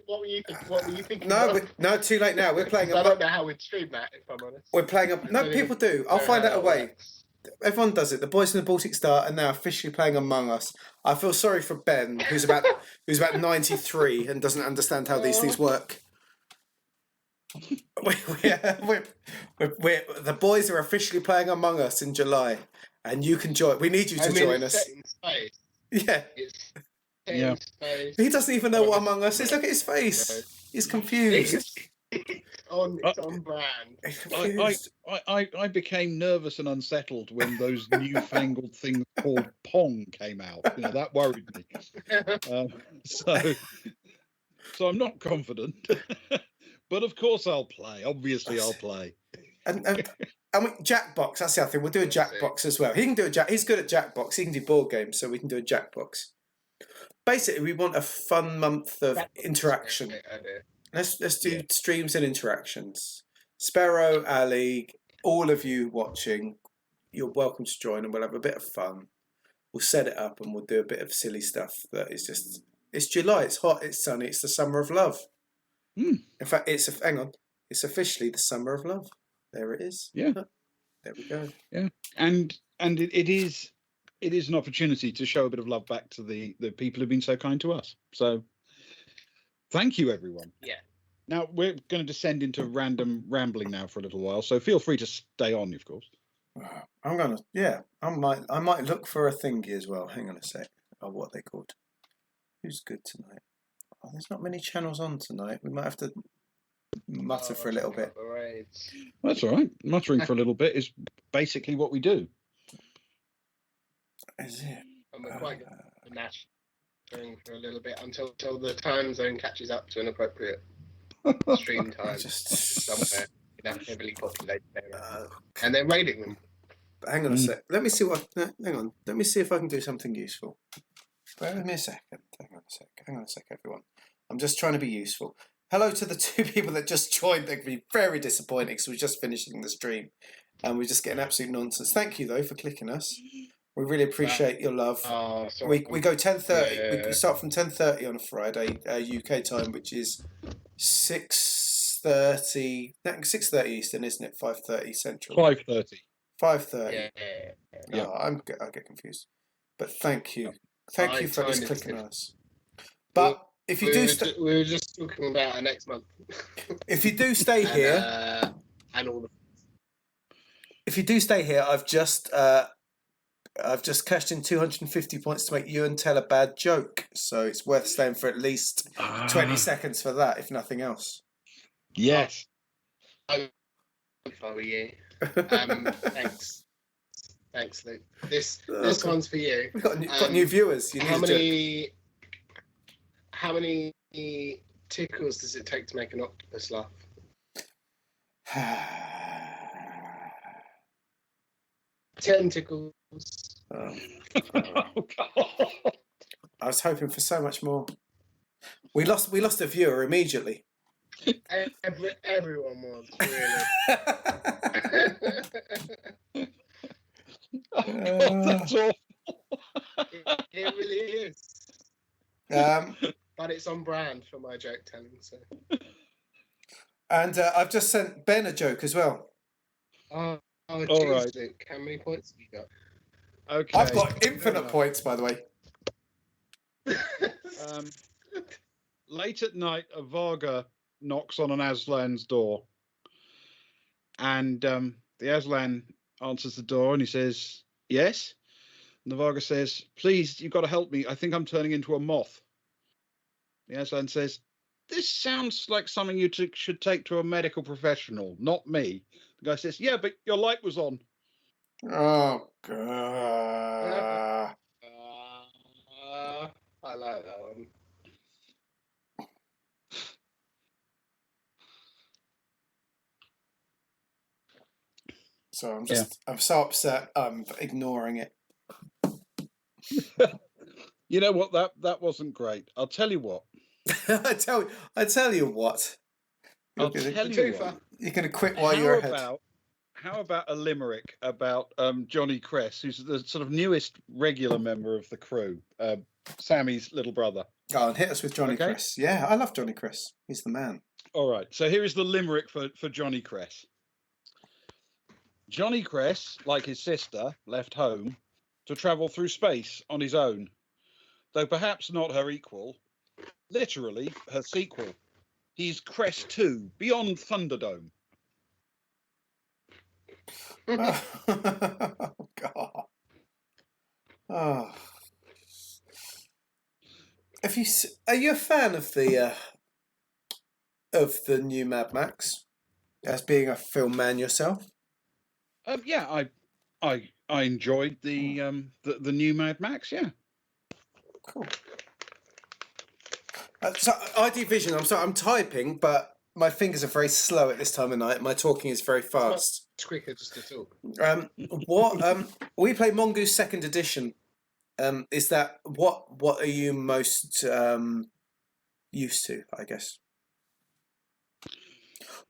thinking? No, too late now. We're playing. I don't know how we'd stream that. If I'm honest. We're playing. No, people do. I'll find out a way. Everyone does it. The boys from the Baltic Star are now officially playing Among Us. I feel sorry for Ben, who's about 93 and doesn't understand how these things work. The boys are officially playing Among Us in July, and you can join. We need you to join us. Yeah. Yeah. He doesn't even know what Among Us is. Look at his face. He's confused. It's on brand. I became nervous and unsettled when those newfangled things called Pong came out. That worried me. So I'm not confident. But of course I'll play. Obviously I'll play. And Jackbox, that's the other thing. We'll do a Jackbox as well. He can do He's good at Jackbox. He can do board games, so we can do a Jackbox. Basically, we want a fun month of interaction. Let's do streams and interactions. Sparrow, Ali, all of you watching, you're welcome to join, and we'll have a bit of fun. We'll set it up and we'll do a bit of silly stuff. It's July. It's hot. It's sunny. It's the summer of love. In fact, it's officially the summer of love. There it is. Yeah. There we go. Yeah. And it is an opportunity to show a bit of love back to the people who've been so kind to us. So thank you, everyone. Yeah. Now we're going to descend into random rambling now for a little while. So feel free to stay on, of course. I might look for a thingy as well. Hang on a sec. Oh, what are they called? Who's good tonight? Oh, there's not many channels on tonight. We might have to mutter for a little bit. That's all right. Muttering for a little bit is basically what we do. Is it? And we're quite good at nattering for a little bit until the time zone catches up to an appropriate stream time somewhere in a heavily populated area. And they're raiding them. Hang on a sec. Let me see hang on. Let me see if I can do something useful. Bear with me a second. Hang on a sec, everyone. I'm just trying to be useful. Hello to the two people that just joined. They're going to be very disappointed because we're just finishing the stream and we're just getting absolute nonsense. Thank you, though, for clicking us. We really appreciate your love. We go 10:30. Yeah. We start from 10:30 on a Friday, UK time, which is 6:30. 6:30 Eastern, isn't it? 5:30 Central. 5:30. 5:30. Yeah. I get confused. But thank you. Thank you for just clicking on us. But if you we were just talking about next month. If you do stay here, and all the. If you do stay here, I've just cashed in 250 points to make you and tell a bad joke. So it's worth staying for at least 20 seconds for that, if nothing else. Yes. If I were you. Thanks, Luke. This one's for you. We've got new viewers. How many tickles does it take to make an octopus laugh? 10 tickles. Oh, God. I was hoping for so much more. We lost a viewer immediately. Everyone was, really. Oh, God, that's awful. It really is. But it's on brand for my joke telling. So. And I've just sent Ben a joke as well. All geez, right. Luke, how many points have you got? Okay. I've got infinite points, by the way. Late at night, a Varga knocks on an Aslan's door. And the Aslan answers the door and he says, yes. And the Varga says, please, you've got to help me. I think I'm turning into a moth. The Aslan says, this sounds like something you should take to a medical professional, not me. The guy says, yeah, but your light was on. Oh, God. I like that one. So I'm so upset. I'm ignoring it. You know what? That wasn't great. I'll tell you what. I tell you what. You're gonna quit while you're ahead. How about a limerick about Johnny Cress, who's the sort of newest regular member of the crew, Sammy's little brother. Oh, and hit us with Johnny Cress. Yeah, I love Johnny Cress. He's the man. All right. So here is the limerick for Johnny Cress. Johnny Cress, like his sister, left home to travel through space on his own, though perhaps not her equal, literally her sequel. He's Cress 2, beyond Thunderdome. Oh, God. Oh. Are you a fan of the new Mad Max? As being a film man yourself? Yeah, I enjoyed the new Mad Max. Yeah. Cool. So ID Vision. I'm sorry, I'm typing, but my fingers are very slow at this time of night. My talking is very fast. It's quicker just to talk. We play Mongoose Second Edition. Is that what are you most used to? I guess.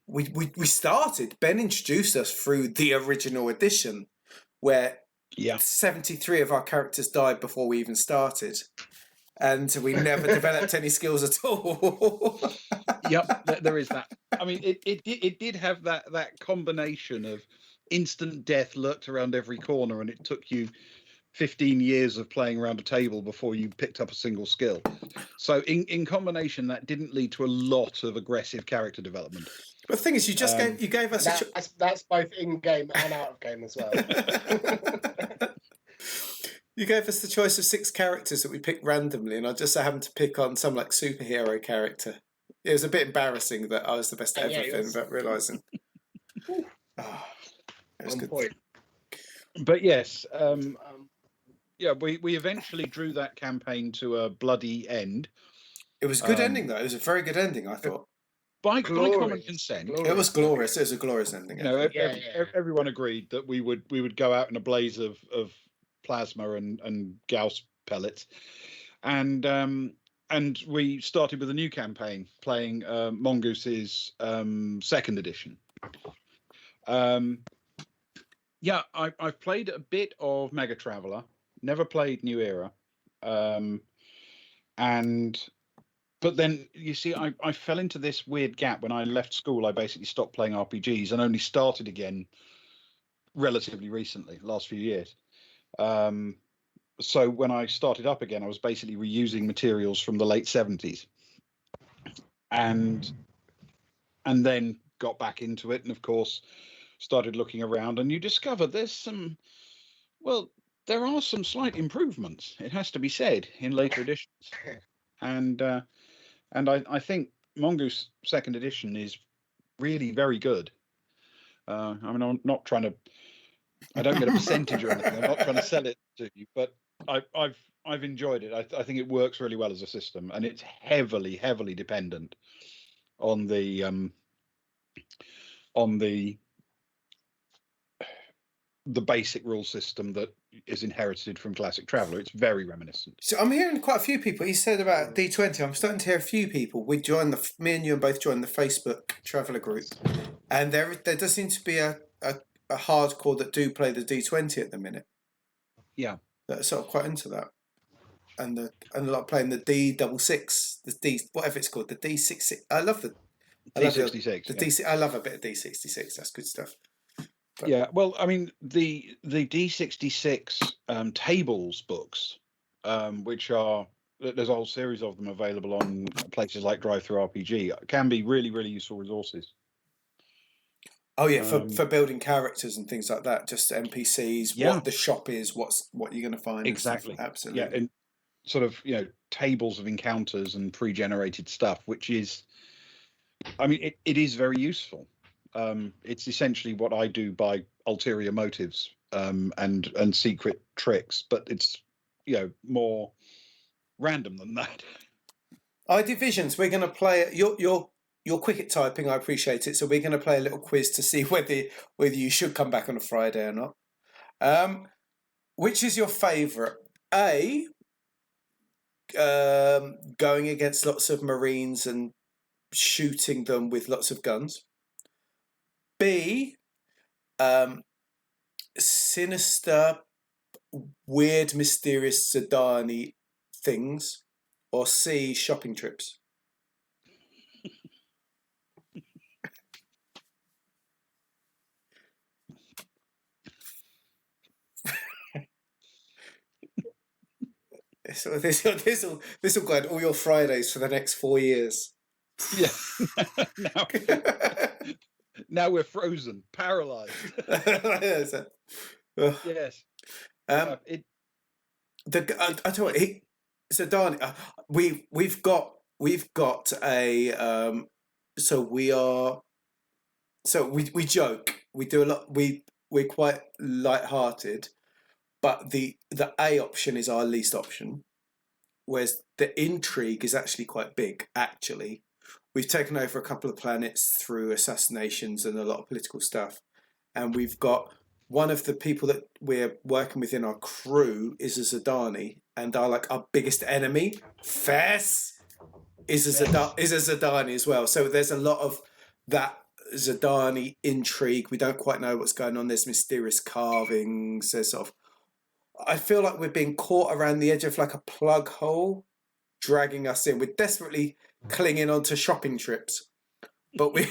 We started. Ben introduced us through the original edition, where 73 of our characters died before we even started. And we never developed any skills at all. Yep, there is that. I mean, it did have that combination of instant death lurked around every corner, and it took you 15 years of playing around a table before you picked up a single skill. So in combination, that didn't lead to a lot of aggressive character development. But the thing is, you gave us that's both in game and out of game as well. You gave us the choice of 6 characters that we picked randomly, and I just happened to pick on some like superhero character. It was a bit embarrassing that I was the best at everything without realising. It was good. Point. But yes, we eventually drew that campaign to a bloody end. It was a good ending, though. It was a very good ending, I thought. By common consent, it was glorious. It was a glorious ending. Everyone agreed that we would go out in a blaze of plasma and Gauss pellets, and we started with a new campaign playing Mongoose's second edition. I've played a bit of Mega Traveller, never played New Era, but then you see I fell into this weird gap when I left school. I basically stopped playing RPGs and only started again relatively recently, last few years. So when I started up again, I was basically reusing materials from the late 70s, and then got back into it, and of course started looking around, and you discover there are some slight improvements, it has to be said, in later editions, and I think Mongoose Second Edition is really very good. I mean, I'm not trying to. I don't get a percentage or anything. I'm not trying to sell it to you, but I've enjoyed it. I think it works really well as a system, and it's heavily dependent on the basic rule system that is inherited from Classic Traveller. It's very reminiscent. So I'm hearing quite a few people. You said about D20. I'm starting to hear a few people. Me and you both joined the Facebook Traveller group, and there does seem to be a hardcore that do play the D20 at the minute. Yeah, that are sort of quite into that, and a lot playing the D66, the D whatever it's called, the D66. I love the D66. The D. I love a bit of D66. That's good stuff. But, yeah, well, I mean the D66 tables books, which are there's a whole series of them available on places like Drive Through RPG, can be really useful resources. Oh yeah, for building characters and things like that, just NPCs, what the shop is, what you're going to find. Exactly. Absolutely. Yeah, and sort of tables of encounters and pre-generated stuff, which is, I mean, it is very useful. It's essentially what I do by ulterior motives and secret tricks, but it's more random than that. ID Visions, we're going to play. You're you're quick at typing. I appreciate it. So we're going to play a little quiz to see whether you should come back on a Friday or not. Which is your favourite? A, going against lots of Marines and shooting them with lots of guns. B, sinister, weird, mysterious Zidane things. Or C, shopping trips. This will guide all your Fridays for the next 4 years. Yeah. Now we're frozen, paralysed. Yes. Yes. I tell you what, Zidane. We've got a. So we joke. We do a lot. We're quite light-hearted. But the A option is our least option, whereas the intrigue is actually quite big, actually. We've taken over a couple of planets through assassinations and a lot of political stuff. And we've got one of the people that we're working with in our crew is a Zidane. And our biggest enemy, Fess, is a Zidane as well. So there's a lot of that Zidane intrigue. We don't quite know what's going on. There's mysterious carvings. There's sort of... I feel like we're being caught around the edge of like a plug hole, dragging us in. We're desperately clinging onto shopping trips, but we're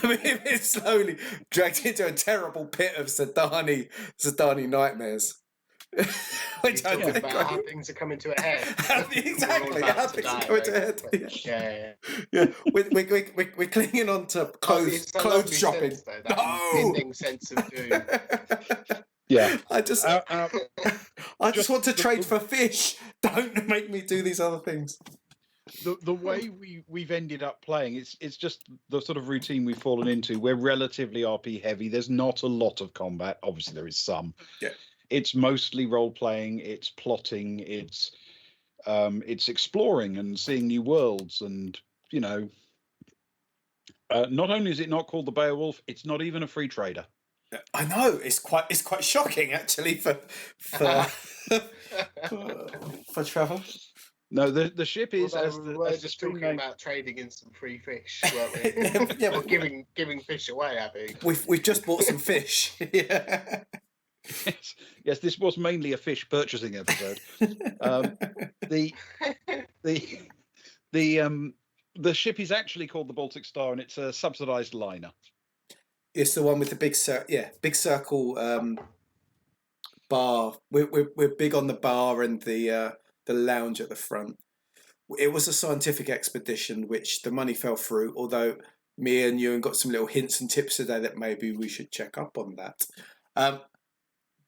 slowly dragged into a terrible pit of Zidane nightmares. Which I think about how things are coming to a head. Exactly, how things are coming to a head. Yeah. We're clinging on to clothes shopping. Sense, though, that impending sense of doom. Yeah, I just want to trade for fish. Don't make me do these other things. The way we've ended up playing, it's just the sort of routine we've fallen into. We're relatively RP heavy. There's not a lot of combat. Obviously, there is some. Yeah. It's mostly role playing. It's plotting. It's exploring and seeing new worlds. And not only is it not called the Beowulf, it's not even a free trader. I know, it's quite shocking actually for travel. No, the ship is we're just talking about trading in some free fish, weren't we? Yeah, or giving fish away, Abby. We've just bought some fish. Yeah. Yes, this was mainly a fish purchasing episode. The ship is actually called the Baltic Star, and it's a subsidised liner. It's the one with the big circle bar. We're big on the bar and the lounge at the front. It was a scientific expedition, which the money fell through. Although me and Ewan got some little hints and tips today that maybe we should check up on that.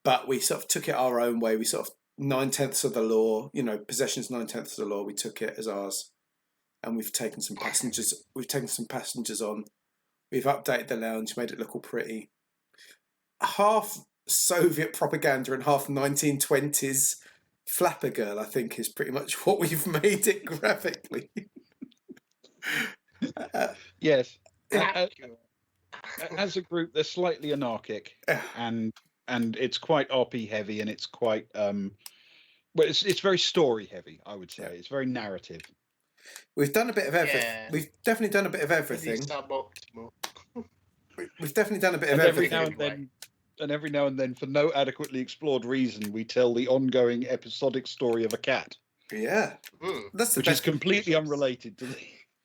But we sort of took it our own way. We sort of 9/10 of the law. Possession's 9/10 of the law. We took it as ours, and we've taken some passengers. We've taken some passengers on. We've updated the lounge, made it look all pretty. Half Soviet propaganda and half 1920s flapper girl, I think, is pretty much what we've made it graphically. Yes. As a group, they're slightly anarchic, and it's quite RP heavy, and it's quite it's very story heavy, I would say. It's very narrative. We've done a bit of everything. Yeah. We've definitely done a bit of everything. Suboptimal. We've definitely done a bit of everything. Every now and then, for no adequately explored reason, we tell the ongoing episodic story of a cat. Yeah. That's which is completely unrelated to the...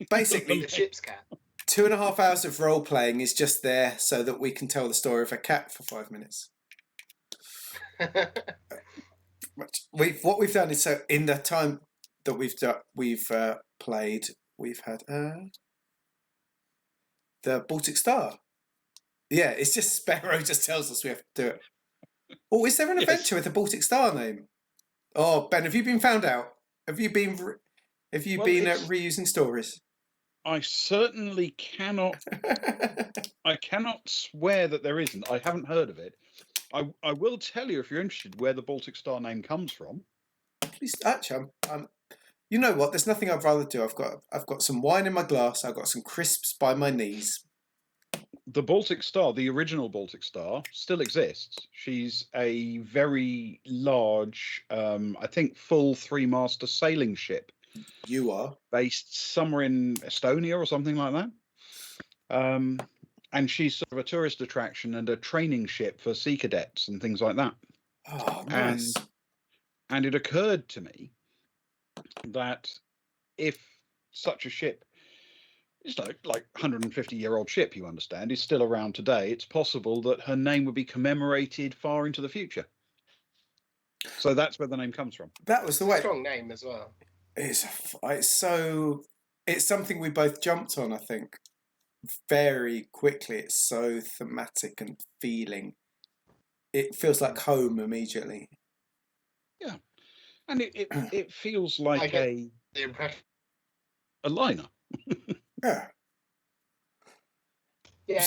Basically, the ship's cat. 2.5 hours of role playing is just there so that we can tell the story of a cat for 5 minutes. What we've done is, so in the time that we've played, we've had the Baltic Star. Yeah, it's just Sparrow just tells us we have to do it. Oh, is there an adventure with the Baltic Star name? Oh, Ben, have you been found out? Have you been reusing stories? I certainly cannot. I cannot swear that there isn't. I haven't heard of it. I will tell you, if you're interested, where the Baltic Star name comes from. Please, actually, You know what? There's nothing I'd rather do. I've got some wine in my glass. I've got some crisps by my knees. The Baltic Star, the original Baltic Star, still exists. She's a very large, I think, full 3-master sailing ship. You are Based somewhere in Estonia or something like that. And she's sort of a tourist attraction and a training ship for sea cadets and things like that. Oh, nice. And it occurred to me that if such a ship, it's like 150-year-old ship, you understand, is still around today, it's possible that her name would be commemorated far into the future. So that's where the name comes from. That was the way. Strong name as well. It's something we both jumped on, I think, very quickly. It's so thematic and feeling. It feels like home immediately. Yeah, and it feels like the impression. a liner. Yeah. Yeah.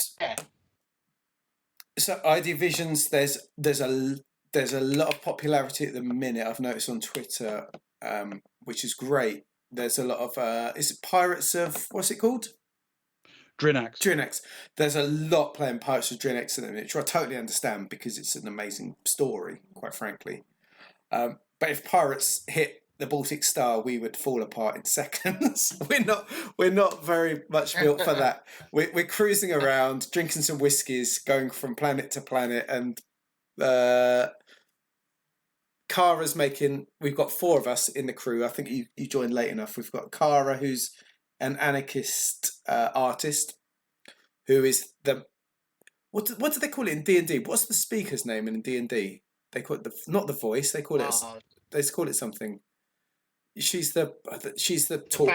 So ID Visions, there's a lot of popularity at the minute. I've noticed on Twitter, which is great. There's a lot of is it Pirates of what's it called? Drinax. There's a lot playing Pirates of Drinax at the minute, which I totally understand because it's an amazing story, quite frankly. But if Pirates hit the Baltic Star, we would fall apart in seconds. We're not very much built for that. We're cruising around, drinking some whiskies, going from planet to planet, and Kara's making. We've got 4 of us in the crew. I think you joined late enough. We've got Kara, who's an anarchist artist, who is the what do they call it in D&D? What's the speaker's name in D&D? They call it not the voice. They call it something. She's the talk.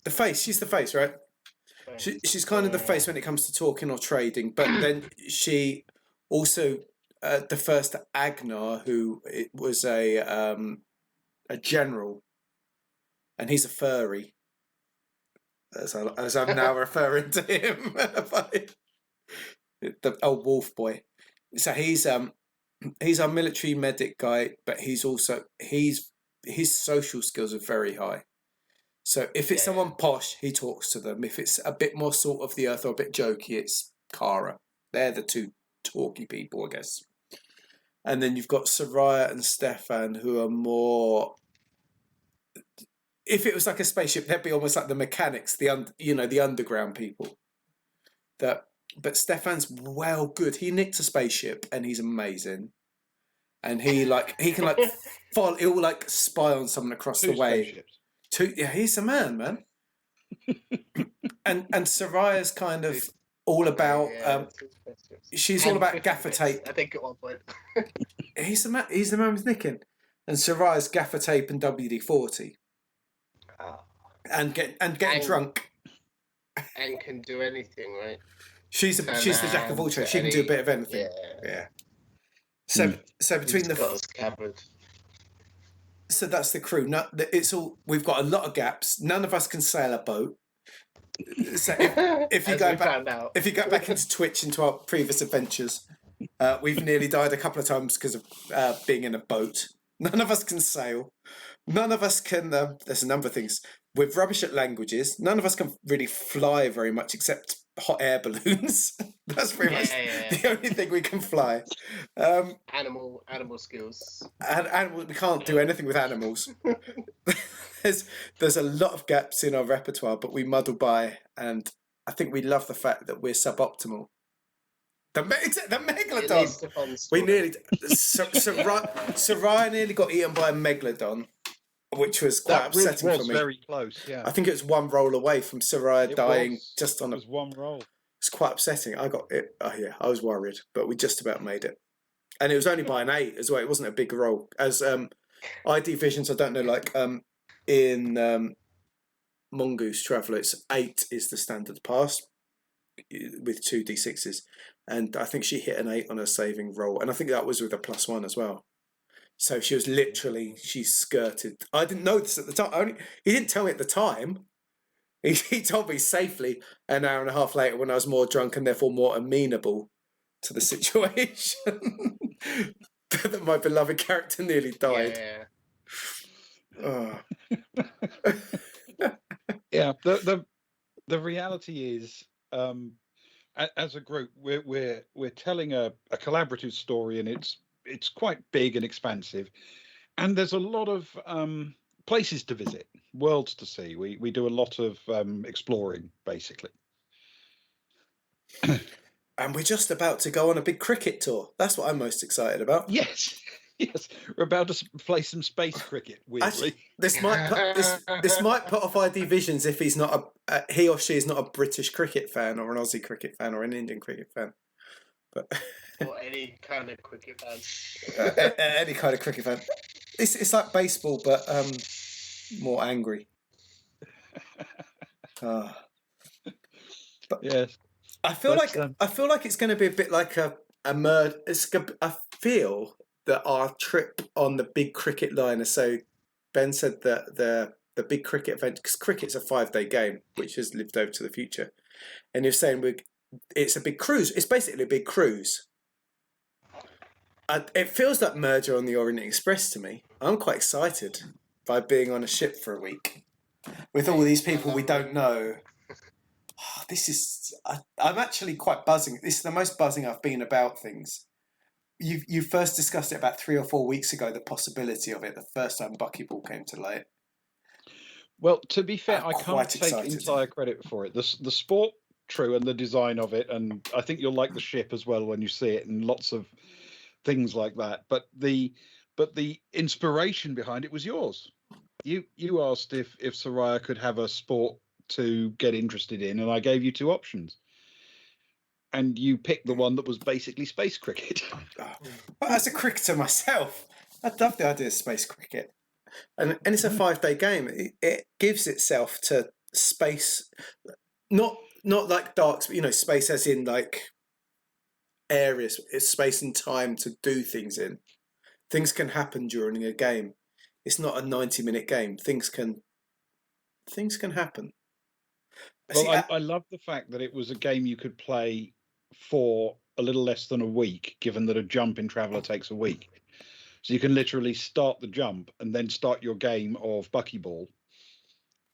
The face. She's the face, right? She's kind of the face when it comes to talking or trading. But then she also the first Agnar, who it was a general, and he's a furry. As I'm now referring to him, the old wolf boy. So he's our military medic guy, but he's also his social skills are very high. So if it's someone posh, he talks to them. If it's a bit more salt of the earth or a bit jokey, it's Kara. They're the 2 talky people, I guess. And then you've got Soraya and Stefan, who are more. If it was like a spaceship, they'd be almost like the mechanics, the underground people. But Stefan's good. He nicked a spaceship and he's amazing. And he can follow. He'll spy on someone across the way. He's a man. and Soraya's kind of all about. She's all about gaffer tape. I think at one point. He's the man. He's the man with nicking. And Soraya's gaffer tape and WD-40. And getting drunk. And can do anything, right? She's the jack of all trades. She can do a bit of anything. Yeah. So between so that's the crew. No, it's all. We've got a lot of gaps. None of us can sail a boat. So if you go back into Twitch into our previous adventures, we've nearly died a couple of times because of being in a boat. None of us can sail. None of us can. There's a number of things. We're rubbish at languages. None of us can really fly very much, except hot air balloons. That's pretty much the only thing we can fly. Animal skills. And we can't do anything with animals. There's a lot of gaps in our repertoire, but we muddle by, and I think we love the fact that we're suboptimal. The megalodon. We nearly. Soraya nearly got eaten by a megalodon, which was quite upsetting for me. Very close. Yeah. I think it was 1 roll away from Soraya dying just on It was 1 roll. It's quite upsetting. I got it. Oh yeah, I was worried, but we just about made it, and it was only by an 8 as well. It wasn't a big roll. As ID Visions, I don't know. In Mongoose Traveller, it's 8 is the standard pass with 2 d6s, and I think she hit an 8 on her saving roll, and I think that was with a +1 as well. So she was she skirted. I didn't know this at the time. He didn't tell me at the time. He told me safely an hour and a half later when I was more drunk and therefore more amenable to the situation that my beloved character nearly died. Oh. Yeah, the reality is, as a group, we're telling a collaborative story, and it's quite big and expansive, and there's a lot of places to visit, worlds to see. We do a lot of exploring, basically. And we're just about to go on a big cricket tour. That's what I'm most excited about. Yes, yes, we're about to play some space cricket. Weirdly, Actually, this might put off ID Visions if he's not he or she is not a British cricket fan or an Aussie cricket fan or an Indian cricket fan, but or any kind of cricket fan. any kind of cricket fan. It's like baseball, but more angry. But yes. I feel like it's going to be a bit like a murder. I feel that our trip on the big cricket liner. So Ben said that the big cricket event, because cricket's a 5-day game which has lived over to the future, and you're saying it's a big cruise. It's basically a big cruise. It feels like Merger on the Orient Express to me. I'm quite excited by being on a ship for a week with all these people we don't know. I'm actually quite buzzing. This is the most buzzing I've been about things. You first discussed it about 3 or 4 weeks ago, the possibility of it, the first time Buckyball came to light. Well, to be fair, I'm I can't quite take excited. entire credit for it. The sport, true, and the design of it, and I think you'll like the ship as well when you see it, and lots of things like that. But the inspiration behind it was yours. You asked if Soraya could have a sport to get interested in, and I gave you 2 options, and you picked the one that was basically space cricket. Well, as a cricketer myself, I love the idea of space cricket, and it's a 5-day game. It gives itself to space, not like dark, space as in like areas. It's space and time to do things in. Things can happen during a game. It's not a 90-minute game. Things can happen. Well, I love the fact that it was a game you could play for a little less than a week, given that a jump in Traveller takes a week. So you can literally start the jump and then start your game of Buckyball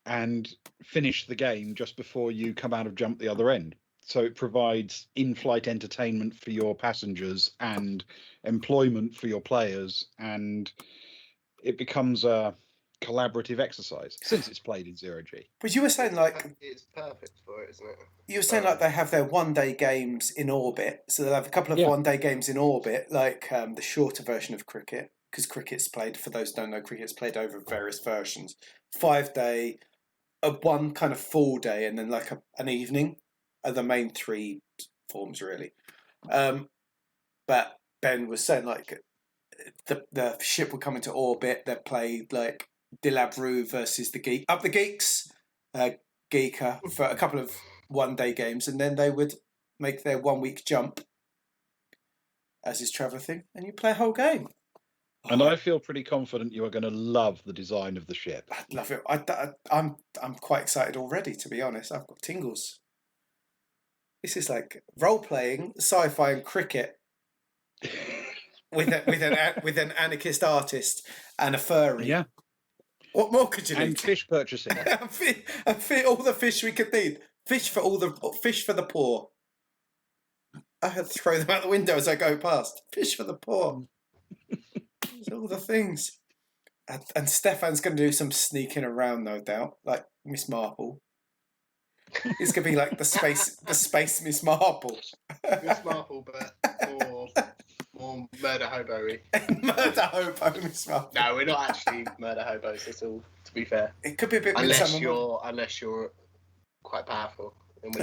and finish the game just before you come out of jump the other end. So it provides in-flight entertainment for your passengers and employment for your players, and it becomes a collaborative exercise since it's played in 0G. But you were saying it's perfect for it, isn't it? You were saying like they have their 1-day games in orbit, so they'll have a couple of 1-day games in orbit, like the shorter version of cricket, because cricket's played, for those who don't know, cricket's played over various versions. 5-day, one kind of full day, and then like an evening are the main 3 forms really. But Ben was saying like the ship would come into orbit, they'd play like Dilabru versus the Geeks, Giikur for a couple of 1-day games, and then they would make their 1-week jump as is Traveller thing, and you play a whole game. And I feel pretty confident you are going to love the design of the ship. I love it. I'm quite excited already, to be honest. I've got tingles. This is like role-playing, sci-fi and cricket with an anarchist artist and a furry. Yeah. What more could you need? And fish purchasing. and all the fish we could need. Fish for the poor. I had to throw them out the window as I go past. Fish for the poor. All the things. And Stefan's going to do some sneaking around, no doubt, like Miss Marple. He's going to be like the space Miss Marple. Miss Marple, but more murder hobo-y. Murder hobo Miss Marple. No, we're not actually murder hobos at all, to be fair. It could be a bit unless you're quite powerful.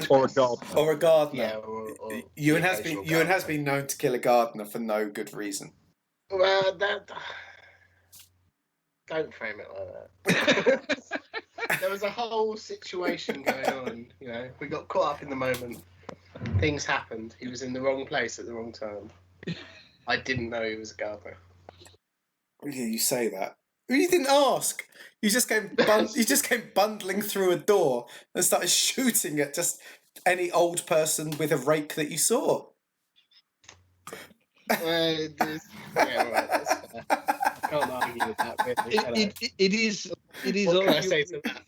Or a gardener. Or a gardener. Yeah, or Ewan has been known to kill a gardener for no good reason. Well, don't frame it like that. There was a whole situation going on, we got caught up in the moment. Things happened. He was in the wrong place at the wrong time. I didn't know he was a gardener. Yeah, you say that. You didn't ask. You just came bundling through a door and started shooting at just any old person with a rake that you saw. Yeah, right, that's fair. can't argue with that. Really, can I? It is What can I say to that?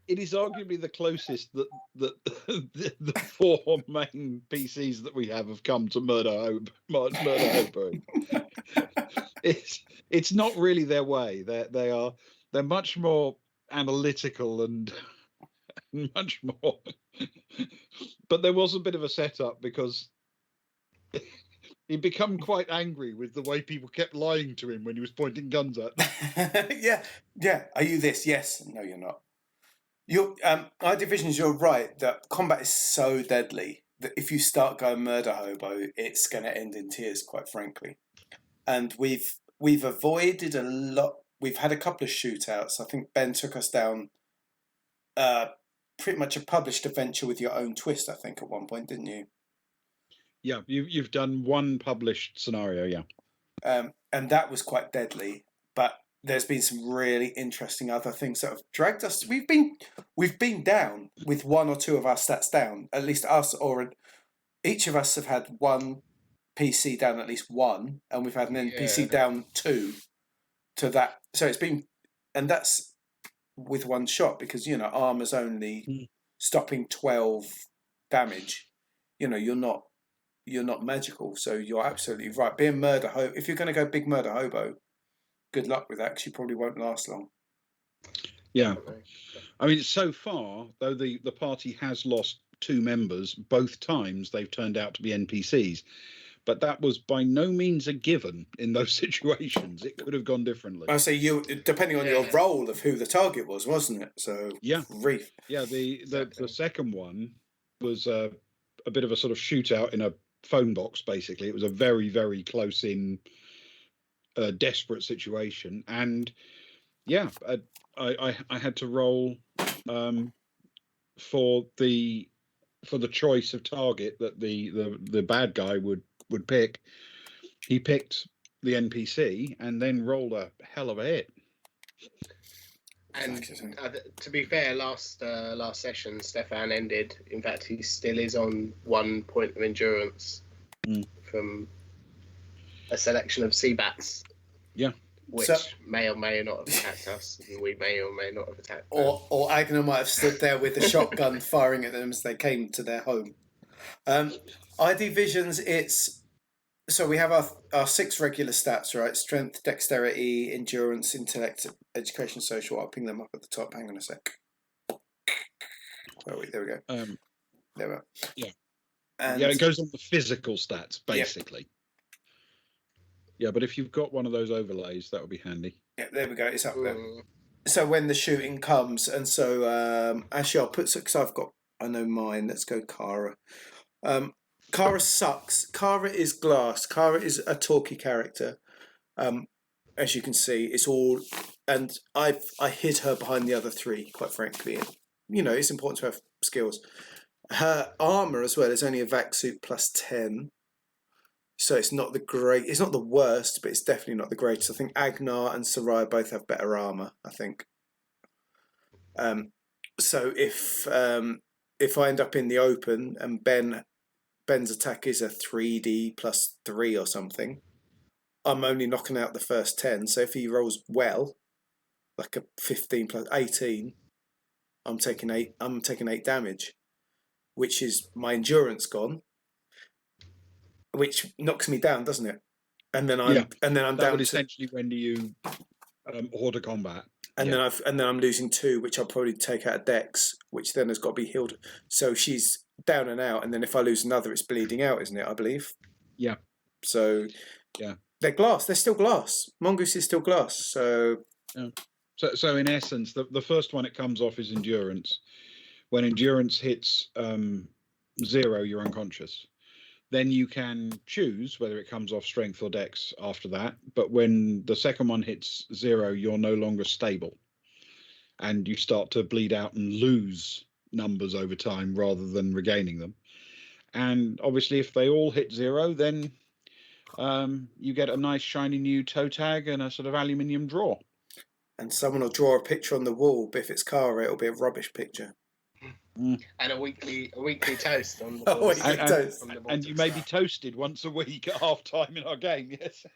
it is arguably the closest that the four main PCs that we have come to Murder Hobo. It's not really their way. They're much more analytical and much more. But there was a bit of a setup because he'd become quite angry with the way people kept lying to him when he was pointing guns at them. yeah. Are you this? Yes. No, you're not. Our divisions, you're right that combat is so deadly that if you start going murder hobo, it's going to end in tears, quite frankly. And we've avoided a lot. We've had a couple of shootouts. I think Ben took us down pretty much a published adventure with your own twist, I think, at one point, didn't you? Yeah, you've done one published scenario, yeah. And that was quite deadly. But there's been some really interesting other things that have dragged us. We've been down with one or two of our stats down. At least us, or each of us have had one PC down at least one, and we've had an NPC down two to that. So it's been, and that's with one shot because armor's only stopping 12 damage. You're not magical, so you're absolutely right. Being murder hobo, if you're going to go big murder hobo, good luck with that because you probably won't last long. Yeah, I mean, so far though the party has lost 2 members. Both times they've turned out to be NPCs. But that was by no means a given in those situations. It could have gone differently. I say depending on your role of who the target was, wasn't it? So yeah, reef. Yeah. The second one was a bit of a sort of shootout in a phone box. Basically, it was a very, very close in, desperate situation, and yeah, I had to roll for the choice of target that the bad guy would pick. He picked the NPC and then rolled a hell of a hit. And to be fair, last session, Stefan ended. In fact, he still is on 1 point of endurance from a selection of sea bats. Yeah. Which may or may not have attacked us, and we may or may not have attacked them. Or Agner might have stood there with a shotgun firing at them as they came to their home. ID Visions, so we have our 6 regular stats, right? Strength, dexterity, endurance, intellect, education, social. I'll ping them up at the top. Hang on a sec. There we go. There we are. Yeah. And it goes on the physical stats, basically. Yeah, but if you've got one of those overlays, that would be handy. Yeah, there we go. It's up there. So when the shooting comes, and so actually I'll put, because I know mine. Let's go Kara. Kara sucks. Kara is glass. Kara is a talky character. As you can see, it's all, and I hid her behind the other 3, quite frankly. It's important to have skills. Her armor as well is only a vac suit plus 10. So it's not the worst, but it's definitely not the greatest. I think Agnar and Sarai both have better armor, I think. So if I end up in the open and Ben's attack is a 3D plus 3 or something, I'm only knocking out the first 10. So if he rolls well, like a 15 plus 18, I'm taking 8 damage, which is my endurance gone, which knocks me down, doesn't it? And then I'm that down would essentially render you order combat. And then I'm losing 2, which I'll probably take out of Dex, which then has got to be healed. So she's down and out, and then if I lose another, it's bleeding out, isn't it? I believe. Yeah. So. Yeah. They're glass. They're still glass. Mongoose is still glass. So. Yeah. So in essence, the first one it comes off is endurance. When endurance hits 0, you're unconscious. Then you can choose whether it comes off strength or dex after that. But when the second one hits 0, you're no longer stable. And you start to bleed out and lose numbers over time rather than regaining them. And obviously, if they all hit 0, then you get a nice shiny new toe tag and a sort of aluminium drawer. And someone will draw a picture on the wall, but if it's Kara, it'll be a rubbish picture. And a weekly toast on the board. And you may be toasted once a week at half time in our game, yes.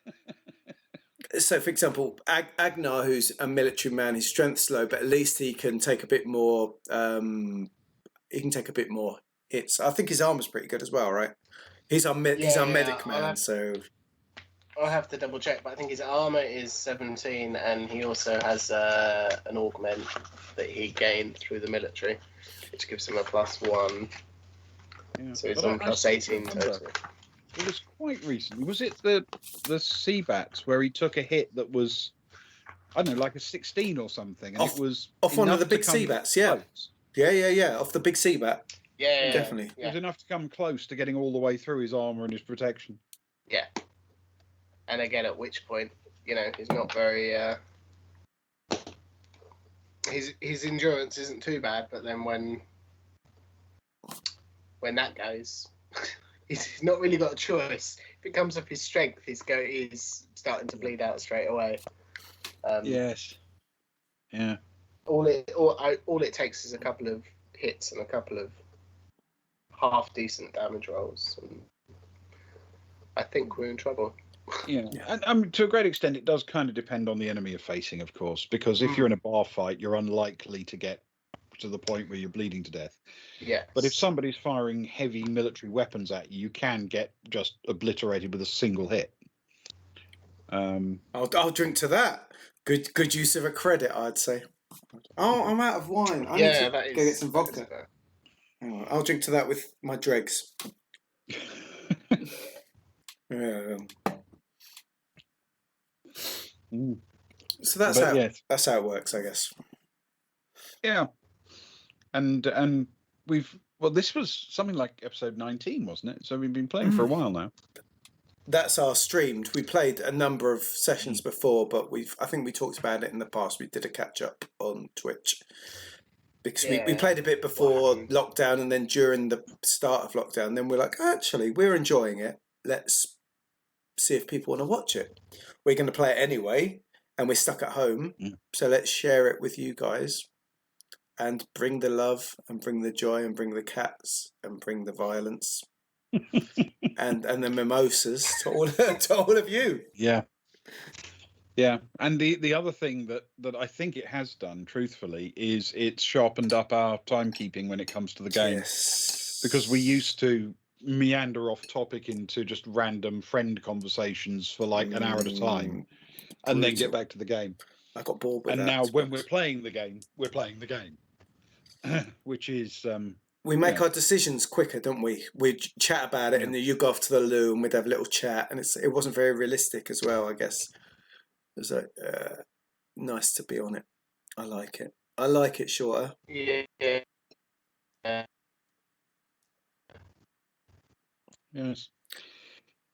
So, for example, Agnar, who's a military man, his strength's low, but at least he can take a bit more. He can take a bit more hits. I think his armor's pretty good as well, right? He's our medic man, so I'll have to double check, but I think his armor is 17, and he also has an augment that he gained through the military, which gives him a +1. Yeah. So he's on +18 total. It was quite recently. Was it the Seabats where he took a hit that was, I don't know, like a 16 or something, and it was off one of the big Seabats, yeah. Yeah, off the big Seabat. Yeah, definitely. It was enough to come close to getting all the way through his armor and his protection. Yeah. And again, at which point, he's not very. His endurance isn't too bad, but then when that goes, he's not really got a choice. If it comes up his strength, he's starting to bleed out straight away. Yes. Yeah. All it takes is a couple of hits and a couple of half decent damage rolls, and I think we're in trouble. Yeah. And to a great extent, it does kind of depend on the enemy you're facing, of course, because if you're in a bar fight, you're unlikely to get to the point where you're bleeding to death. Yeah. But if somebody's firing heavy military weapons at you, you can get just obliterated with a single hit. I'll drink to that. Good use of a credit, I'd say. Oh, I'm out of wine. I need to go get some vodka. Hang on, I'll drink to that with my dregs. So that's how it works, I guess. Yeah, and this was something like episode 19, wasn't it? So we've been playing for a while now. That's our streamed. We played a number of sessions before, but I think we talked about it in the past. We did a catch up on Twitch because we played a bit before lockdown, and then during the start of lockdown, then we're like, actually, we're enjoying it. Let's see if people want to watch it. We're going to play it anyway, and we're stuck at home, so let's share it with you guys and bring the love and bring the joy and bring the cats and bring the violence. and the mimosas to all of you. Yeah. And the other thing that I think it has done, truthfully, is it's sharpened up our timekeeping when it comes to the game. Yes. Because we used to meander off topic into just random friend conversations for like an hour at a time, and then get back to the game. I got bored with that. And now when we're playing the game, which is. We make our decisions quicker, don't we? We chat about it, and then you go off to the loo, and we'd have a little chat, and it wasn't very realistic as well, I guess. It was nice to be on it. I like it. I like it shorter. Yeah. Yes.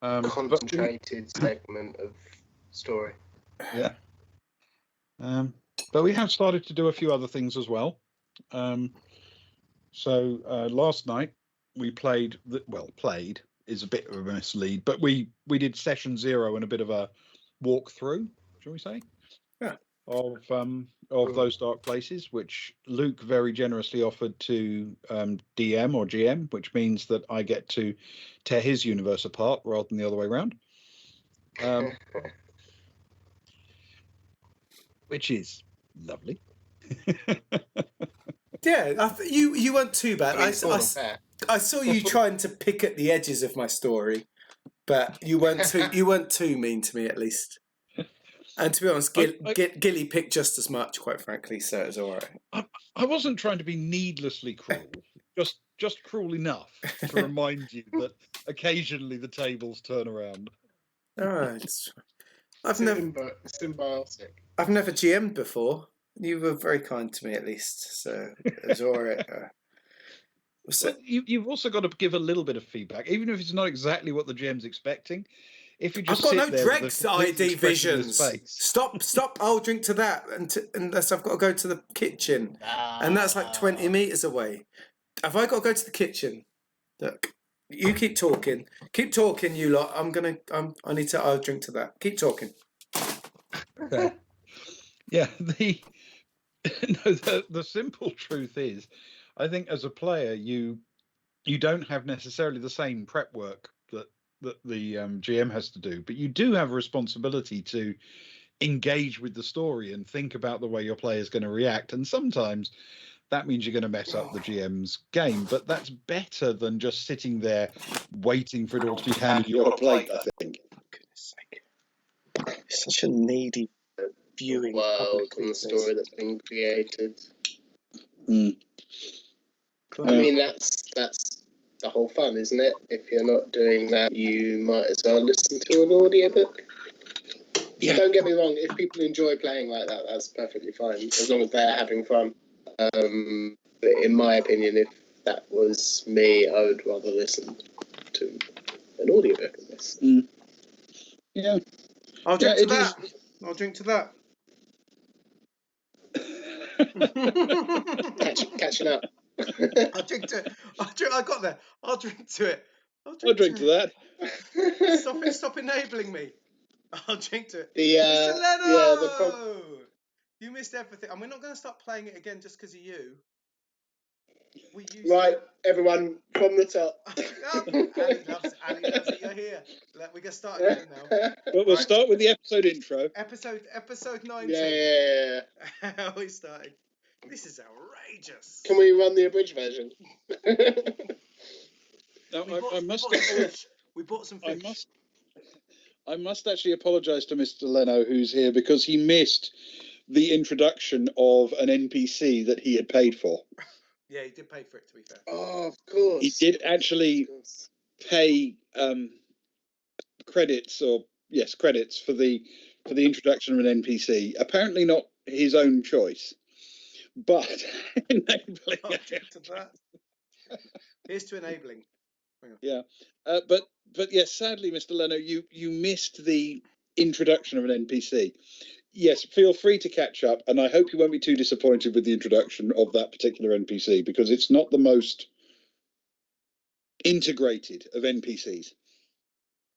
Concentrated segment of story. Yeah. But we have started to do a few other things as well. So last night we played. Played is a bit of a mislead, but we did session 0 and a bit of a walkthrough, shall we say? Yeah. Of those dark places, which Luke very generously offered to DM or GM, which means that I get to tear his universe apart rather than the other way around. Which is lovely. Yeah, you weren't too bad. I saw you trying to pick at the edges of my story, but you weren't too mean to me, at least. And to be honest, Gilly picked just as much, quite frankly, so it was all right. I wasn't trying to be needlessly cruel, just cruel enough to remind you that occasionally the tables turn around. All right. Symbiotic. I've never GM'd before. You were very kind to me, at least, so it was all right. Well, you've also got to give a little bit of feedback, even if it's not exactly what the GM's expecting. If you just I've got no dregs ID visions. Stop! I'll drink to that unless I've got to go to the kitchen, and that's like 20 meters away. Have I got to go to the kitchen? Look, you keep talking, you lot. I need to. I'll drink to that. Keep talking. Okay. Yeah. The simple truth is, I think as a player, you don't have necessarily the same prep work that the GM has to do, but you do have a responsibility to engage with the story and think about the way your player is going to react. And sometimes that means you're going to mess up the GM's game, but that's better than just sitting there waiting for it all to be handed you on a plate, I think. Goodness sake. It's such a needy viewing world public and the these story days. that's been created. Mm. I mean, that's the whole fun, isn't it? If you're not doing that, you might as well listen to an audiobook. Yeah. Don't get me wrong, if people enjoy playing like that, that's perfectly fine, as long as they're having fun. But in my opinion, if that was me, I would rather listen to an audiobook of this. Mm. Yeah. I'll drink Yeah, to that. I'll drink to that. Catching up. I'll drink to. I got there. I'll drink to it. I'll drink to that. Stop enabling me. I'll drink to it. The Mr. Leno! yeah, You missed everything, and we're not going to start playing it again just because of you. We used right, everyone from the top. Ali loves it. You're here. We're going to start again now. But we'll start with the episode intro. Episode 19. Yeah. How are we starting? This is outrageous. Can we run the abridged version? Now, We bought some fish. I must actually apologise to Mr. Leno, who's here, because he missed the introduction of an NPC that he had paid for. Yeah, he did pay for it, to be fair. Oh, of course. He did actually pay credits for the introduction of an NPC. Apparently not his own choice, but enabling. To that. Here's to enabling. Yeah, but yes, sadly, Mr. Leno, you missed the introduction of an NPC. Yes, feel free to catch up, and I hope you won't be too disappointed with the introduction of that particular NPC, because it's not the most integrated of NPCs.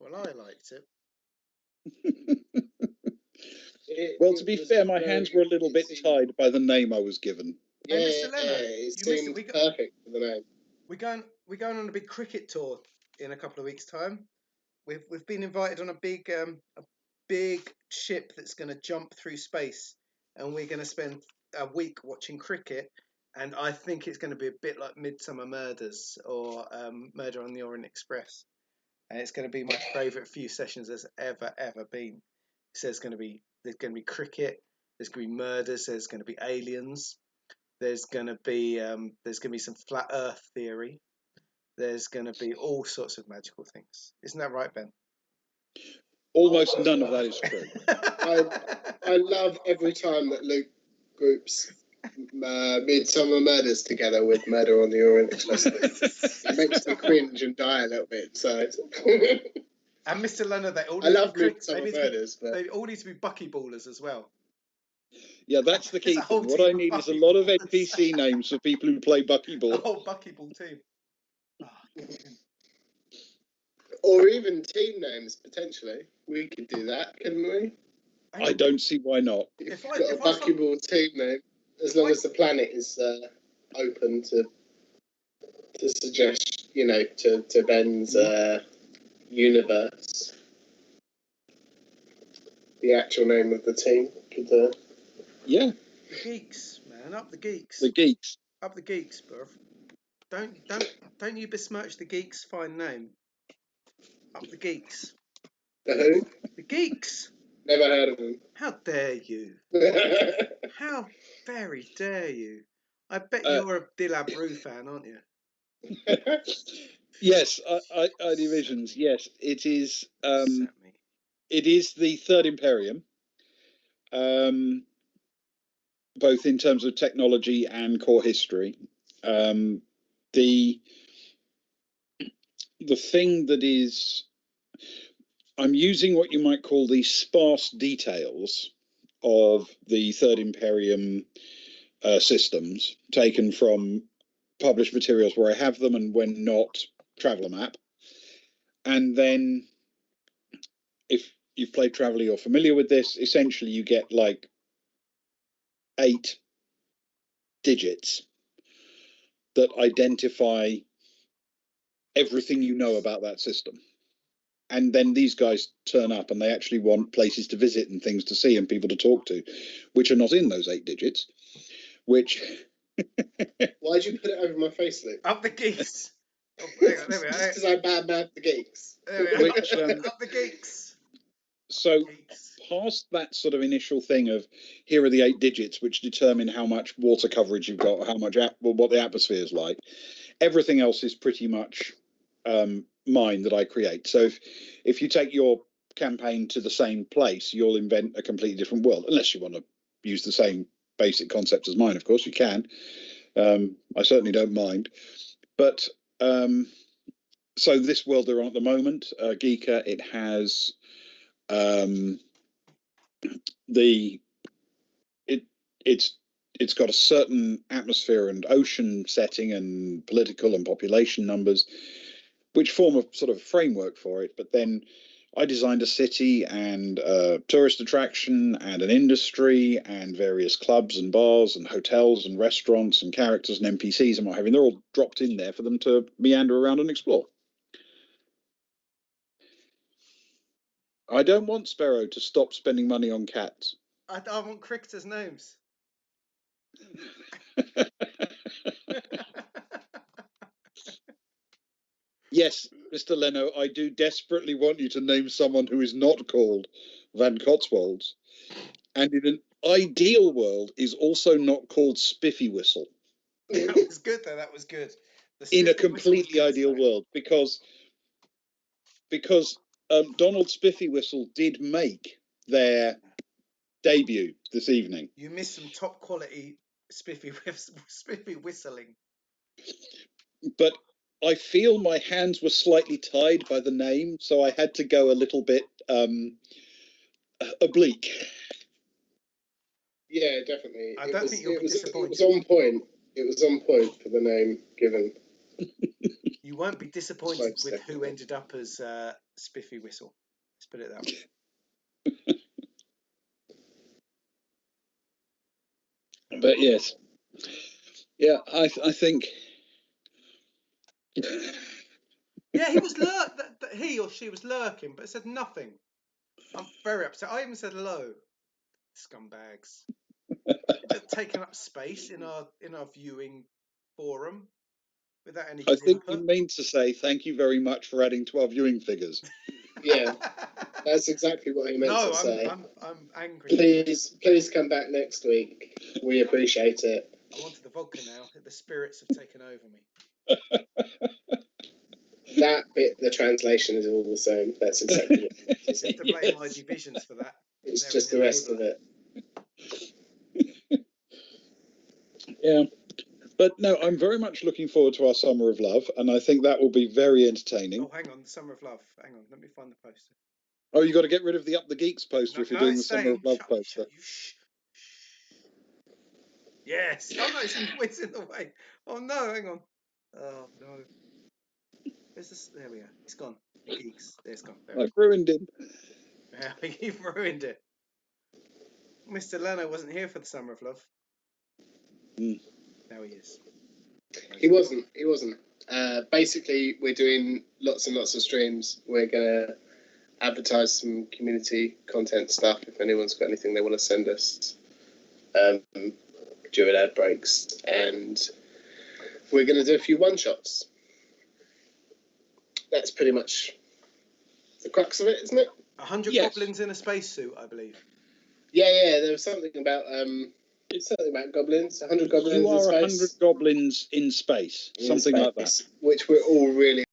Well, I liked it. Well, to be fair, my hands were a little bit tied by the name I was given. Yeah, Mr. Leno, it you missed seemed it. Perfect for the name. We're going on a big cricket tour in a couple of weeks' time. We've been invited on a big ship that's going to jump through space, and we're going to spend a week watching cricket. And I think it's going to be a bit like Midsummer Murders or Murder on the Orient Express. And it's going to be my favourite few sessions there's ever been. So there's going to be cricket. There's going to be murders. There's going to be aliens. There's going to be some flat Earth theory. There's going to be all sorts of magical things. Isn't that right, Ben? Almost none of that is true. I love every time that Luke groups Midsummer Murders together with Murder on the Orient Express. It makes me cringe and die a little bit inside. And Mr. Leonard, I love Midsummer Murders, but they all need to be buckyballers as well. Yeah, that's the key thing. What I need is a lot of NPC names for people who play buckyball. The whole buckyball team. Or even team names, potentially. We could do that, couldn't we? I don't see why not. If you've got a buckyball team name, as long as the planet is open to suggest, to Ben's universe, the actual name of the team could... Yeah. The geeks, man. Up the geeks. The geeks. Up the geeks, bruv. Don't you besmirch the geeks' fine name. Up the geeks. The who? The geeks. Never heard of them. How dare you? How very dare you? I bet you're a Dillab Brew fan, aren't you? Yes, ID Visions. Yes, it is. It is the Third Imperium, both in terms of technology and core history. The thing that is, I'm using what you might call the sparse details of the Third Imperium systems, taken from published materials where I have them and when not, Traveller Map. And then, if you've played Traveller, you're familiar with this. Essentially, you get like 8 digits that identify everything you know about that system. And then these guys turn up and they actually want places to visit and things to see and people to talk to, which are not in those 8 digits, which... Why'd you put it over my face, Luke? Up the geeks. Oh, hang on, there we Just are. because I badmouthed the geeks. There we are. Which, Up the geeks. So Geeks. past that sort of initial thing of here are the 8 digits which determine how much water coverage you've got, how much what the atmosphere is like, everything else is pretty much mine that I create. So if you take your campaign to the same place, you'll invent a completely different world, unless you want to use the same basic concept as mine. Of course you can. I certainly don't mind. But so this world they're on at the moment, Giikur, it has it's got a certain atmosphere and ocean setting and political and population numbers, which form a sort of framework for it. But then I designed a city and a tourist attraction and an industry and various clubs and bars and hotels and restaurants and characters and NPCs and what have you. They're all dropped in there for them to meander around and explore. I don't want Sparrow to stop spending money on cats. I want cricketers' names. Yes, Mr. Leno, I do desperately want you to name someone who is not called Van Cotswolds, and in an ideal world is also not called Spiffy Whistle. That was good, though. That was good. In a completely ideal world, because Donald Spiffy Whistle did make their debut this evening. You missed some top quality spiffy whistling. But I feel my hands were slightly tied by the name, so I had to go a little bit oblique. Yeah, definitely. I don't think you'll be disappointed. It was on point. It was on point for the name given. You won't be disappointed with who ended up as Spiffy Whistle. Let's put it that way. But yes, yeah, I think. Yeah, he was he or she was lurking, but said nothing. I'm very upset. I even said hello. Scumbags. Just taking up space in our viewing forum without any. I think you mean to say thank you very much for adding to our viewing figures. Yeah, that's exactly what he meant to say. I'm angry. Please come back next week. We appreciate it. I wanted the vodka now. The spirits have taken over me. That bit, the translation is all the same. That's exactly it. You have to blame my divisions for that. It's just the rest of it. Yeah. But no, I'm very much looking forward to our Summer of Love, and I think that will be very entertaining. Oh, hang on, the Summer of Love. Hang on, let me find the poster. Oh, you got to get rid of the Up the Geeks poster if you're doing the Summer of Love poster. Yes. Oh no, it's in the way. Oh no, hang on. Oh no. Where's this? There we are. It's gone. The Geeks. There it's gone. There I've ruined him. You've ruined it. Mr. Leno wasn't here for the Summer of Love. Now he is. He wasn't. Basically, we're doing lots and lots of streams. We're going to advertise some community content stuff if anyone's got anything they want to send us during ad breaks. And we're going to do a few one-shots. That's pretty much the crux of it, isn't it? 100 goblins in a spacesuit, I believe. Yeah. There was something about goblins. 100 goblins in space. 100 goblins in space. Something like that. Which we're all really